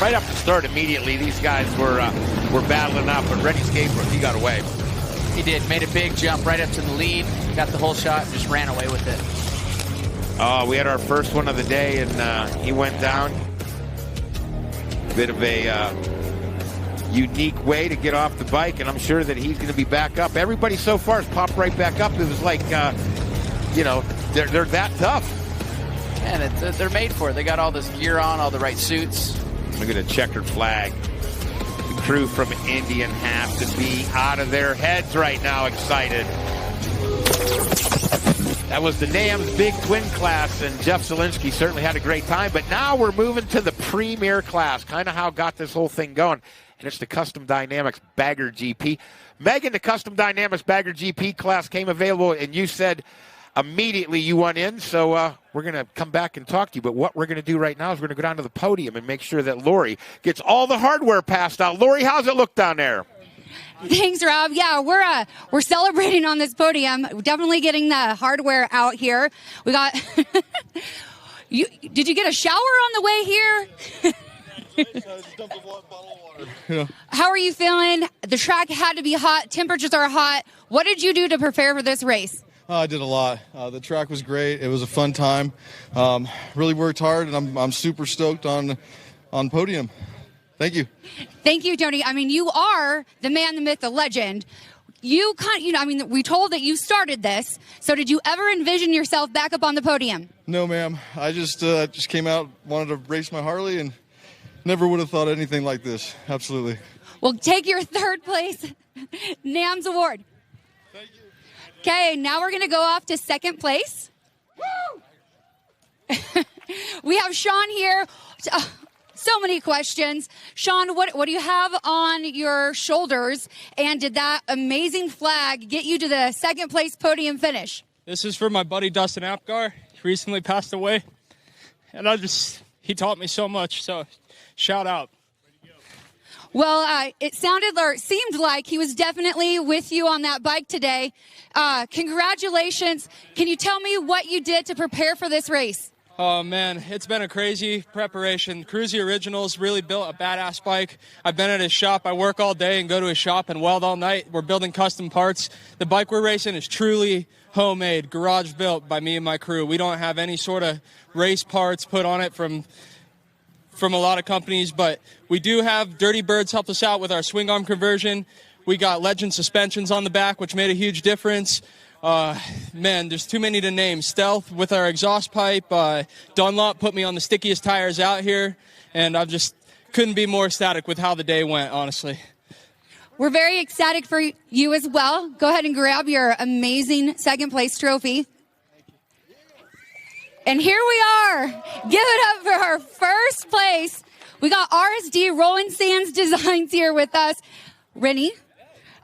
Right up the start immediately, these guys were battling out, but Rennie Skabrook, he got away. He did. Made a big jump right up to the lead. Got the whole shot and just ran away with it. We had our first one of the day, and he went down. Bit of a unique way to get off the bike, and I'm sure that he's going to be back up. Everybody so far has popped right back up. It was like, they're that tough. Man, they're made for it. They got all this gear on, all the right suits. Look at the checkered flag. The crew from Indian have to be out of their heads right now, excited. That was the NAMZ Big Twin Class, and Jeff Zielinski certainly had a great time. But now we're moving to the Premier Class, kind of how got this whole thing going. And it's the Custom Dynamics Bagger GP. Megan, the Custom Dynamics Bagger GP class came available, and you said immediately you went in. So we're going to come back and talk to you. But what we're going to do right now is we're going to go down to the podium and make sure that Lori gets all the hardware passed out. Lori, how's it look down there? Thanks, Rob. Yeah, we're celebrating on this podium. Definitely getting the hardware out here. We got. Did you get a shower on the way here? Yeah. How are you feeling? The track had to be hot. Temperatures are hot. What did you do to prepare for this race? I did a lot. The track was great. It was a fun time. Really worked hard, and I'm super stoked on podium. Thank you. Thank you, Tony. I mean, you are the man, the myth, the legend. We told that you started this. So did you ever envision yourself back up on the podium? No, ma'am. I just came out, wanted to race my Harley, and never would have thought anything like this. Absolutely. Well, take your third place NAMZ award. Thank you. Okay, now we're going to go off to second place. Woo! We have Sean here. So many questions. Sean, what do you have on your shoulders? And did that amazing flag get you to the second place podium finish? This is for my buddy Dustin Apgar. He recently passed away. And he taught me so much. So shout out. Well, it seemed like he was definitely with you on that bike today. Congratulations. Can you tell me what you did to prepare for this race? Oh, man, it's been a crazy preparation. Cruzy Originals really built a badass bike. I've been at his shop. I work all day and go to his shop and weld all night. We're building custom parts. The bike we're racing is truly homemade, garage built by me and my crew. We don't have any sort of race parts put on it from a lot of companies, but we do have Dirty Birds help us out with our swing arm conversion. We got Legend suspensions on the back, which made a huge difference. Man, there's too many to name. Stealth with our exhaust pipe. Dunlop put me on the stickiest tires out here, and I just couldn't be more ecstatic with how the day went, honestly. We're very ecstatic for you as well. Go ahead and grab your amazing second place trophy. And here we are. Give it up for our first place. We got RSD Rolling Sands Designs here with us. Rennie,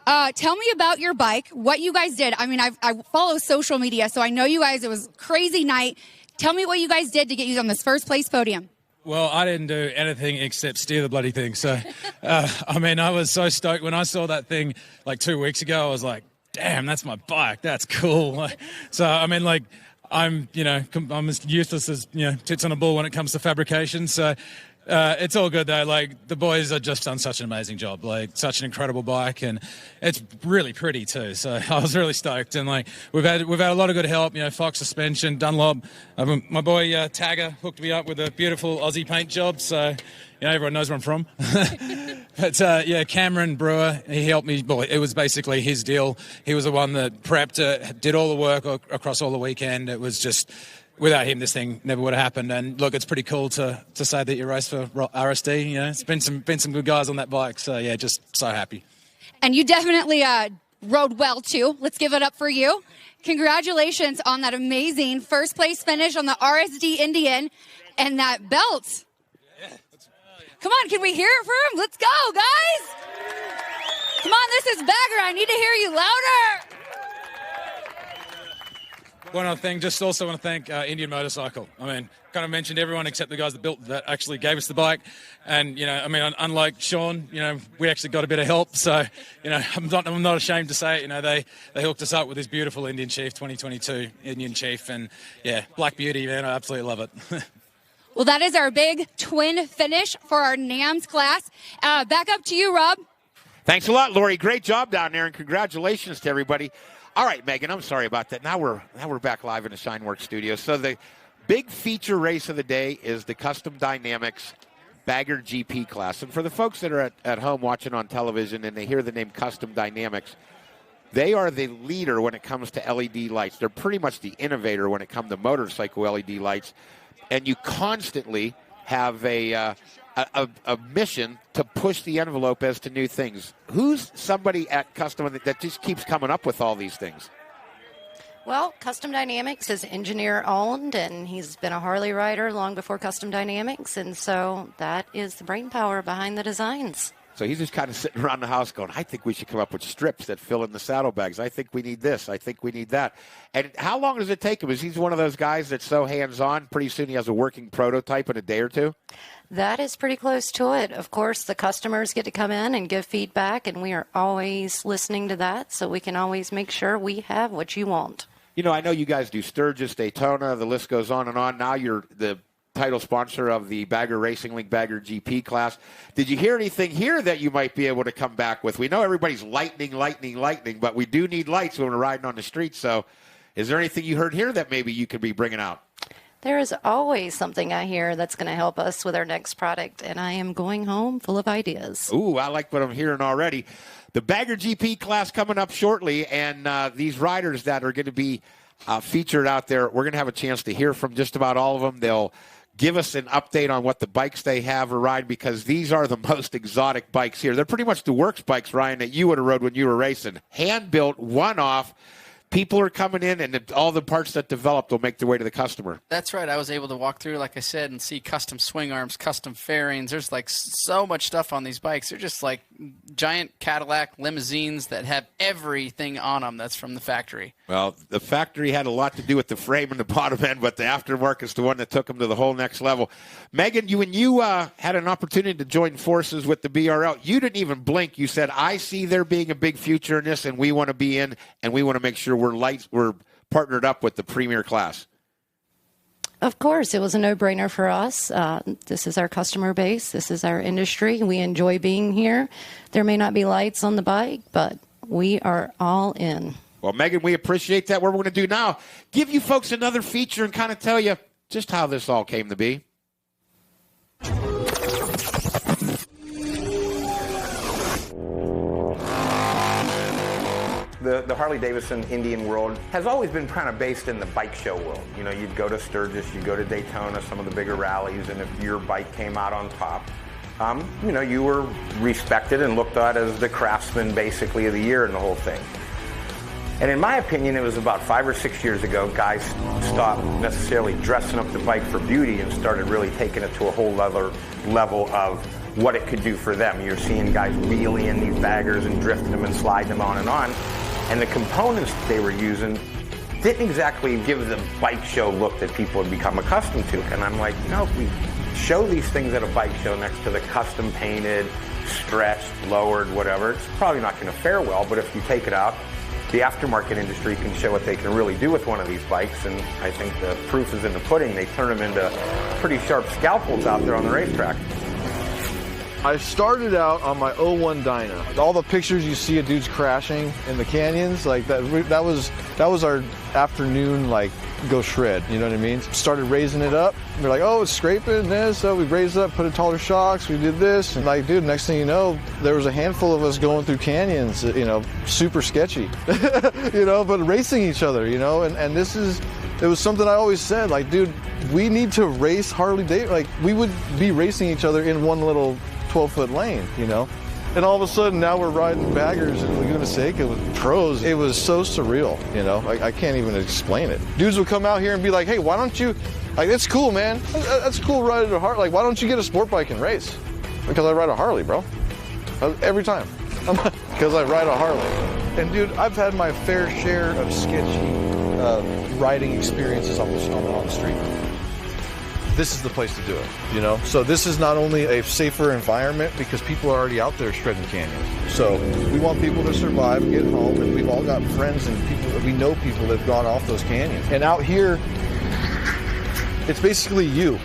tell me about your bike, what you guys did. I mean, I follow social media, so I know you guys, it was a crazy night. Tell me what you guys did to get you on this first place podium. Well, I didn't do anything except steer the bloody thing. So, I mean, I was so stoked when I saw that thing like 2 weeks ago. I was like, damn, that's my bike. That's cool. So, I mean, like, I'm as useless as, tits on a bull when it comes to fabrication. So, it's all good though. Like, the boys have just done such an amazing job. Like, such an incredible bike, and it's really pretty too. So I was really stoked. And like, we've had a lot of good help. Fox suspension, Dunlop. My boy Tagger hooked me up with a beautiful Aussie paint job. So everyone knows where I'm from. But Cameron Brewer, he helped me. Well, it was basically his deal. He was the one that prepped, did all the work across all the weekend. It was just, without him, this thing never would have happened. And look, it's pretty cool to say that you race for RSD. It's been some good guys on that bike. So yeah, just so happy. And you definitely rode well too. Let's give it up for you. Congratulations on that amazing first place finish on the RSD Indian and that belt. Come on, can we hear it for him? Let's go, guys. Come on, this is Bagger. I need to hear you louder. One other thing, just also want to thank Indian Motorcycle. I mean, kind of mentioned everyone except the guys that actually gave us the bike. And, unlike Sean, we actually got a bit of help. So, I'm not ashamed to say it. They hooked us up with this beautiful Indian Chief 2022 Indian Chief. And, yeah, Black Beauty, man, I absolutely love it. Well, that is our big twin finish for our NAMZ class. Back up to you, Rob. Thanks a lot, Lori. Great job down there, and congratulations to everybody. All right, Megan, I'm sorry about that. Now we're back live in the Shineworks studio. So the big feature race of the day is the Custom Dynamics Bagger GP class. And for the folks that are at home watching on television and they hear the name Custom Dynamics, they are the leader when it comes to LED lights. They're pretty much the innovator when it comes to motorcycle LED lights. And you constantly have a mission to push the envelope as to new things. Who's somebody at Custom that just keeps coming up with all these things? Well, Custom Dynamics is engineer owned, and he's been a Harley rider long before Custom Dynamics, and so that is the brain power behind the designs. So he's just kind of sitting around the house going, I think we should come up with strips that fill in the saddlebags. I think we need this. I think we need that. And how long does it take him? Is he one of those guys that's so hands-on, pretty soon he has a working prototype in a day or two? That is pretty close to it. Of course, the customers get to come in and give feedback, and we are always listening to that, so we can always make sure we have what you want. I know you guys do Sturgis, Daytona, the list goes on and on. Now you're the title sponsor of the Bagger Racing League Bagger GP class. Did you hear anything here that you might be able to come back with? We know everybody's lightning, but we do need lights when we're riding on the street. So is there anything you heard here that maybe you could be bringing out? There is always something I hear that's going to help us with our next product, and I am going home full of ideas. Ooh, I like what I'm hearing already. The Bagger GP class coming up shortly, and these riders that are going to be featured out there, we're going to have a chance to hear from just about all of them. They'll give us an update on what the bikes they have or ride, because these are the most exotic bikes here. They're pretty much the works bikes, Ryan, that you would have rode when you were racing. Hand-built, one-off. People are coming in, and all the parts that developed will make their way to the customer. That's right. I was able to walk through, like I said, and see custom swing arms, custom fairings. There's like so much stuff on these bikes. They're just like giant Cadillac limousines that have everything on them that's from the factory. Well, the factory had a lot to do with the frame and the bottom end, but the aftermarket is the one that took them to the whole next level. Megan, when you had an opportunity to join forces with the BRL, you didn't even blink. You said, I see there being a big future in this, and we want to be in, and we want to make sure we're partnered up with the premier class. Of course, it was a no-brainer for us. This is our customer base. This is our industry. We enjoy being here. There may not be lights on the bike, but we are all in. Well, Megan, we appreciate that. What we're going to do now, give you folks another feature and kind of tell you just how this all came to be. The Harley Davidson Indian world has always been kind of based in the bike show world. You'd go to Sturgis, you'd go to Daytona, some of the bigger rallies, and if your bike came out on top, you were respected and looked at as the craftsman basically of the year in the whole thing. And in my opinion, it was about 5 or 6 years ago, guys stopped necessarily dressing up the bike for beauty and started really taking it to a whole other level of what it could do for them. You're seeing guys wheeling in these baggers and drifting them and sliding them on. And the components they were using didn't exactly give the bike show look that people had become accustomed to. And I'm like, if we show these things at a bike show next to the custom painted, stretched, lowered, whatever, it's probably not going to fare well. But if you take it out, the aftermarket industry can show what they can really do with one of these bikes. And I think the proof is in the pudding. They turn them into pretty sharp scalpels out there on the racetrack. I started out on my 01 Dyna. All the pictures you see of dudes crashing in the canyons, like that was our afternoon, like, go shred, you know what I mean? Started raising it up. We're like, oh, it's scraping this. So we raised it up, put in taller shocks. We did this. And like, dude, next thing you know, there was a handful of us going through canyons, super sketchy, but racing each other, and it was something I always said, like, dude, we need to race Harley Davidson. Like, we would be racing each other in one little 12-foot lane, And all of a sudden, now we're riding baggers in Laguna Seca with pros. It was so surreal, I can't even explain it. Dudes would come out here and be like, hey, why don't you, like, it's cool, man. That's cool riding a Harley. Like, why don't you get a sport bike and race? Because I ride a Harley, bro. Every time. Because I ride a Harley. And, dude, I've had my fair share of sketchy riding experiences on the street. This is the place to do it, So this is not only a safer environment because people are already out there shredding canyons. So we want people to survive, get home, and we've all got friends and we know people that have gone off those canyons. And out here, it's basically you.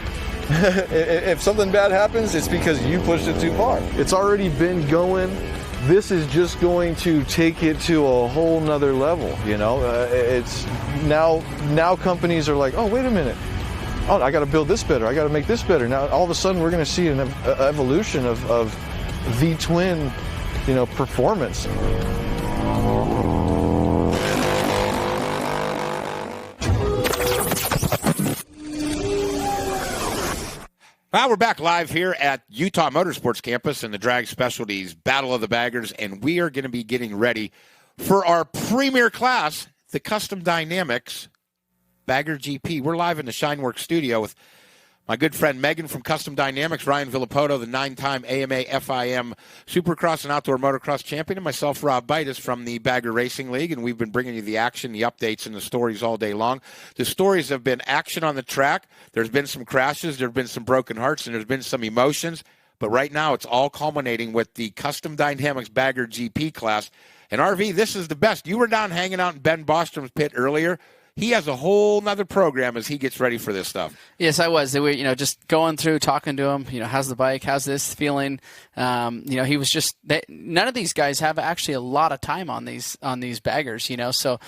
If something bad happens, it's because you pushed it too far. It's already been going. This is just going to take it to a whole nother level, It's now companies are like, oh, wait a minute. Oh, I got to build this better. I got to make this better. Now, all of a sudden, we're going to see an evolution of V-twin, performance. Well, we're back live here at Utah Motorsports Campus in the Drag Specialties Battle of the Baggers, and we are going to be getting ready for our premier class, the Custom Dynamics Bagger GP. We're live in the Shineworks studio with my good friend Megan from Custom Dynamics, Ryan Villapoto, the 9-time AMA FIM Supercross and Outdoor Motocross champion, and myself, Rob Bitus, from the Bagger Racing League. And we've been bringing you the action, the updates, and the stories all day long. The stories have been action on the track. There's been some crashes. There have been some broken hearts, and there's been some emotions. But right now, it's all culminating with the Custom Dynamics Bagger GP class. And RV, this is the best. You were down hanging out in Ben Bostrom's pit earlier. He has a whole nother program as he gets ready for this stuff. Yes, I was. We, just going through, talking to him. How's the bike? How's this feeling? He was just. None of these guys have actually a lot of time on these baggers. So.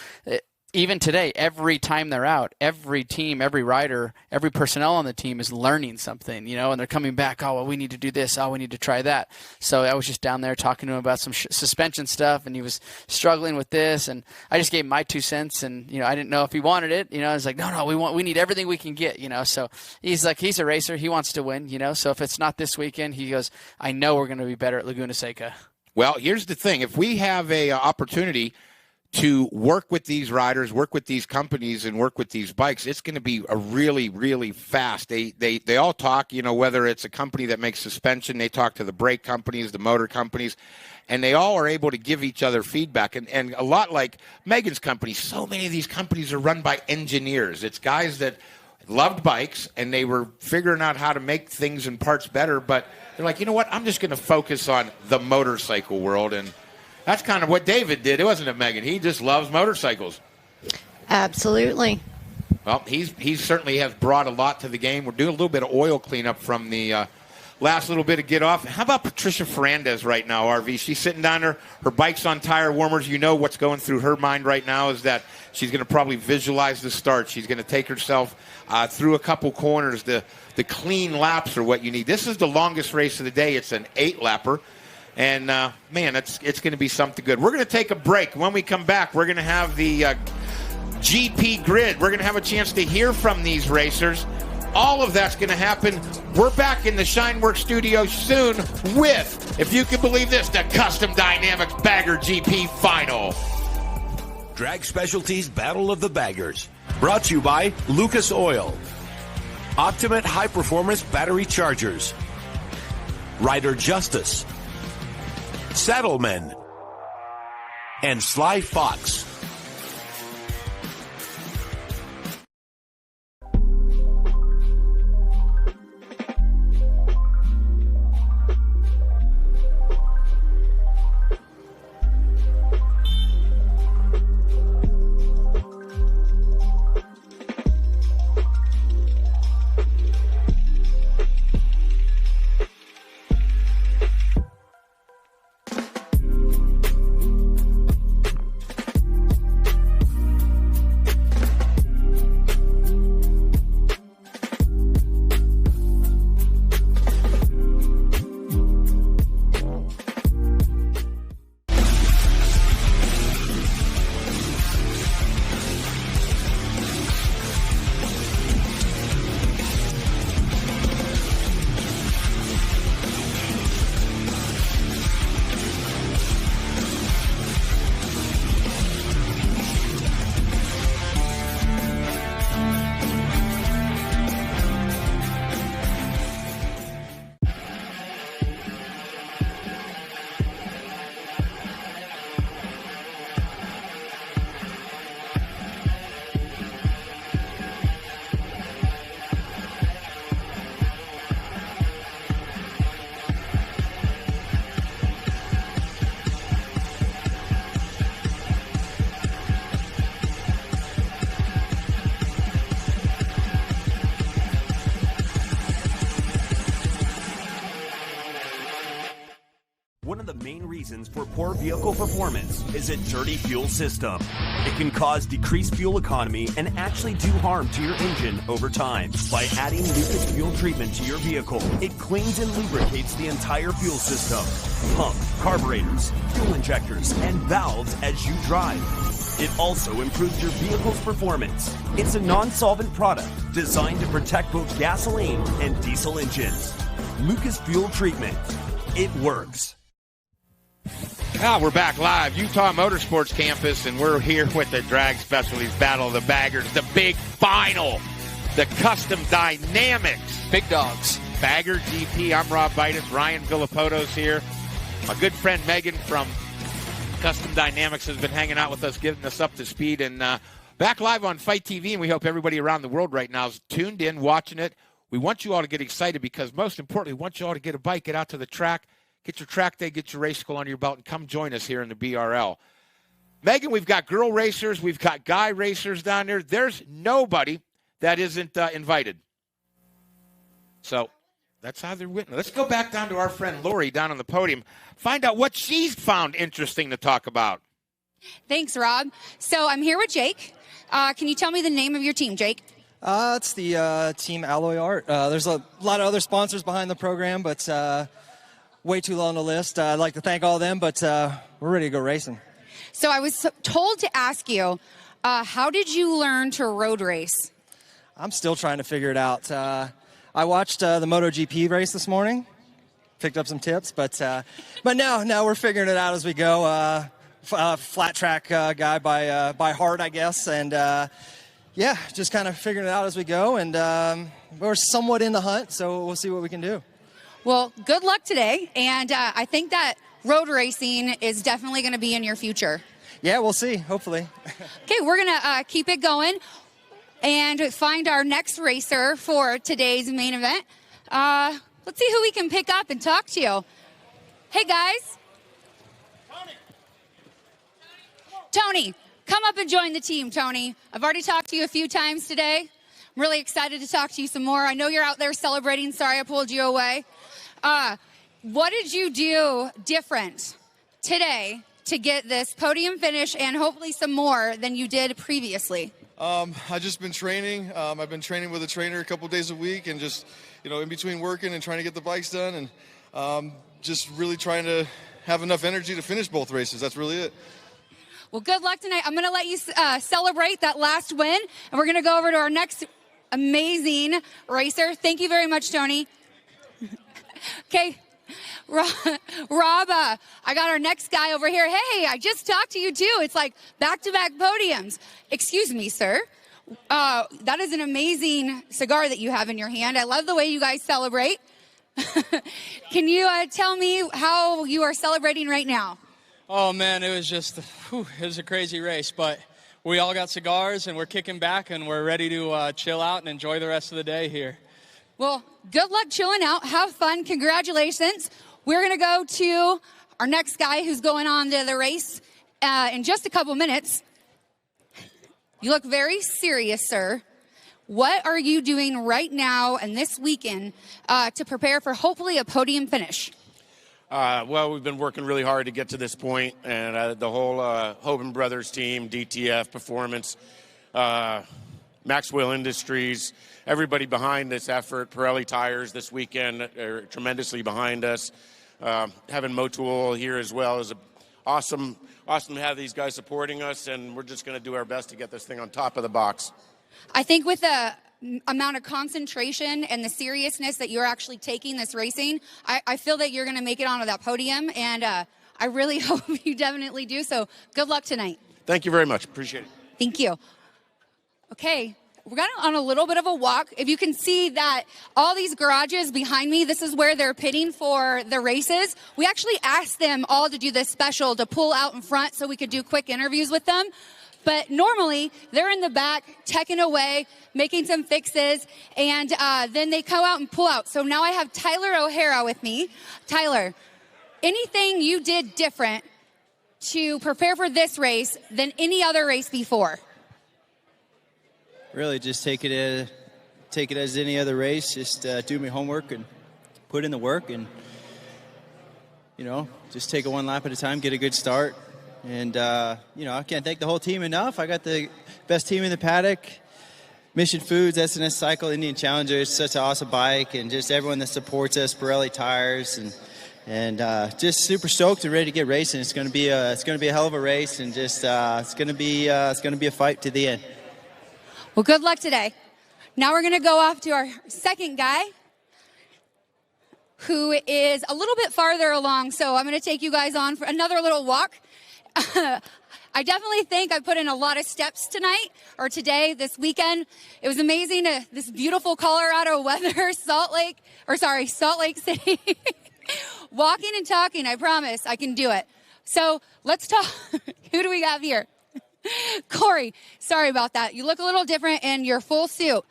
Even today, every time they're out, every team, every rider, every personnel on the team is learning something, and they're coming back, oh, well, we need to do this, oh, we need to try that. So I was just down there talking to him about some suspension stuff, and he was struggling with this, and I just gave him my 2 cents, and, I didn't know if he wanted it. I was like, no, we need everything we can get, So he's like, he's a racer, he wants to win, So if it's not this weekend, he goes, I know we're going to be better at Laguna Seca. Well, here's the thing. If we have a opportunity to work with these riders, work with these companies, and work with these bikes, it's going to be a really, really fast. They all talk, whether it's a company that makes suspension, they talk to the brake companies, the motor companies, and they all are able to give each other feedback. And a lot like Megan's company, so many of these companies are run by engineers. It's guys that loved bikes, and they were figuring out how to make things and parts better, but they're like, you know what, I'm just going to focus on the motorcycle world. And that's kind of what David did, wasn't it, Megan? He just loves motorcycles. Absolutely. Well, he certainly has brought a lot to the game. We're doing a little bit of oil cleanup from the last little bit of get off. How about Patricia Ferrandez right now, RV? She's sitting down there. Her bike's on tire warmers. What's going through her mind right now is that she's going to probably visualize the start. She's going to take herself through a couple corners. The clean laps are what you need. This is the longest race of the day. It's an 8-lapper. And, man, it's going to be something good. We're going to take a break. When we come back, we're going to have the GP grid. We're going to have a chance to hear from these racers. All of that's going to happen. We're back in the Shineworks studio soon with, if you can believe this, the Custom Dynamics Bagger GP Final. Drag Specialties Battle of the Baggers. Brought to you by Lucas Oil. Optimate High Performance Battery Chargers. Rider Justice. Saddlemen, and Sly Fox. for poor vehicle performance is a dirty fuel system. It can cause decreased fuel economy and actually do harm to your engine over time. By adding Lucas fuel treatment to your vehicle, it cleans and lubricates the entire fuel system. Pump, carburetors, fuel injectors, and valves as you drive. It also improves your vehicle's performance. It's a non-solvent product designed to protect both gasoline and diesel engines. Lucas Fuel Treatment. It works. We're back live, Utah Motorsports Campus, and we're here with the Drag Specialties Battle of the Baggers, the big final, the Custom Dynamics Big Dogs Bagger GP. I'm Rob Vitus. Ryan Villapoto's here. My good friend Megan from Custom Dynamics has been hanging out with us, getting us up to speed, and back live on Fight TV, and we hope everybody around the world right now is tuned in, watching it. We want you all to get excited because, most importantly, we want you all to get a bike, get out to the track, get your track day, get your race school under your belt, and come join us here in the BRL. Megan, we've got girl racers, we've got guy racers down there. There's nobody that isn't invited. So that's how they're written. Let's go back down to our friend Lori down on the podium, find out what she's found interesting to talk about. Thanks, Rob. So I'm here with Jake. Can you tell me the name of your team, Jake? It's the Team Alloy Art. There's a lot of other sponsors behind the program, but way too long to list. I'd like to thank all of them, but we're ready to go racing. So I was told to ask you, how did you learn to road race? I'm still trying to figure it out. I watched the MotoGP race this morning, picked up some tips, but now we're figuring it out as we go. Flat track guy by heart, I guess, and yeah, just kind of figuring it out as we go, and we're somewhat in the hunt, so we'll see what we can do. Well, good luck today, and I think that road racing is definitely going to be in your future. Yeah, we'll see, hopefully. Okay, we're going to keep it going and find our next racer for today's main event. Let's see who we can pick up and talk to you. Hey, guys. Tony, come up and join the team, Tony. I've already talked to you a few times today. I'm really excited to talk to you some more. I know you're out there celebrating. Sorry I pulled you away. What did you do different today to get this podium finish and hopefully some more than you did previously? I've just been training. I've been training with a trainer a couple days a week, and just, in between working and trying to get the bikes done, and just really trying to have enough energy to finish both races. That's really it. Well, good luck tonight. I'm going to let you celebrate that last win, and we're going to go over to our next amazing racer. Thank you very much, Tony. Okay, Rob, I got our next guy over here. Hey, I just talked to you, too. It's like back-to-back podiums. Excuse me, sir. That is an amazing cigar that you have in your hand. I love the way you guys celebrate. Can you tell me how you are celebrating right now? Oh, man, it was just, it was a crazy race, but we all got cigars, and we're kicking back, and we're ready to chill out and enjoy the rest of the day here. Well, good luck chilling out. Have fun. Congratulations. We're going to go to our next guy who's going on to the race in just a couple minutes. You look very serious, sir. What are you doing right now and this weekend to prepare for hopefully a podium finish? Well, we've been working really hard to get to this point, and the whole Hoban Brothers team, DTF Performance, Maxwell Industries, everybody behind this effort, Pirelli Tires this weekend are tremendously behind us. Having Motul here as well is awesome to have these guys supporting us, and we're just going to do our best to get this thing on top of the box. I think with the amount of concentration and the seriousness that you're actually taking this racing, I feel that you're going to make it onto that podium, and I really hope you definitely do. So good luck tonight. Thank you very much. Appreciate it. Thank you. Okay, we're going on a little bit of a walk. If you can see that all these garages behind me, this is where they're pitting for the races. We actually asked them all to do this special to pull out in front so we could do quick interviews with them. But normally, they're in the back, teching away, making some fixes, and then they go out and pull out. So now I have Tyler O'Hara with me. Tyler, anything you did different to prepare for this race than any other race before? Really, just take it as any other race. Just do my homework and put in the work, and just take it one lap at a time, get a good start. And, I can't thank the whole team enough. I got the best team in the paddock. Mission Foods, SNS Cycle, Indian Challenger. It's such an awesome bike, and just everyone that supports us, Pirelli Tires, and just super stoked and ready to get racing. It's going to be a hell of a race, and just it's going to be a fight to the end. Well, good luck today. Now we're going to go off to our second guy, who is a little bit farther along. So I'm going to take you guys on for another little walk. I definitely think I put in a lot of steps tonight or today, this weekend. It was amazing. This beautiful Colorado weather, Salt Lake City. Walking and talking, I promise I can do it. So let's talk. Who do we have here? Corey, sorry about that. You look a little different in your full suit.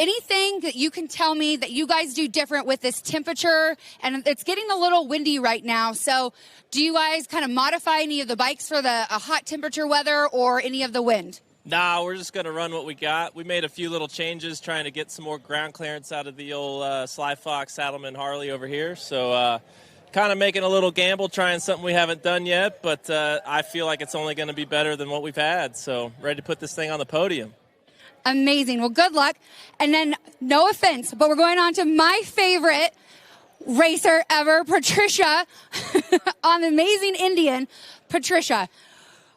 Anything that you can tell me that you guys do different with this temperature? And it's getting a little windy right now. So do you guys kind of modify any of the bikes for the hot temperature weather or any of the wind? Nah, we're just going to run what we got. We made a few little changes trying to get some more ground clearance out of the old Sly Fox Saddleman Harley over here. So kind of making a little gamble, trying something we haven't done yet. But I feel like it's only going to be better than what we've had. So ready to put this thing on the podium. Amazing. Well, good luck. And then, no offense, but we're going on to my favorite racer ever, Patricia, on the Amazing Indian, Patricia.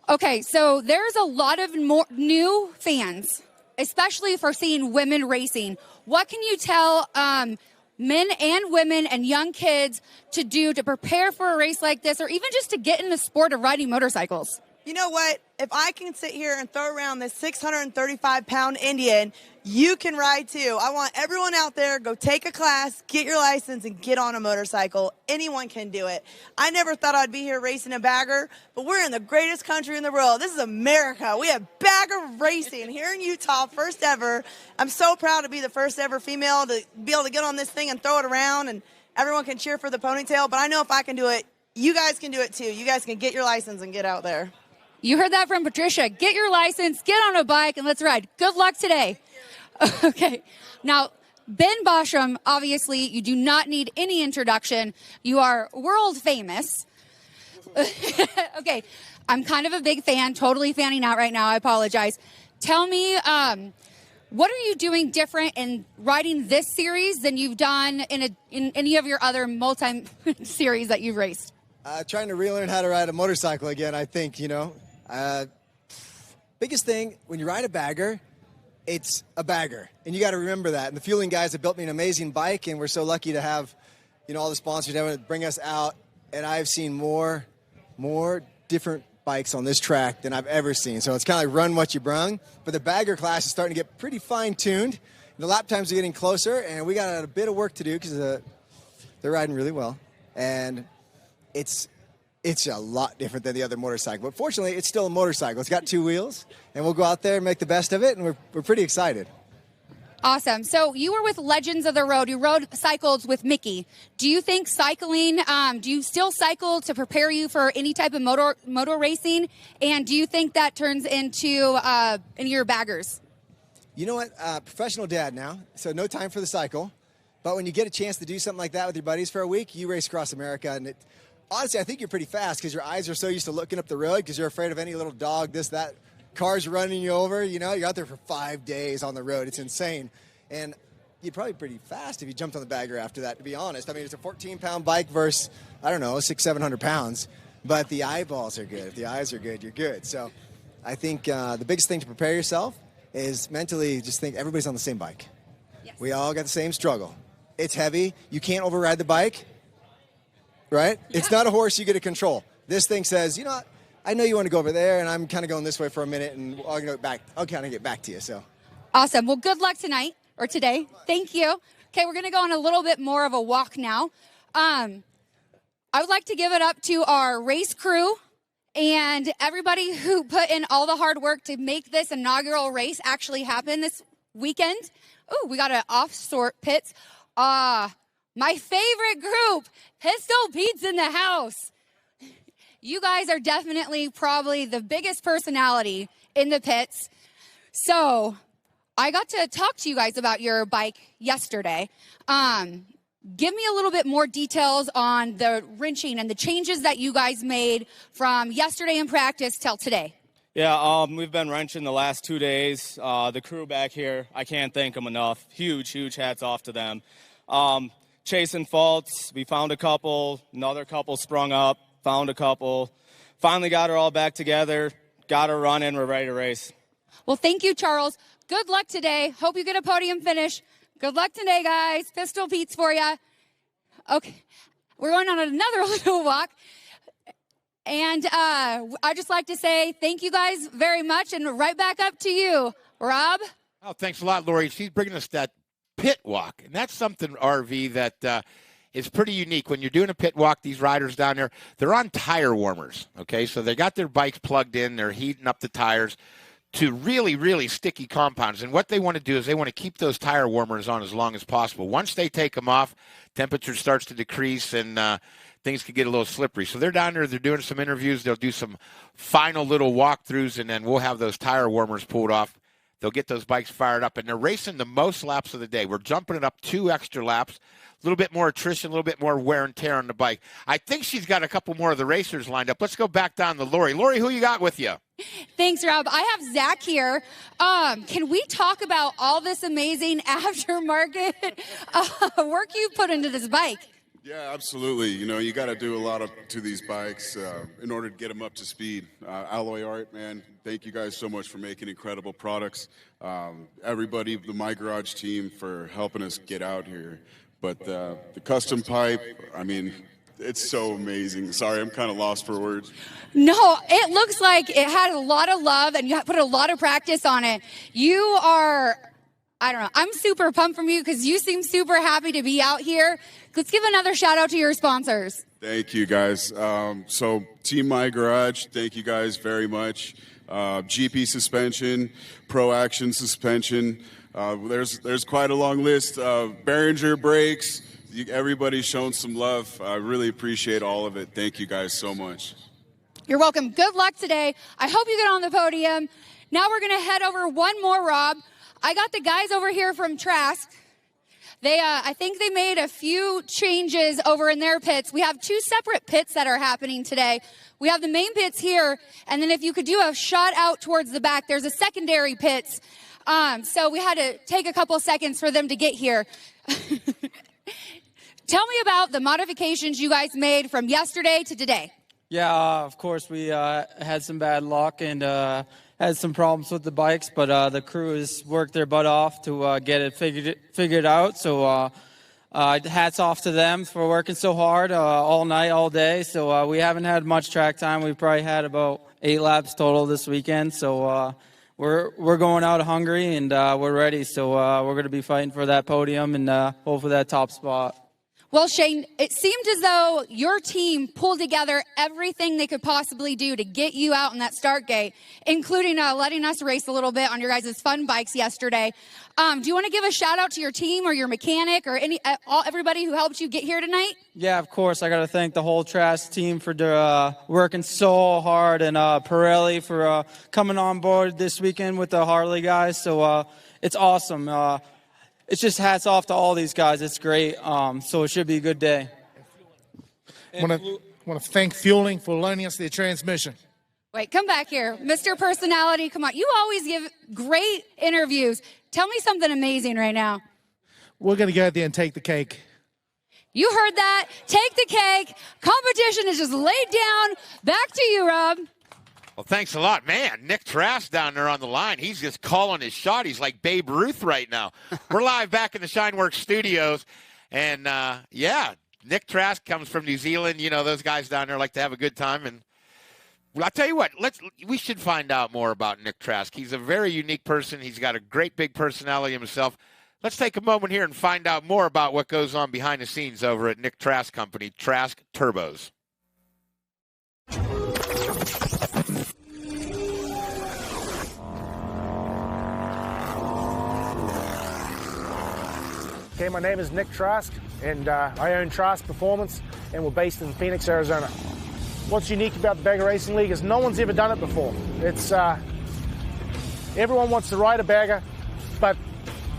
Okay, so there's a lot of more new fans, especially for seeing women racing. What can you tell men and women and young kids to do to prepare for a race like this, or even just to get in the sport of riding motorcycles? You know what? If I can sit here and throw around this 635-pound Indian, you can ride too. I want everyone out there, go take a class, get your license, and get on a motorcycle. Anyone can do it. I never thought I'd be here racing a bagger, but we're in the greatest country in the world. This is America. We have bagger racing here in Utah, first ever. I'm so proud to be the first ever female to be able to get on this thing and throw it around, and everyone can cheer for the ponytail. But I know if I can do it, you guys can do it too. You guys can get your license and get out there. You heard that from Patricia. Get your license, get on a bike, and let's ride. Good luck today. Okay. Now, Ben Boschum, obviously, you do not need any introduction. You are world famous. Okay. I'm kind of a big fan, totally fanning out right now. I apologize. Tell me, what are you doing different in riding this series than you've done in any of your other multi-series that you've raced? Trying to relearn how to ride a motorcycle again, I think, biggest thing, when you ride a bagger, it's a bagger. And you got to remember that. And the Fueling guys have built me an amazing bike, and we're so lucky to have, all the sponsors that bring us out. And I've seen more different bikes on this track than I've ever seen. So it's kind of like run what you brung. But the bagger class is starting to get pretty fine-tuned. The lap times are getting closer, and we got a bit of work to do because they're riding really well. And it's a lot different than the other motorcycle. But fortunately, it's still a motorcycle. It's got two wheels, and we'll go out there and make the best of it, and we're pretty excited. Awesome. So you were with Legends of the Road. You cycled with Mickey. Do you think cycling, do you still cycle to prepare you for any type of motor racing? And do you think that turns into your baggers? You know what? Professional dad now, so no time for the cycle. But when you get a chance to do something like that with your buddies for a week, you race across America, and honestly, I think you're pretty fast because your eyes are so used to looking up the road because you're afraid of any little dog, this, that, cars running you over. You're out there for 5 days on the road. It's insane. And you'd probably be pretty fast if you jumped on the bagger after that, to be honest. I mean, it's a 14-pound bike versus, 600-700 pounds. But the eyeballs are good. If the eyes are good, you're good. So I think the biggest thing to prepare yourself is mentally just think everybody's on the same bike. Yes. We all got the same struggle. It's heavy. You can't override the bike. Right? Yeah. It's not a horse you get to control. This thing says, I know you want to go over there, and I'm kind of going this way for a minute, and I'll kind of get back to you. So, awesome. Well, good luck tonight or today. Thank you. Okay, we're going to go on a little bit more of a walk now. I would like to give it up to our race crew and everybody who put in all the hard work to make this inaugural race actually happen this weekend. Oh, we got an off-sort pits. My favorite group, Pistol Pete's in the house. You guys are definitely probably the biggest personality in the pits. So I got to talk to you guys about your bike yesterday. give me a little bit more details on the wrenching and the changes that you guys made from yesterday in practice till today. Yeah, we've been wrenching the last 2 days. The crew back here, I can't thank them enough. Huge hats off to them. Chasing faults, we found a couple, another couple sprung up, found a couple. Finally got her all back together, got her running, we're ready to race. Well, thank you, Charles. Good luck today. Hope you get a podium finish. Good luck today, guys. Pistol Pete's for you. Okay, we're going on another little walk. And I'd just like to say thank you guys very much, and right back up to you, Rob. Oh, thanks a lot, Lori. She's bringing us that pit walk, and that's something, RV, that is pretty unique. When you're doing a pit walk, these riders down there, they're on tire warmers, okay? So they got their bikes plugged in. They're heating up the tires to really, really sticky compounds. And what they want to do is they want to keep those tire warmers on as long as possible. Once they take them off, temperature starts to decrease, and things could get a little slippery. So they're down there. They're doing some interviews. They'll do some final little walkthroughs, and then we'll have those tire warmers pulled off. They'll get those bikes fired up, and they're racing the most laps of the day. We're jumping it up 2 extra laps, a little bit more attrition, a little bit more wear and tear on the bike. I think she's got a couple more of the racers lined up. Let's go back down to Lori. Lori, who you got with you? Thanks, Rob. I have Zach here. Can we talk about all this amazing aftermarket work you put into this bike? Yeah, absolutely. You know, you got to do a lot to these bikes in order to get them up to speed. Alloy Art, man, thank you guys so much for making incredible products. Everybody, the My Garage team, for helping us get out here. But the custom pipe, I mean, it's so amazing. Sorry, I'm kind of lost for words. No, it looks like it had a lot of love, and you put a lot of practice on it. You are, I don't know, I'm super pumped from you because you seem super happy to be out here. Let's give another shout out to your sponsors. Thank you, guys. So Team My Garage, thank you guys very much. GP Suspension, Pro Action Suspension. There's quite a long list. Behringer Brakes. Everybody's shown some love. I really appreciate all of it. Thank you guys so much. You're welcome. Good luck today. I hope you get on the podium. Now we're going to head over one more, Rob. I got the guys over here from Trask. I think they made a few changes over in their pits. We have 2 separate pits that are happening today. We have the main pits here, and then if you could do a shot out towards the back, there's a secondary pits. So we had to take a couple seconds for them to get here. Tell me about the modifications you guys made from yesterday to today. Yeah, of course, we had some bad luck and had some problems with the bikes, but the crew has worked their butt off to get it figured out. So hats off to them for working so hard all night, all day. So we haven't had much track time. We've probably had about 8 laps total this weekend. So we're going out hungry, and we're ready. So we're going to be fighting for that podium and hopefully that top spot. Well, Shane, it seemed as though your team pulled together everything they could possibly do to get you out in that start gate, including letting us race a little bit on your guys' fun bikes yesterday. Do you want to give a shout out to your team or your mechanic or everybody who helped you get here tonight? Yeah, of course. I got to thank the whole Trask team for working so hard, and Pirelli for coming on board this weekend with the Harley guys. So it's awesome. It's just hats off to all these guys. It's great. So it should be a good day. I want to thank Fueling for loaning us their transmission. Wait, come back here. Mr. Personality, come on. You always give great interviews. Tell me something amazing right now. We're going to go out there and take the cake. You heard that. Take the cake. Competition is just laid down. Back to you, Rob. Well, thanks a lot. Man, Nick Trask down there on the line. He's just calling his shot. He's like Babe Ruth right now. We're live back in the Shineworks studios. And, yeah, Nick Trask comes from New Zealand. You know, those guys down there like to have a good time. And well, I'll tell you what, we should find out more about Nick Trask. He's a very unique person. He's got a great big personality himself. Let's take a moment here and find out more about what goes on behind the scenes over at Nick Trask Company, Trask Turbos. Okay, my name is Nick Trask, and I own Trask Performance, and we're based in Phoenix, Arizona. What's unique about the Bagger Racing League is no one's ever done it before. It's everyone wants to ride a bagger, but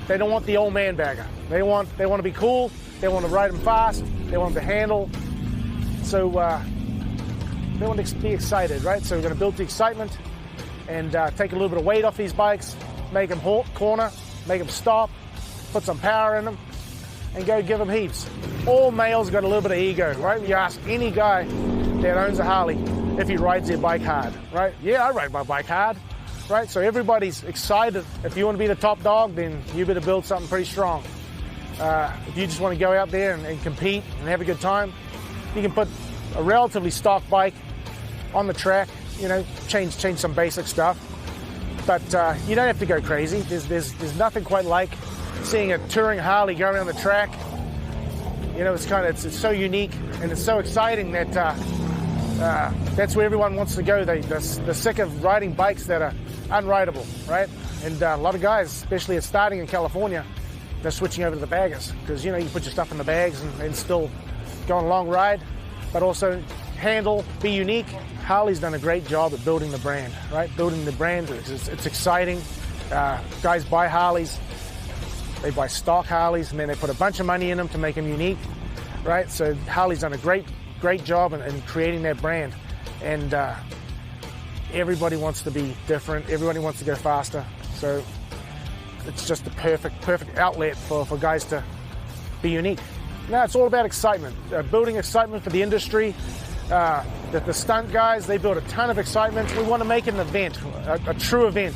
they don't want the old man bagger. They want to be cool, They want to ride them fast. They want them to handle. So they want to be excited, right? So we're going to build the excitement and take a little bit of weight off these bikes, make them halt, corner, make them stop, put some power in them, and go give them heaps. All males got a little bit of ego, right? You ask any guy that owns a Harley if he rides their bike hard, right? Yeah, I ride my bike hard, right? So everybody's excited. If you want to be the top dog, then you better build something pretty strong. If you just want to go out there and compete and have a good time, you can put a relatively stock bike on the track, you know, change some basic stuff. But you don't have to go crazy. There's nothing quite like seeing a touring Harley go around the track. You know, it's so unique and it's so exciting that that's where everyone wants to go. They're sick of riding bikes that are unrideable, right? And a lot of guys, especially starting in California, they're switching over to the baggers because, you know, you put your stuff in the bags and still go on a long ride, but also handle, be unique. Harley's done a great job at building the brand, right? Building the brand, it's exciting. Guys buy Harleys, they buy stock Harleys, and then they put a bunch of money in them to make them unique, right? So Harley's done a great job in creating their brand. And everybody wants to be different, everybody wants to go faster. So it's just the perfect outlet for guys to be unique. Now it's all about excitement, building excitement for the industry. The stunt guys, they build a ton of excitement. We want to make it an event, a true event,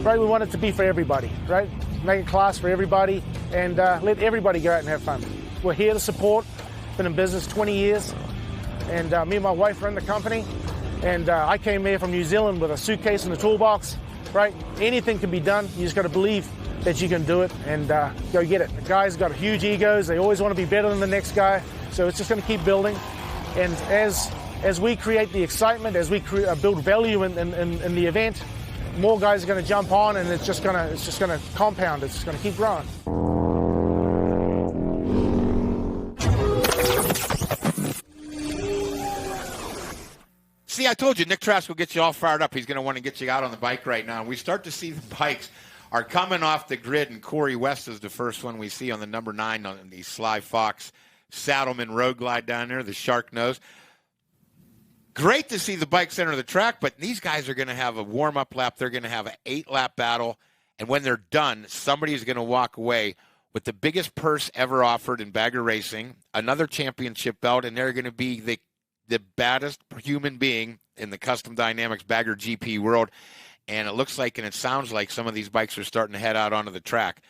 right? We want it to be for everybody, right? Make a class for everybody and let everybody go out and have fun. We're here to support. Been in business 20 years, and me and my wife run the company. And I came here from New Zealand with a suitcase and a toolbox, right? Anything can be done. You just got to believe that you can do it and go get it. The guys got huge egos. They always want to be better than the next guy. So it's just going to keep building. And as we create the excitement, as we build value in the event, more guys are going to jump on, and it's just going to compound. It's just going to keep growing. See, I told you, Nick Trask will get you all fired up. He's going to want to get you out on the bike right now. We start to see the bikes are coming off the grid, and Corey West is the first one we see on the number 9 on the Sly Fox Saddleman Road Glide down there, the Shark Nose. Great to see the bikes enter the track, but these guys are going to have a warm-up lap. They're going to have an 8-lap battle, and when they're done, somebody is going to walk away with the biggest purse ever offered in bagger racing, another championship belt, and they're going to be the baddest human being in the Custom Dynamics Bagger GP world. And it looks like and it sounds like some of these bikes are starting to head out onto the track.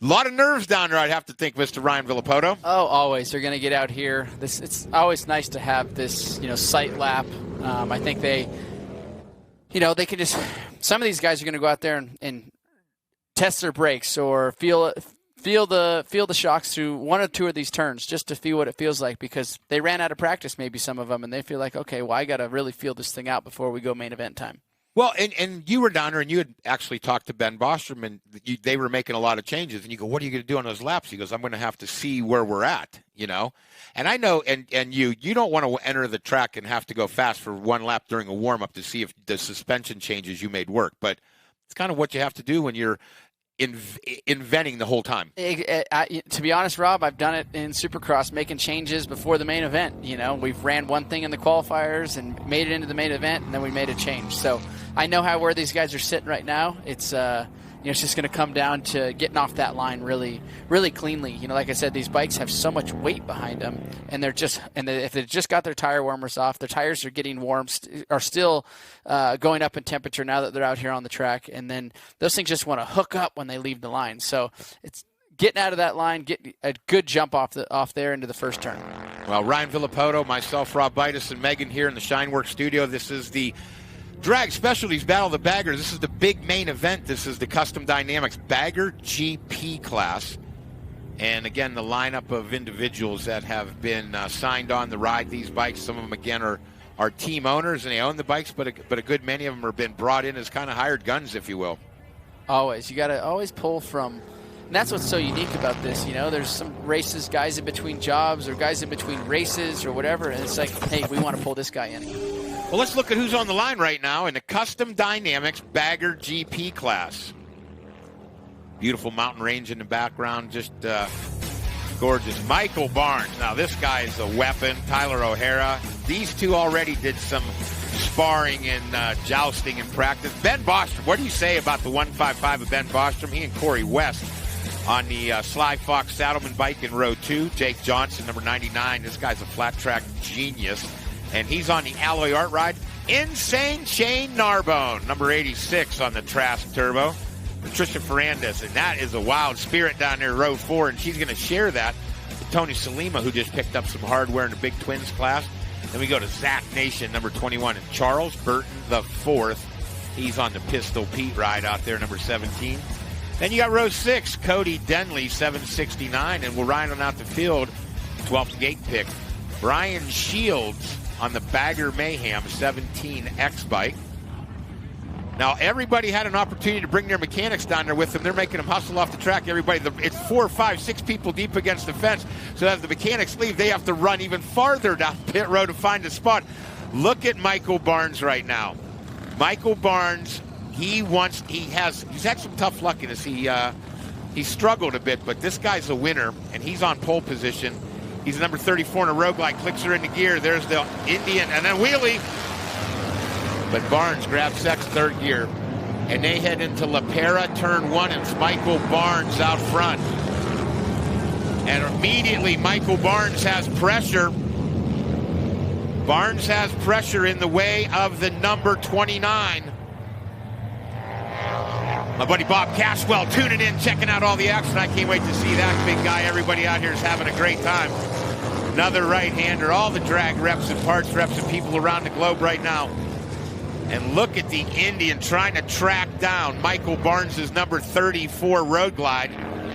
A lot of nerves down there, I'd have to think, Mr. Ryan Villapoto. Oh, always. They're going to get out here. It's always nice to have this, sight lap. I think they can just – some of these guys are going to go out there and test their brakes or feel the shocks through one or two of these turns just to feel what it feels like, because they ran out of practice, maybe some of them, and they feel like, okay, well, I got to really feel this thing out before we go main event time. Well, and you were down there, and you had actually talked to Ben Bostrom, and they were making a lot of changes. And you go, what are you going to do on those laps? He goes, I'm going to have to see where we're at, And I know, and you don't want to enter the track and have to go fast for one lap during a warm-up to see if the suspension changes you made work. But it's kind of what you have to do when you're inventing the whole time. To be honest, Rob, I've done it in Supercross, making changes before the main event. We've ran one thing in the qualifiers and made it into the main event, and then we made a change. So I know where these guys are sitting right now. It's it's just going to come down to getting off that line really, really cleanly. Like I said, these bikes have so much weight behind them, and if they just got their tire warmers off, their tires are getting warm, are still going up in temperature now that they're out here on the track, and then those things just want to hook up when they leave the line. So it's getting out of that line, get a good jump off there into the first turn. Well, Ryan Villapoto, myself, Rob Bitus, and Megan here in the Shineworks studio. This is the Drag Specialties Battle of the Baggers. This is the big main event. This is the Custom Dynamics Bagger GP class. And again, the lineup of individuals that have been signed on to ride these bikes. Some of them, again, are team owners, and they own the bikes, but a good many of them have been brought in as kind of hired guns, if you will. Always. You got to always pull from, and that's what's so unique about this. There's some races, guys in between jobs or guys in between races or whatever, and it's like, hey, we want to pull this guy in. Well, let's look at who's on the line right now in the Custom Dynamics Bagger GP class. Beautiful mountain range in the background. Just Gorgeous. Michael Barnes. Now, this guy is a weapon. Tyler O'Hara. These two already did some sparring and jousting in practice. Ben Bostrom. What do you say about the 155 of Ben Bostrom? He and Corey West on the Sly Fox Saddleman bike in row 2. Jake Johnson, number 99. This guy's a flat track genius. And he's on the Alloy Art ride. Insane Shane Narbone, number 86 on the Trask Turbo. Patricia Ferrandis, and that is a wild spirit down there, row 4, and she's going to share that with Tony Salima, who just picked up some hardware in the Big Twins class. Then we go to Zach Nation, number 21, and Charles Burton, the 4th. He's on the Pistol Pete ride out there, number 17. Then you got row 6, Cody Denley, 769, and we'll ride on out the field, 12th gate pick. Brian Shields on the Bagger Mayhem 17X bike. Now, everybody had an opportunity to bring their mechanics down there with them. They're making them hustle off the track. Everybody, it's 4, 5, 6 people deep against the fence. So as the mechanics leave, they have to run even farther down pit road to find a spot. Look at Michael Barnes right now. Michael Barnes, he's had some tough luck in this. He struggled a bit, but this guy's a winner, and he's on pole position. He's number 34 in a road glide, clicks her into gear. There's the Indian, and then wheelie. But Barnes grabs Sex third gear, and they head into La Pera, turn 1, and it's Michael Barnes out front. And immediately Michael Barnes has pressure. Barnes has pressure in the way of the number 29. My buddy Bob Cashwell tuning in, checking out all the action. I can't wait to see that big guy. Everybody out here is having a great time. Another right-hander, all the drag reps and parts reps and people around the globe right now. And look at the Indian trying to track down Michael Barnes' number 34 road glide.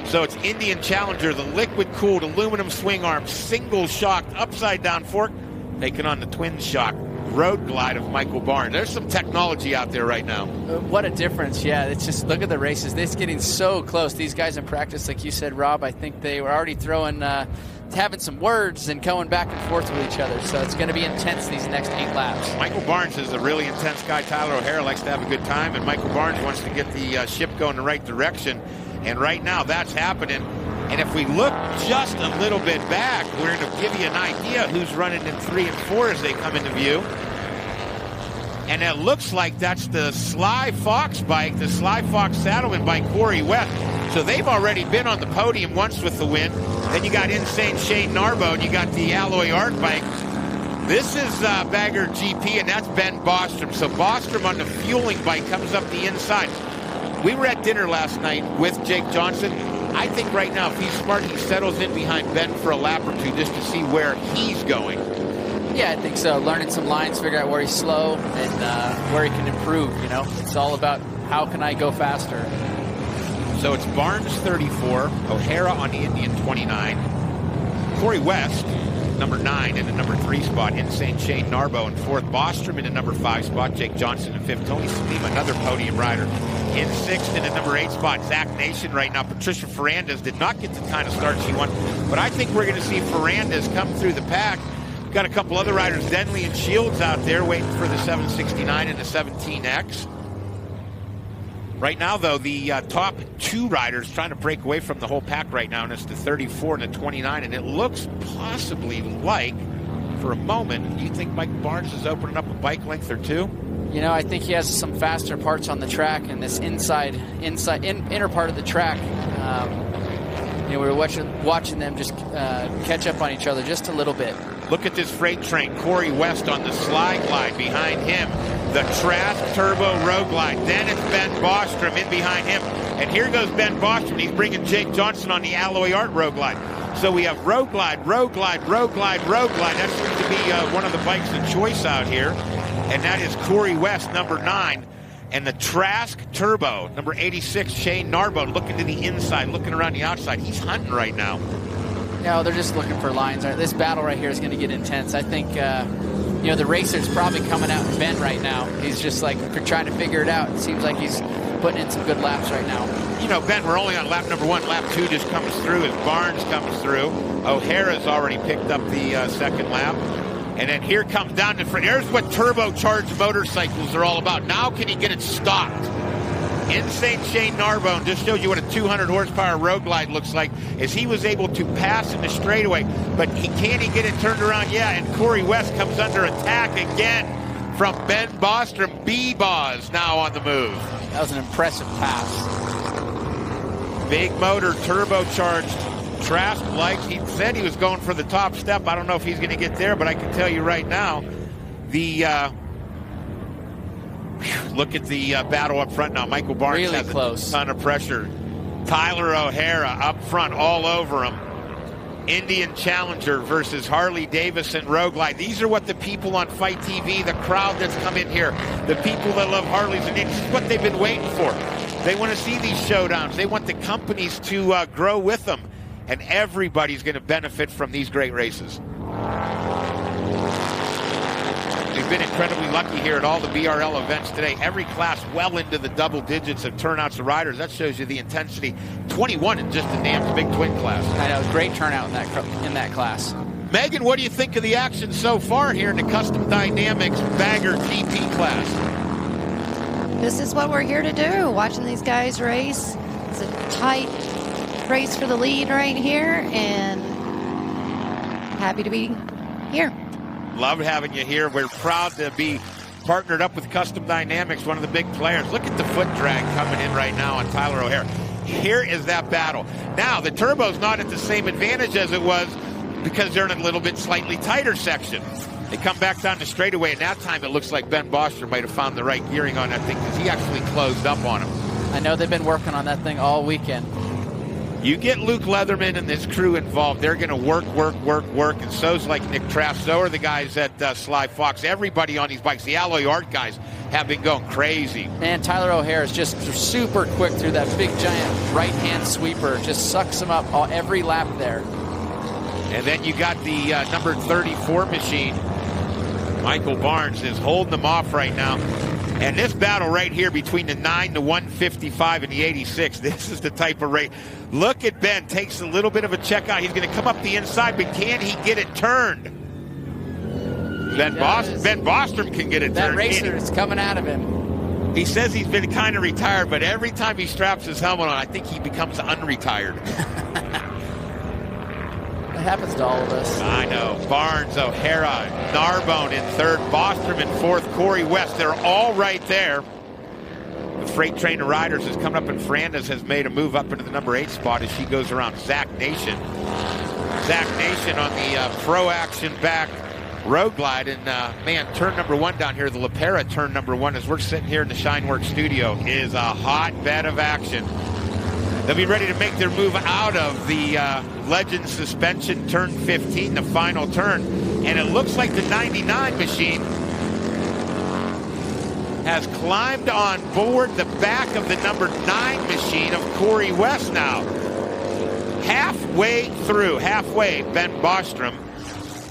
So it's Indian Challenger, the liquid-cooled aluminum swing arm, single-shocked, upside-down fork, taking on the twin shock road glide of Michael Barnes. There's some technology out there right now. What a difference. Yeah, it's just, look at the races. They're getting so close. These guys in practice, like you said, Rob, I think they were already throwing, having some words and going back and forth with each other. So it's going to be intense these next 8 laps. Michael Barnes is a really intense guy. Tyler O'Hara likes to have a good time, and Michael Barnes wants to get the ship going the right direction. And right now that's happening. And if we look just a little bit back, we're going to give you an idea who's running in 3 and 4 as they come into view. And it looks like that's the Sly Fox bike, the Sly Fox Saddleman by Corey West. So they've already been on the podium once with the win. Then you got Insane Shane Narbone. You got the Alloy Art bike. This is Bagger GP, and that's Ben Bostrom. So Bostrom on the fueling bike comes up the inside. We were at dinner last night with Jake Johnson. I think right now, if he's smart, he settles in behind Ben for a lap or 2 just to see where he's going. Yeah, I think so. Learning some lines, figure out where he's slow and where he can improve, you know. It's all about how can I go faster. So it's Barnes 34, O'Hara on the Indian 29, Corey West, number 9 in the number 3 spot, Insane Shane Narbo in 4th, Bostrom in the number 5 spot, Jake Johnson in 5th, Tony Salima, another podium rider, in 6th in the number 8 spot, Zach Nation right now. Patricia Ferrandis did not get the kind of start she wanted, but I think we're going to see Ferrandis come through the pack. Got a couple other riders, Denley and Shields out there waiting for the 769 and the 17X. Right now, though, the top 2 riders trying to break away from the whole pack right now, and it's the 34 and the 29, and it looks possibly like, for a moment, you think Mike Barnes is opening up a bike length or 2? You know, I think he has some faster parts on the track, and this inner part of the track. You know, we were watching them just catch up on each other just a little bit. Look at this freight train. Corey West on the slide glide behind him. The Trask Turbo Road Glide. Then it's Ben Bostrom in behind him. And here goes Ben Bostrom. He's bringing Jake Johnson on the Alloy Art Road Glide. So we have Road Glide, Road Glide, Road Glide, Road Glide. That seems to be one of the bikes of choice out here. And that is Corey West, number 9. And the Trask Turbo, number 86, Shane Narbone, looking to the inside, looking around the outside. He's hunting right now. No, they're just looking for lines. This battle right here is going to get intense. I think, you know, the racer's probably coming out in Ben right now. He's just like trying to figure it out. It seems like he's putting in some good laps right now. You know, Ben, we're only on lap number 1. Lap 2 just comes through as Barnes comes through. O'Hara's already picked up the second lap. And then here comes down to front. Here's what turbocharged motorcycles are all about. Now can he get it stopped? Insane Shane Narbone just shows you what a 200 horsepower Road Glide looks like, as he was able to pass in the straightaway, but can he get it turned around? Yeah, and Corey West comes under attack again from Ben Bostrom. B-Boz now on the move. That was an impressive pass. Big motor, turbocharged. Trask likes, he said he was going for the top step. I don't know if he's going to get there, but I can tell you right now, look at the battle up front now. Michael Barnes really has close. A ton of pressure. Tyler O'Hara up front, all over him. Indian Challenger versus Harley Davidson Road Glide. These are what the people on Fight TV, the crowd that's come in here, the people that love Harleys, and this is what they've been waiting for. They want to see these showdowns. They want the companies to grow with them, and everybody's going to benefit from these great races. We've been incredibly lucky here at all the BRL events today. Every class well into the double digits of turnouts of riders. That shows you the intensity. 21 in just the NAMZ Big Twin Class. I know, great turnout in that class. Megan, what do you think of the action so far here in the Custom Dynamics Bagger GP class? This is what we're here to do, watching these guys race. It's a tight race for the lead right here, and happy to be here. Love having you here. We're proud to be partnered up with Custom Dynamics, one of the big players. Look at the foot drag coming in right now on Tyler O'Hara. Here is that battle. Now, the turbo's not at the same advantage as it was because they're in a little bit slightly tighter section. They come back down the straightaway, and that time it looks like Ben Bostrom might have found the right gearing on that thing because he actually closed up on him. I know they've been working on that thing all weekend. You get Luke Leatherman and this crew involved, they're going to work, and so's like Nick Trask. So are the guys at Sly Fox. Everybody on these bikes, the Alloy Art guys, have been going crazy. Man, Tyler O'Hara is just super quick through that big, giant right-hand sweeper. Just sucks him up every lap there. And then you got the number 34 machine. Michael Barnes is holding them off right now. And this battle right here between the 9, the 155, and the 86, this is the type of race. Look at Ben, takes a little bit of a check out. He's going to come up the inside, but can he get it turned? Ben Bostrom can get it turned. That racer is coming out of him. He says he's been kind of retired, but every time he straps his helmet on, I think he becomes unretired. It happens to all of us. I know. Barnes, O'Hara, Narbone in third, Bostrom in fourth, Corey West. They're all right there. The Freight Train of Riders is coming up, and Frandes has made a move up into the number 8 spot as she goes around Zach Nation. Zach Nation on the Pro Action back Road Glide. And man, turn number 1 down here, the La Pera turn number 1, as we're sitting here in the Shineworks studio, is a hotbed of action. They'll be ready to make their move out of the Legend suspension, turn 15, the final turn. And it looks like the 99 machine has climbed on board the back of the number 9 machine of Corey West now. Halfway, Ben Bostrom,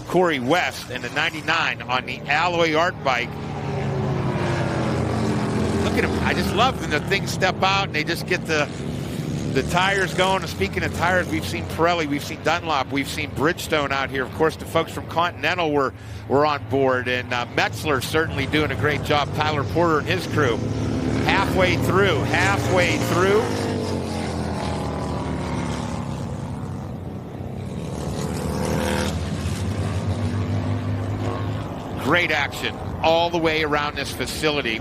Corey West, and the 99 on the Alloy Art bike. Look at him. I just love when the things step out and they just get the tires going. And speaking of tires, we've seen Pirelli, we've seen Dunlop, we've seen Bridgestone out here. Of course, the folks from Continental were on board, and Metzeler certainly doing a great job. Tyler Porter and his crew. Halfway through. Great action all the way around this facility.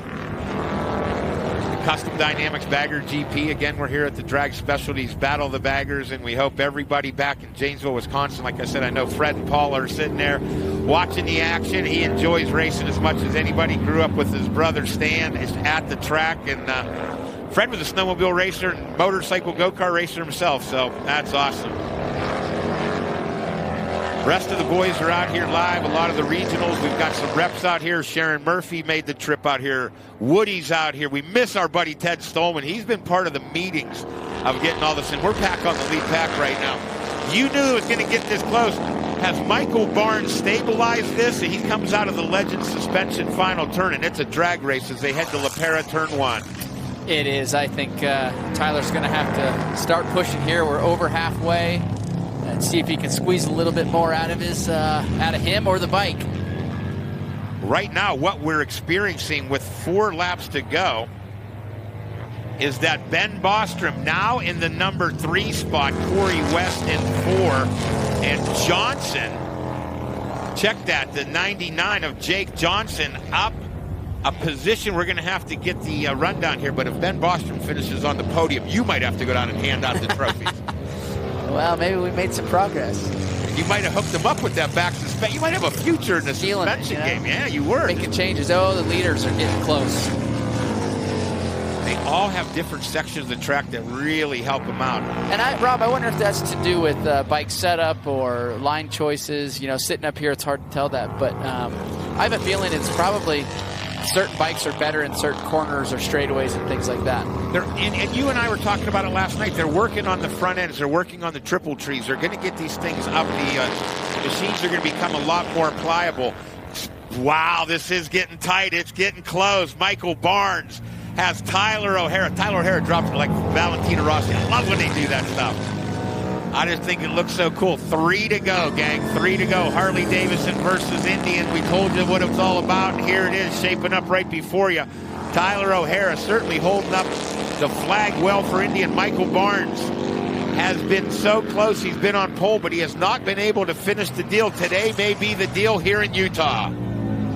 Custom Dynamics Bagger GP. Again, we're here at the Drag Specialties Battle of the Baggers, and we hope everybody back in Janesville, Wisconsin. Like I said, I know Fred and Paul are sitting there watching the action. He enjoys racing as much as anybody. Grew up with his brother Stan at the track, and Fred was a snowmobile racer and motorcycle go-kart racer himself, so that's awesome. The rest of the boys are out here live. A lot of the regionals. We've got some reps out here. Sharon Murphy made the trip out here. Woody's out here. We miss our buddy Ted Stolman. He's been part of the meetings of getting all this in. We're back on the lead pack right now. You knew it was going to get this close. Has Michael Barnes stabilized this? He comes out of the Legend suspension final turn, and it's a drag race as they head to La Pera turn 1. It is. I think Tyler's going to have to start pushing here. We're over halfway. And see if he can squeeze a little bit more out of him or the bike. Right now, what we're experiencing with 4 laps to go, is that Ben Bostrom now in the number 3 spot, Corey West in 4, and Johnson, check that, the 99 of Jake Johnson up a position. We're going to have to get the rundown here, but if Ben Bostrom finishes on the podium, you might have to go down and hand out the trophies. Well, maybe we made some progress. You might have hooked them up with that back suspension. You might have a future in the suspension game. Yeah, you were. Making changes. Oh, the leaders are getting close. They all have different sections of the track that really help them out. And Rob, I wonder if that's to do with bike setup or line choices. You know, sitting up here, it's hard to tell that. But I have a feeling it's probably certain bikes are better in certain corners or straightaways and things like that. And you and I were talking about it last night. They're working on the front ends. They're working on the triple trees. They're going to get these things up. The machines are going to become a lot more pliable. Wow, this is getting tight. It's getting close. Michael Barnes has Tyler O'Hara. Tyler O'Hara drops like Valentina Rossi. I love when they do that stuff. I just think it looks so cool. 3 to go, gang. 3 to go. Harley Davidson versus Indian. We told you what it was all about, and here it is, shaping up right before you. Tyler O'Hara certainly holding up the flag well for Indian. Michael Barnes has been so close. He's been on pole, but he has not been able to finish the deal. Today may be the deal here in Utah.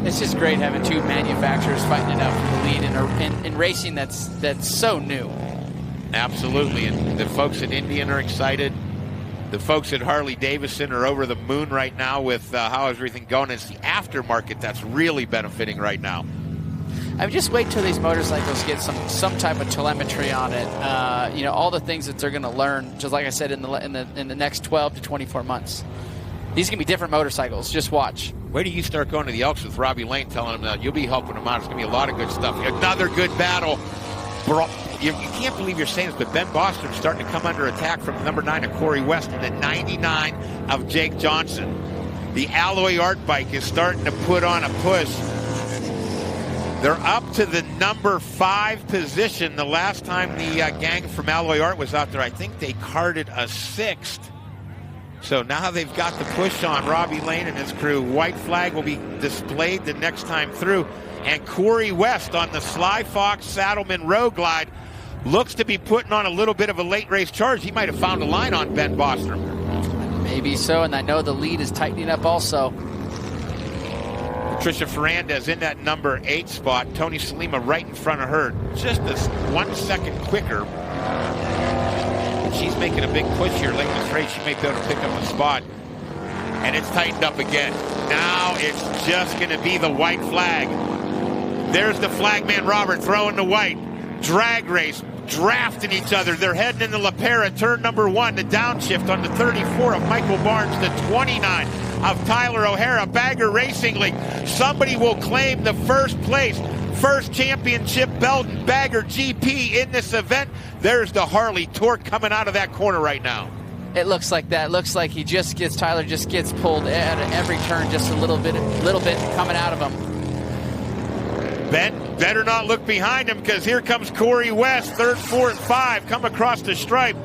It's just great having two manufacturers fighting it out for the lead in racing that's so new. Absolutely, and the folks at Indian are excited. The folks at Harley Davidson are over the moon right now with how everything going. It's the aftermarket that's really benefiting right now. I mean, just wait till these motorcycles get some type of telemetry on it. You know, all the things that they're going to learn, just like I said, in the next 12 to 24 months. These can be different motorcycles. Just watch. Wait till you start going to the Elks with Robbie Lane, telling him that you'll be helping him out. It's going to be a lot of good stuff. Another good battle. You can't believe you're saying this, but Ben Bostrom's starting to come under attack from number 9 of Corey West and the 99 of Jake Johnson. The Alloy Art bike is starting to put on a push. They're up to the number 5 position. The last time the gang from Alloy Art was out there, I think they carded a 6th. So now they've got the push on Robbie Lane and his crew. White flag will be displayed the next time through. And Corey West on the Sly Fox Saddleman Road Glide looks to be putting on a little bit of a late race charge. He might have found a line on Ben Bostrom. Maybe so, and I know the lead is tightening up also. Patricia Ferrandez in that number 8 spot. Tony Salima right in front of her, just 1 second quicker. She's making a big push here late in this race. She may be able to pick up a spot. And it's tightened up again. Now it's just going to be the white flag. There's the flagman Robert throwing the white. Drag race, drafting each other. They're heading into La Pera, turn number 1. The downshift on the 34 of Michael Barnes, the 29 of Tyler O'Hara. Bagger Racing League. Somebody will claim the first place. First championship belt in Bagger GP in this event. There's the Harley torque coming out of that corner right now. It looks like that. It looks like Tyler just gets pulled at every turn, just a little bit coming out of him. Ben better not look behind him, because here comes Corey West, 3rd, 4th, 5, come across the stripe.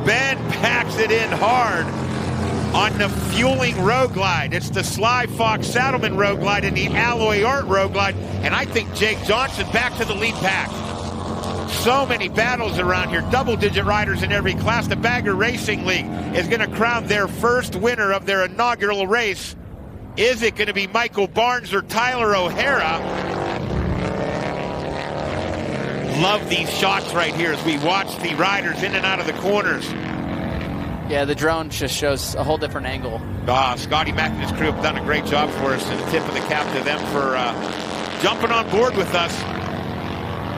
Ben packs it in hard on the Fueling Road Glide. It's the Sly Fox Saddleman Road Glide and the Alloy Art Road Glide. And I think Jake Johnson back to the lead pack. So many battles around here, double-digit riders in every class. The Bagger Racing League is going to crown their first winner of their inaugural race. Is it going to be Michael Barnes or Tyler O'Hara? Love these shots right here as we watch the riders in and out of the corners. Yeah, the drone just shows a whole different angle. Scotty Mack and his crew have done a great job for us, and a tip of the cap to them for jumping on board with us.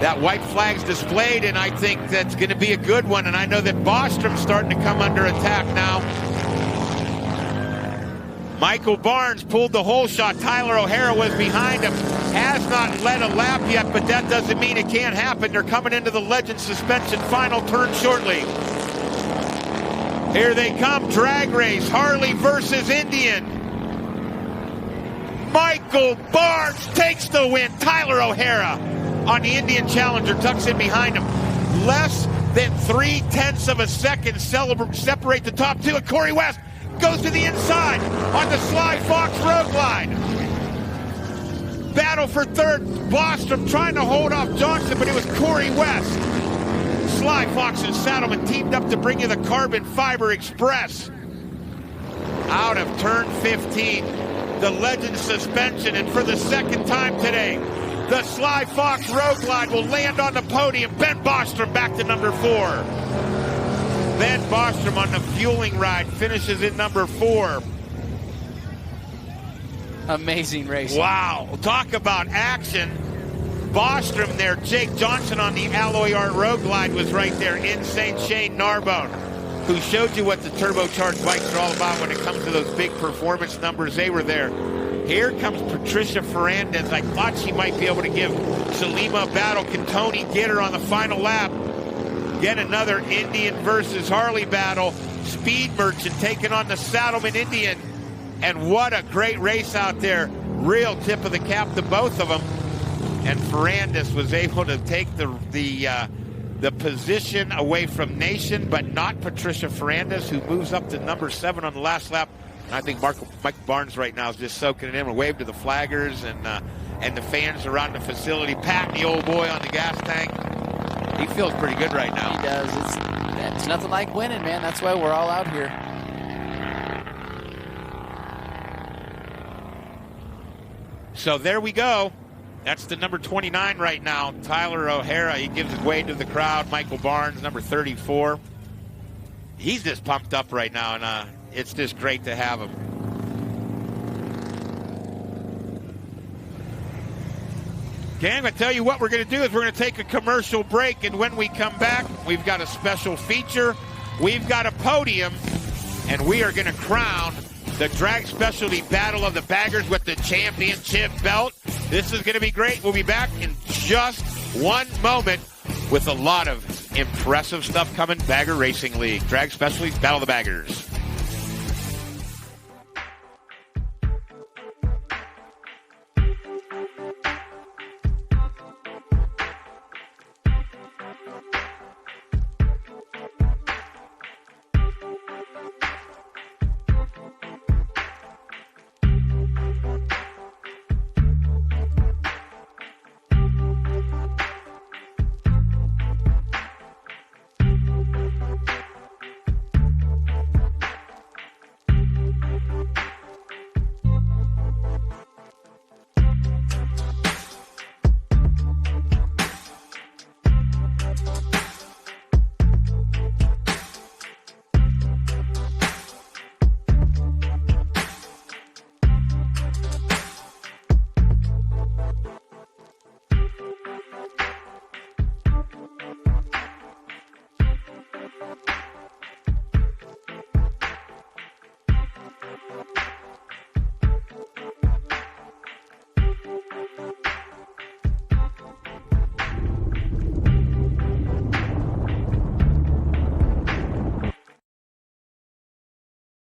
That white flag's displayed, and I think that's going to be a good one. And I know that Bostrom's starting to come under attack now. Michael Barnes pulled the whole shot. Tyler O'Hara was behind him. Has not led a lap yet, but that doesn't mean it can't happen. They're coming into the Legend Suspension final turn shortly. Here they come, drag race, Harley versus Indian. Michael Barnes takes the win. Tyler O'Hara on the Indian Challenger tucks in behind him. Less than 0.3 of a second separate the top two. And Corey West goes to the inside on the Sly Fox Road Glide. Battle for 3rd. Bostrom trying to hold off Johnson, but it was Corey West Sly Fox and Saddleman teamed up to bring you the Carbon Fiber Express. Out of turn 15, the Legend suspension, and for the second time today, the Sly Fox Road Glide will land on the podium. Ben Bostrom back to number 4. Ben Bostrom on the fueling ride finishes in number 4. Amazing race. Wow, talk about action. Bostrom there. Jake Johnson on the Alloy Art Road Glide was right there. Insane Shane Narbone, who showed you what the turbocharged bikes are all about when it comes to those big performance numbers. They were there. Here comes Patricia Ferrandez. I thought she might be able to give Salima a battle. Can Tony get her on the final lap? Get another Indian versus Harley battle. Speed Merchant taking on the Saddleman Indian. And what a great race out there. Real tip of the cap to both of them. And Ferrandez was able to take the position away from Nation, but not Patricia Ferrandez, who moves up to number 7 on the last lap. And I think Mike Barnes right now is just soaking it in. A wave to the flaggers and the fans around the facility, patting the old boy on the gas tank. He feels pretty good right now. He does. It's nothing like winning, man. That's why we're all out here. So there we go. That's the number 29 right now, Tyler O'Hara. He gives his way to the crowd. Michael Barnes, number 34. He's just pumped up right now, and it's just great to have him. Okay, I'm going to tell you what we're going to do is we're going to take a commercial break, and when we come back, we've got a special feature. We've got a podium, and we are going to crown the Drag Specialty Battle of the Baggers with the championship belt. This is going to be great. We'll be back in just one moment with a lot of impressive stuff coming. Bagger Racing League, Drag Specialties, Battle of the Baggers.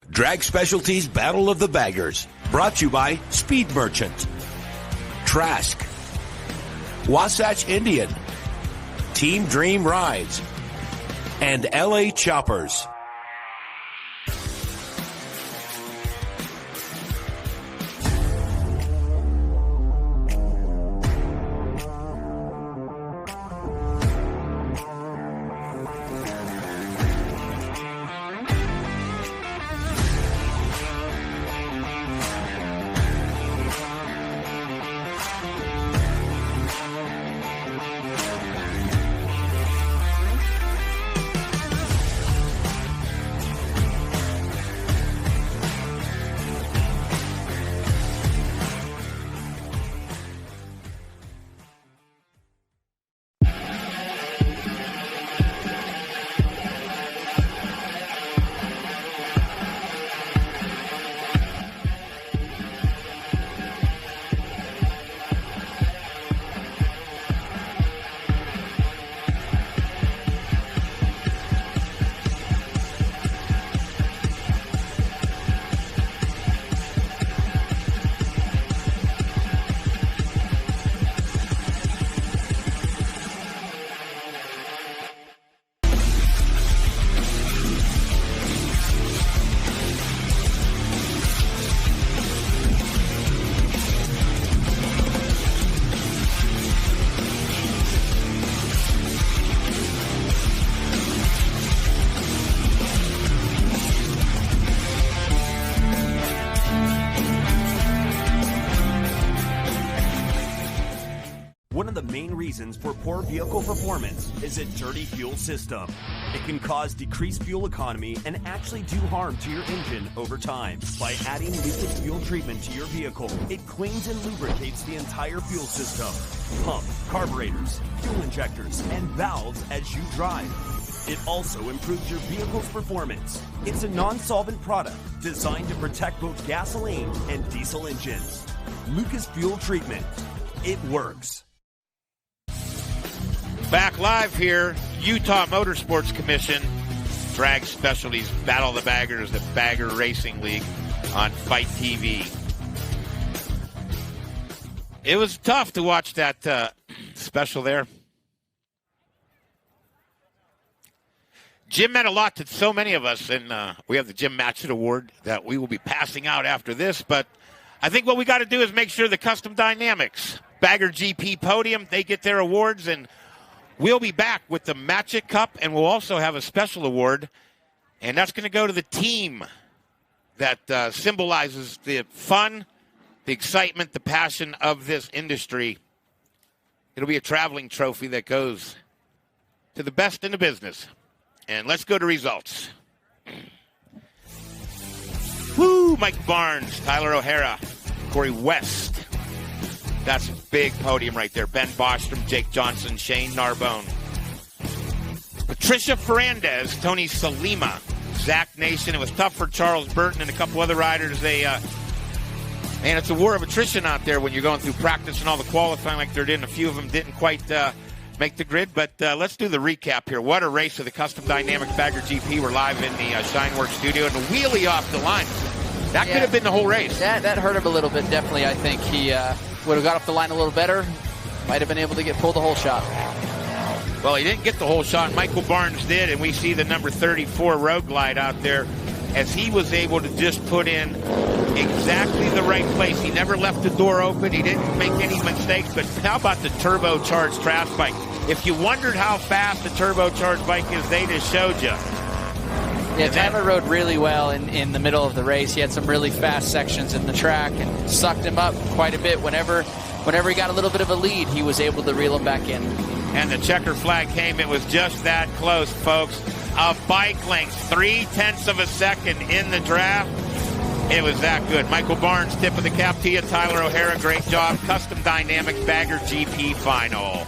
Drag Specialties Battle of the Baggers, brought to you by Speed Merchant, Trask, Wasatch Indian, Team Dream Rides, and LA Choppers. reasons for poor vehicle performance is a dirty fuel system. It can cause decreased fuel economy and actually do harm to your engine over time. By adding liquid fuel treatment to your vehicle, it cleans and lubricates the entire fuel system. Pump, carburetors, fuel injectors, and valves as you drive. It also improves your vehicle's performance. It's a non-solvent product designed to protect both gasoline and diesel engines. Lucas Fuel Treatment. It works. Back live here, Utah Motorsports Commission, Drag Specialties, Battle of the Baggers, the Bagger Racing League on Fight TV. It was tough to watch that special there. Jim meant a lot to so many of us, and we have the Jim Matchett Award that we will be passing out after this, but I think what we got to do is make sure the Custom Dynamics Bagger GP podium, they get their awards, and we'll be back with the Matchett Cup, and we'll also have a special award, and that's going to go to the team that symbolizes the fun, the excitement, the passion of this industry. It'll be a traveling trophy that goes to the best in the business. And let's go to results. Woo! Mike Barnes, Tyler O'Hara, Corey West. That's a big podium right there. Ben Bostrom, Jake Johnson, Shane Narbone. Patricia Ferrandez, Tony Salima, Zach Nation. It was tough for Charles Burton and a couple other riders. Man, it's a war of attrition out there when you're going through practice and all the qualifying like they're doing. A few of them didn't quite make the grid, but let's do the recap here. What a race of the Custom Dynamics Bagger GP. We're live in the Shineworks studio, and a wheelie off the line. That could have been the whole race. That hurt him a little bit, definitely. I think he would have got off the line a little better. Might have been able to pull the whole shot. Well, he didn't get the whole shot. Michael Barnes did, and we see the number 34 Road Glide out there as he was able to just put in exactly the right place. He never left the door open. He didn't make any mistakes. But how about the turbocharged trash bike? If you wondered how fast the turbocharged bike is, they just showed you. Yeah, Tyler rode really well in the middle of the race. He had some really fast sections in the track and sucked him up quite a bit. Whenever he got a little bit of a lead, he was able to reel him back in. And the checker flag came. It was just that close, folks. A bike length, 0.3 of a second in the draft. It was that good. Michael Barnes, tip of the cap to you. Tyler O'Hara, great job. Custom Dynamics Bagger GP final.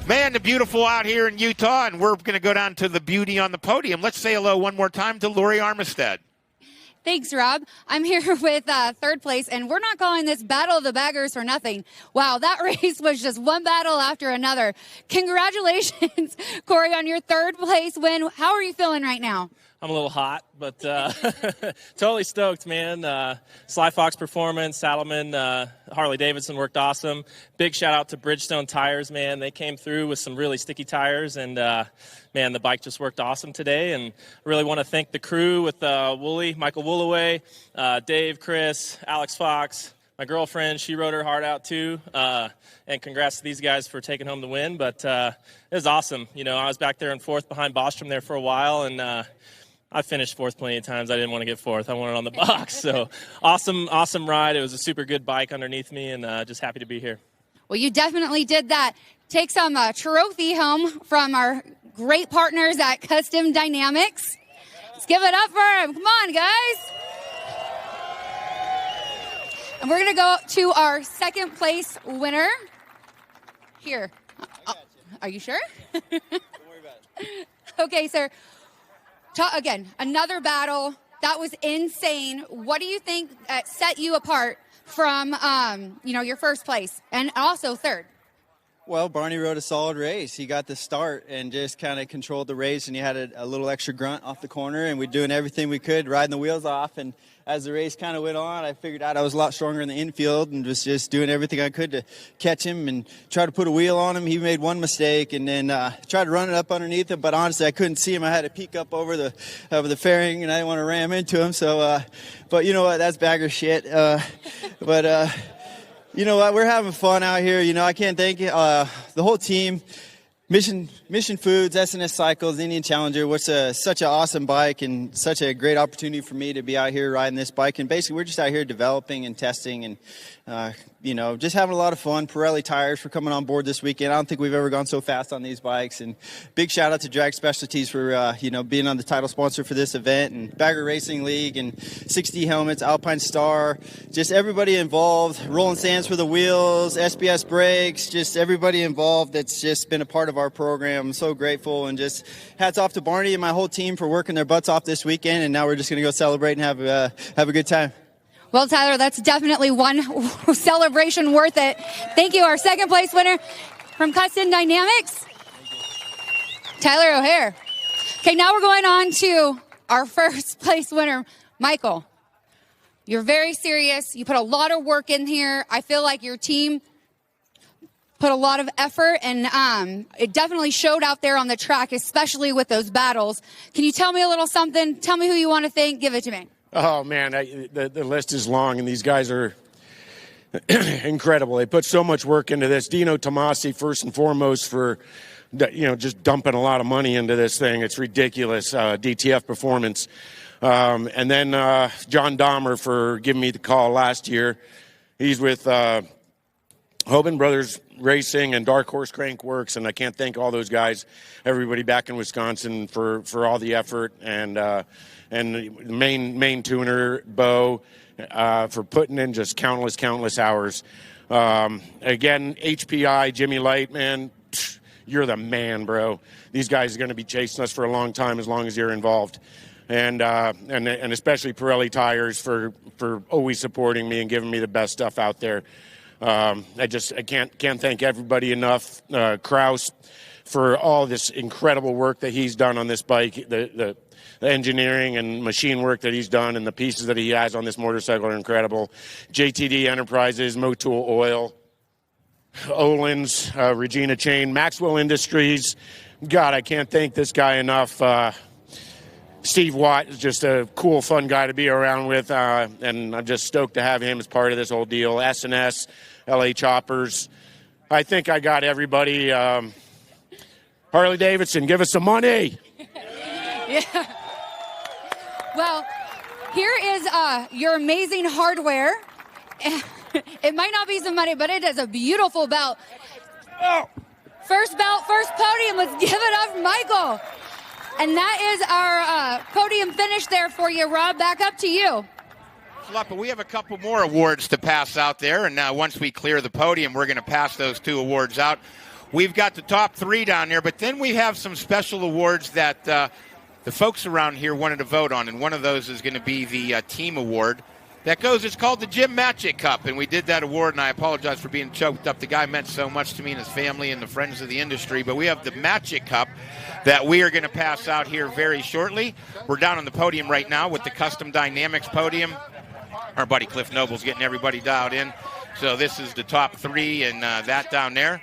Man, the beautiful out here in Utah, and we're going to go down to the beauty on the podium. Let's say hello one more time to Lori Armistead. Thanks, Rob. I'm here with third place, and we're not calling this Battle of the Baggers for nothing. Wow, that race was just one battle after another. Congratulations, Corey, on your third place win. How are you feeling right now? I'm a little hot, but totally stoked, man. Sly Fox Performance, Saddleman, Harley Davidson worked awesome. Big shout out to Bridgestone Tires, man. They came through with some really sticky tires, and man, the bike just worked awesome today. And I really want to thank the crew with Wooly, Michael Woolaway, Dave, Chris, Alex Fox. My girlfriend, she rode her heart out too. And congrats to these guys for taking home the win. But it was awesome. You know, I was back there in fourth behind Bostrom there for a while, and I finished fourth plenty of times. I didn't want to get fourth. I wanted on the box. So awesome ride. It was a super good bike underneath me, and just happy to be here. Well, you definitely did that. Take some trophy home from our great partners at Custom Dynamics. Let's give it up for them. Come on, guys. And we're going to go to our second place winner. Here. Are you sure? Don't worry about it. Okay, sir. Again, another battle. That was insane. What do you think set you apart from, your first place and also third? Well, Barney rode a solid race. He got the start and just kind of controlled the race, and he had a little extra grunt off the corner, and we're doing everything we could, riding the wheels off. And as the race kind of went on, I figured out I was a lot stronger in the infield and was just doing everything I could to catch him and try to put a wheel on him. He made one mistake and then tried to run it up underneath him, but honestly, I couldn't see him. I had to peek up over the fairing, and I didn't want to ram into him. So, but you know what? That's bagger shit. You know what? We're having fun out here. You know, I can't thank the whole team. Mission Foods, SNS Cycles, Indian Challenger, which is such an awesome bike and such a great opportunity for me to be out here riding this bike. And basically, we're just out here developing and testing and just having a lot of fun. Pirelli tires for coming on board this weekend. I don't think we've ever gone so fast on these bikes. And big shout out to Drag Specialties for, being on the title sponsor for this event, and Bagger Racing League and 60 Helmets, Alpine Star, just everybody involved, Rolling Sands for the wheels, SBS Brakes, just everybody involved that's just been a part of our program. I'm so grateful, and just hats off to Barney and my whole team for working their butts off this weekend. And now we're just going to go celebrate and have a good time. Well, Tyler, that's definitely one celebration worth it. Thank you. Our second place winner from Custom Dynamics, Tyler O'Hare. Okay, now we're going on to our first place winner, Michael. You're very serious. You put a lot of work in here. I feel like your team put a lot of effort, and it definitely showed out there on the track, especially with those battles. Can you tell me a little something? Tell me who you want to thank. Give it to me. Oh, man, the list is long, and these guys are incredible. They put so much work into this. Dino Tomasi, first and foremost, for just dumping a lot of money into this thing. It's ridiculous, DTF Performance. And then John Dahmer for giving me the call last year. He's with Hoban Brothers Racing and Dark Horse Crank Works, and I can't thank all those guys, everybody back in Wisconsin for all the effort, and the main tuner, Bo, for putting in just countless hours. Again, HPI, Jimmy Light, man, you're the man, bro. These guys are going to be chasing us for a long time as long as you're involved. And especially Pirelli Tires for always supporting me and giving me the best stuff out there. I can't thank everybody enough. Kraus for all this incredible work that he's done on this bike, the engineering and machine work that he's done, and the pieces that he has on this motorcycle are incredible. JTD Enterprises, Motul Oil, Olin's, Regina Chain, Maxwell Industries. God, I can't thank this guy enough. Steve Watt is just a cool, fun guy to be around with, and I'm just stoked to have him as part of this whole deal. S&S, LA Choppers. I think I got everybody. Harley Davidson, give us some money. Yeah. Well, here is your amazing hardware. It might not be some money, but it is a beautiful belt. First belt, first podium. Let's give it up for Michael. And that is our podium finish there for you, Rob. Back up to you. But we have a couple more awards to pass out there, and once we clear the podium, we're going to pass those 2 awards out. We've got the top 3 down there, but then we have some special awards that the folks around here wanted to vote on, and one of those is going to be the team award. It's called the Jim Matchett Cup, and we did that award, and I apologize for being choked up. The guy meant so much to me and his family and the friends of the industry, but we have the Matchett Cup that we are going to pass out here very shortly. We're down on the podium right now with the Custom Dynamics podium. Our buddy Cliff Noble's getting everybody dialed in. So this is the top 3, and that down there.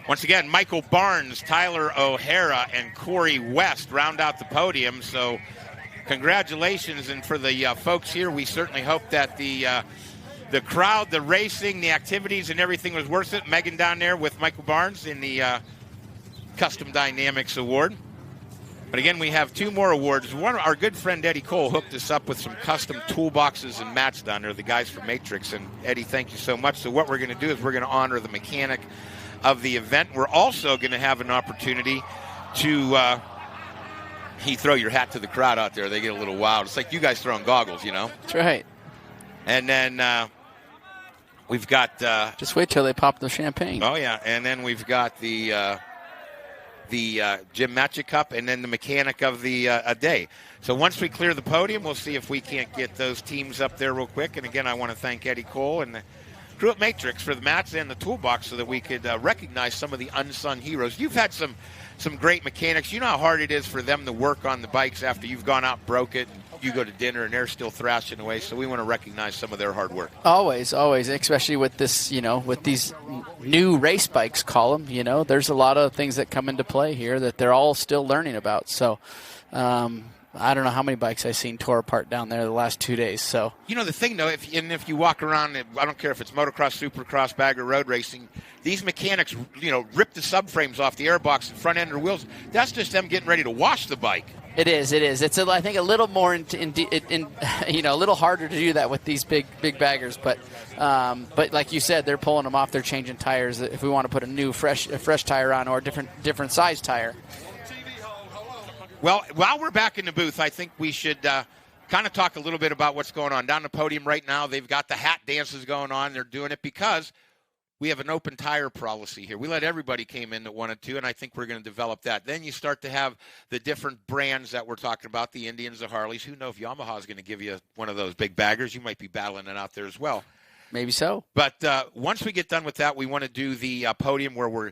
Once again, Michael Barnes, Tyler O'Hara, and Corey West round out the podium. So congratulations, and for the folks here, we certainly hope that the crowd, the racing, the activities, and everything was worth it. Megan down there with Michael Barnes in the Custom Dynamics Award. But again, we have 2 more awards. Our good friend Eddie Cole hooked us up with some custom toolboxes and mats down there, the guys from Matrix. And Eddie, thank you so much. So what we're going to do is we're going to honor the mechanic of the event. We're also going to have an opportunity to you throw your hat to the crowd out there. They get a little wild. It's like you guys throwing goggles, you know? That's right. And then we've got... just wait till they pop the champagne. Oh, yeah. And then we've got the Jim Matchett Cup, and then the mechanic of the day. So once we clear the podium, we'll see if we can't get those teams up there real quick. And again, I want to thank Eddie Cole and the crew at Matrix for the mats and the toolbox so that we could recognize some of the unsung heroes. You've had some great mechanics. You know how hard it is for them to work on the bikes after you've gone out and broke it, and you go to dinner and they're still thrashing away. So we want to recognize some of their hard work. Always, especially with this, with these new race bikes, call them, there's a lot of things that come into play here that they're all still learning about. So I don't know how many bikes I've seen tore apart down there the last 2 days. So the thing, though, if you walk around, I don't care if it's motocross, supercross, bagger, road racing, these mechanics, rip the subframes off the airbox and front end of the wheels. That's just them getting ready to wash the bike. It is. It's I think a little more a little harder to do that with these big baggers. But like you said, they're pulling them off. They're changing tires if we want to put a new fresh tire on or a different size tire. Well, while we're back in the booth, I think we should kind of talk a little bit about what's going on. Down the podium right now, they've got the hat dances going on. They're doing it because we have an open tire policy here. We let everybody came in that wanted to, and I think we're going to develop that. Then you start to have the different brands that we're talking about, the Indians, the Harleys. Who knows if Yamaha is going to give you one of those big baggers. You might be battling it out there as well. Maybe so. But once we get done with that, we want to do the podium where we're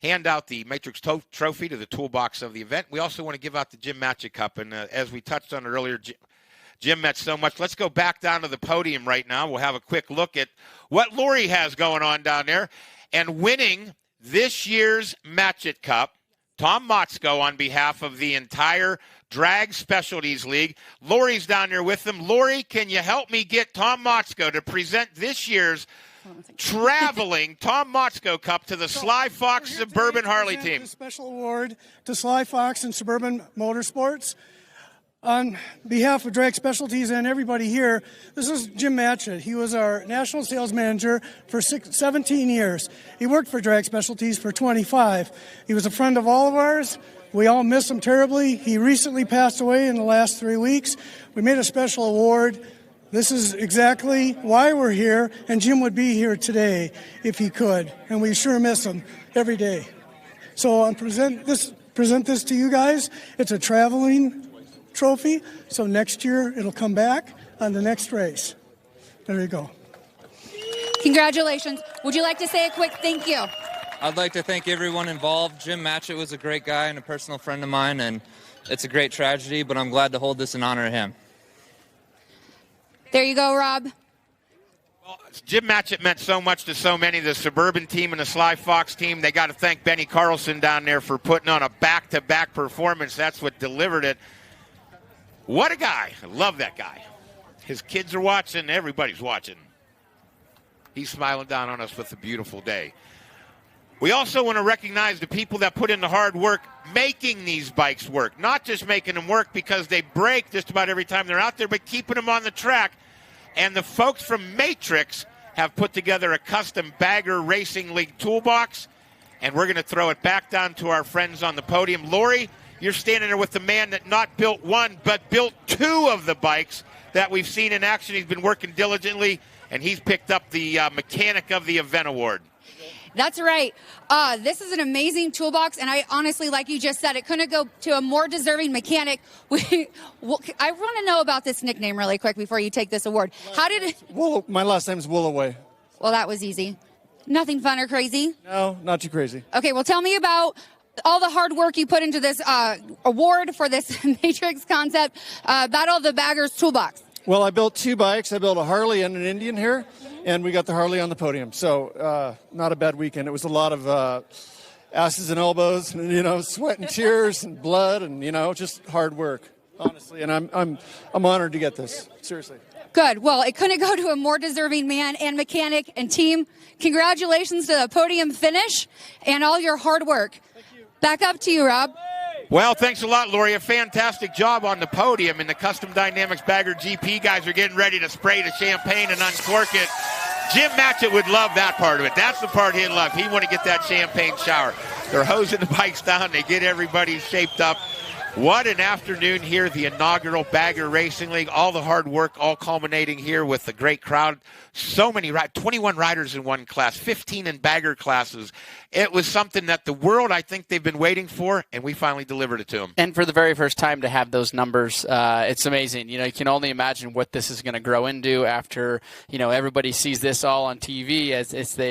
hand out the Matrix Trophy to the toolbox of the event. We also want to give out the Jim Matchett Cup. And as we touched on it earlier, Jim met so much. Let's go back down to the podium right now. We'll have a quick look at what Lori has going on down there. And winning this year's Matchett Cup, Tom Motzko on behalf of the entire Drag Specialties League. Lori's down there with them. Lori, can you help me get Tom Motzko to present this year's traveling Tom Motzko Cup to the Sly Fox Suburban Harley team? A special award to Sly Fox and Suburban Motorsports. On behalf of Drag Specialties and everybody here, this is Jim Matchett. He was our national sales manager for 17 years. He worked for Drag Specialties for 25. He was a friend of all of ours. We all miss him terribly. He recently passed away in the last 3 weeks. We made a special award. This is exactly why we're here, and Jim would be here today if he could, and we sure miss him every day. So I'll present this to you guys. It's a traveling trophy, so next year it'll come back on the next race. There you go. Congratulations. Would you like to say a quick thank you? I'd like to thank everyone involved. Jim Matchett was a great guy and a personal friend of mine, and it's a great tragedy, but I'm glad to hold this in honor of him. There you go, Rob. Well, Jim Matchett meant so much to so many. The Suburban team and the Sly Fox team, they got to thank Benny Carlson down there for putting on a back-to-back performance. That's what delivered it. What a guy. I love that guy. His kids are watching. Everybody's watching. He's smiling down on us with a beautiful day. We also want to recognize the people that put in the hard work making these bikes work. Not just making them work because they break just about every time they're out there, but keeping them on the track. And the folks from Matrix have put together a custom Bagger Racing League toolbox. And we're going to throw it back down to our friends on the podium. Lori, you're standing there with the man that not built one, but built two of the bikes that we've seen in action. He's been working diligently, and he's picked up the Mechanic of the Event Award. That's right. This is an amazing toolbox, and I honestly, like you just said, it couldn't go to a more deserving mechanic. I want to know about this nickname really quick before you take this award. How did it? My last name is Willoway. Well, that was easy. Nothing fun or crazy? No, not too crazy. Okay, well, tell me about all the hard work you put into this award for this Matrix concept, Battle of the Baggers toolbox. Well, I built two bikes. I built a Harley and an Indian here, and we got the Harley on the podium. So not a bad weekend. It was a lot of asses and elbows, and sweat and tears and blood, and just hard work, honestly. And I'm honored to get this. Seriously. Good. Well, it couldn't go to a more deserving man and mechanic and team. Congratulations to the podium finish and all your hard work. Thank you. Back up to you, Rob. Well, thanks a lot, Lori. A fantastic job on the podium. And the Custom Dynamics Bagger GP guys are getting ready to spray the champagne and uncork it. Jim Matchett would love that part of it. That's the part he'd love. He'd want to get that champagne shower. They're hosing the bikes down. They get everybody shaped up. What an afternoon here, the inaugural Bagger Racing League. All the hard work, all culminating here with the great crowd. So many, 21 riders in one class, 15 in Bagger classes. It was something that the world, I think they've been waiting for, and we finally delivered it to them. And for the very first time to have those numbers, it's amazing. You can only imagine what this is going to grow into after, everybody sees this all on TV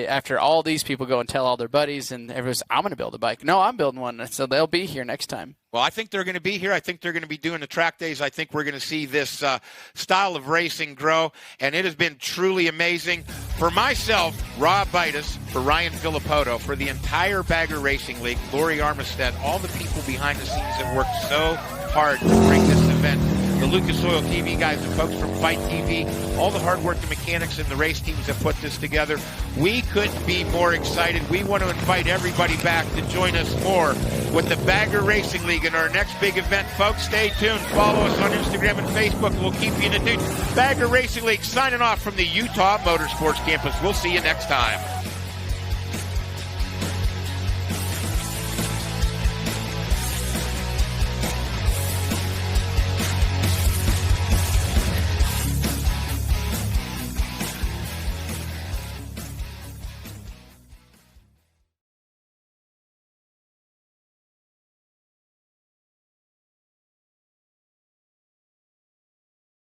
after all these people go and tell all their buddies, and everyone's, I'm going to build a bike. No, I'm building one. So they'll be here next time. Well, I think they're going to be here. I think they're going to be doing the track days. I think we're going to see this style of racing grow, and it has been truly amazing. For myself, Rob Bitus, for Ryan Filippoto, for the entire Bagger Racing League, Lori Armistead, all the people behind the scenes that worked so hard to bring this event the Lucas Oil TV guys, the folks from Fight TV, all the hard work the mechanics and the race teams have put this together. We couldn't be more excited. We want to invite everybody back to join us more with the Bagger Racing League in our next big event. Folks, stay tuned. Follow us on Instagram and Facebook. We'll keep you in the news. Bagger Racing League signing off from the Utah Motorsports Campus. We'll see you next time.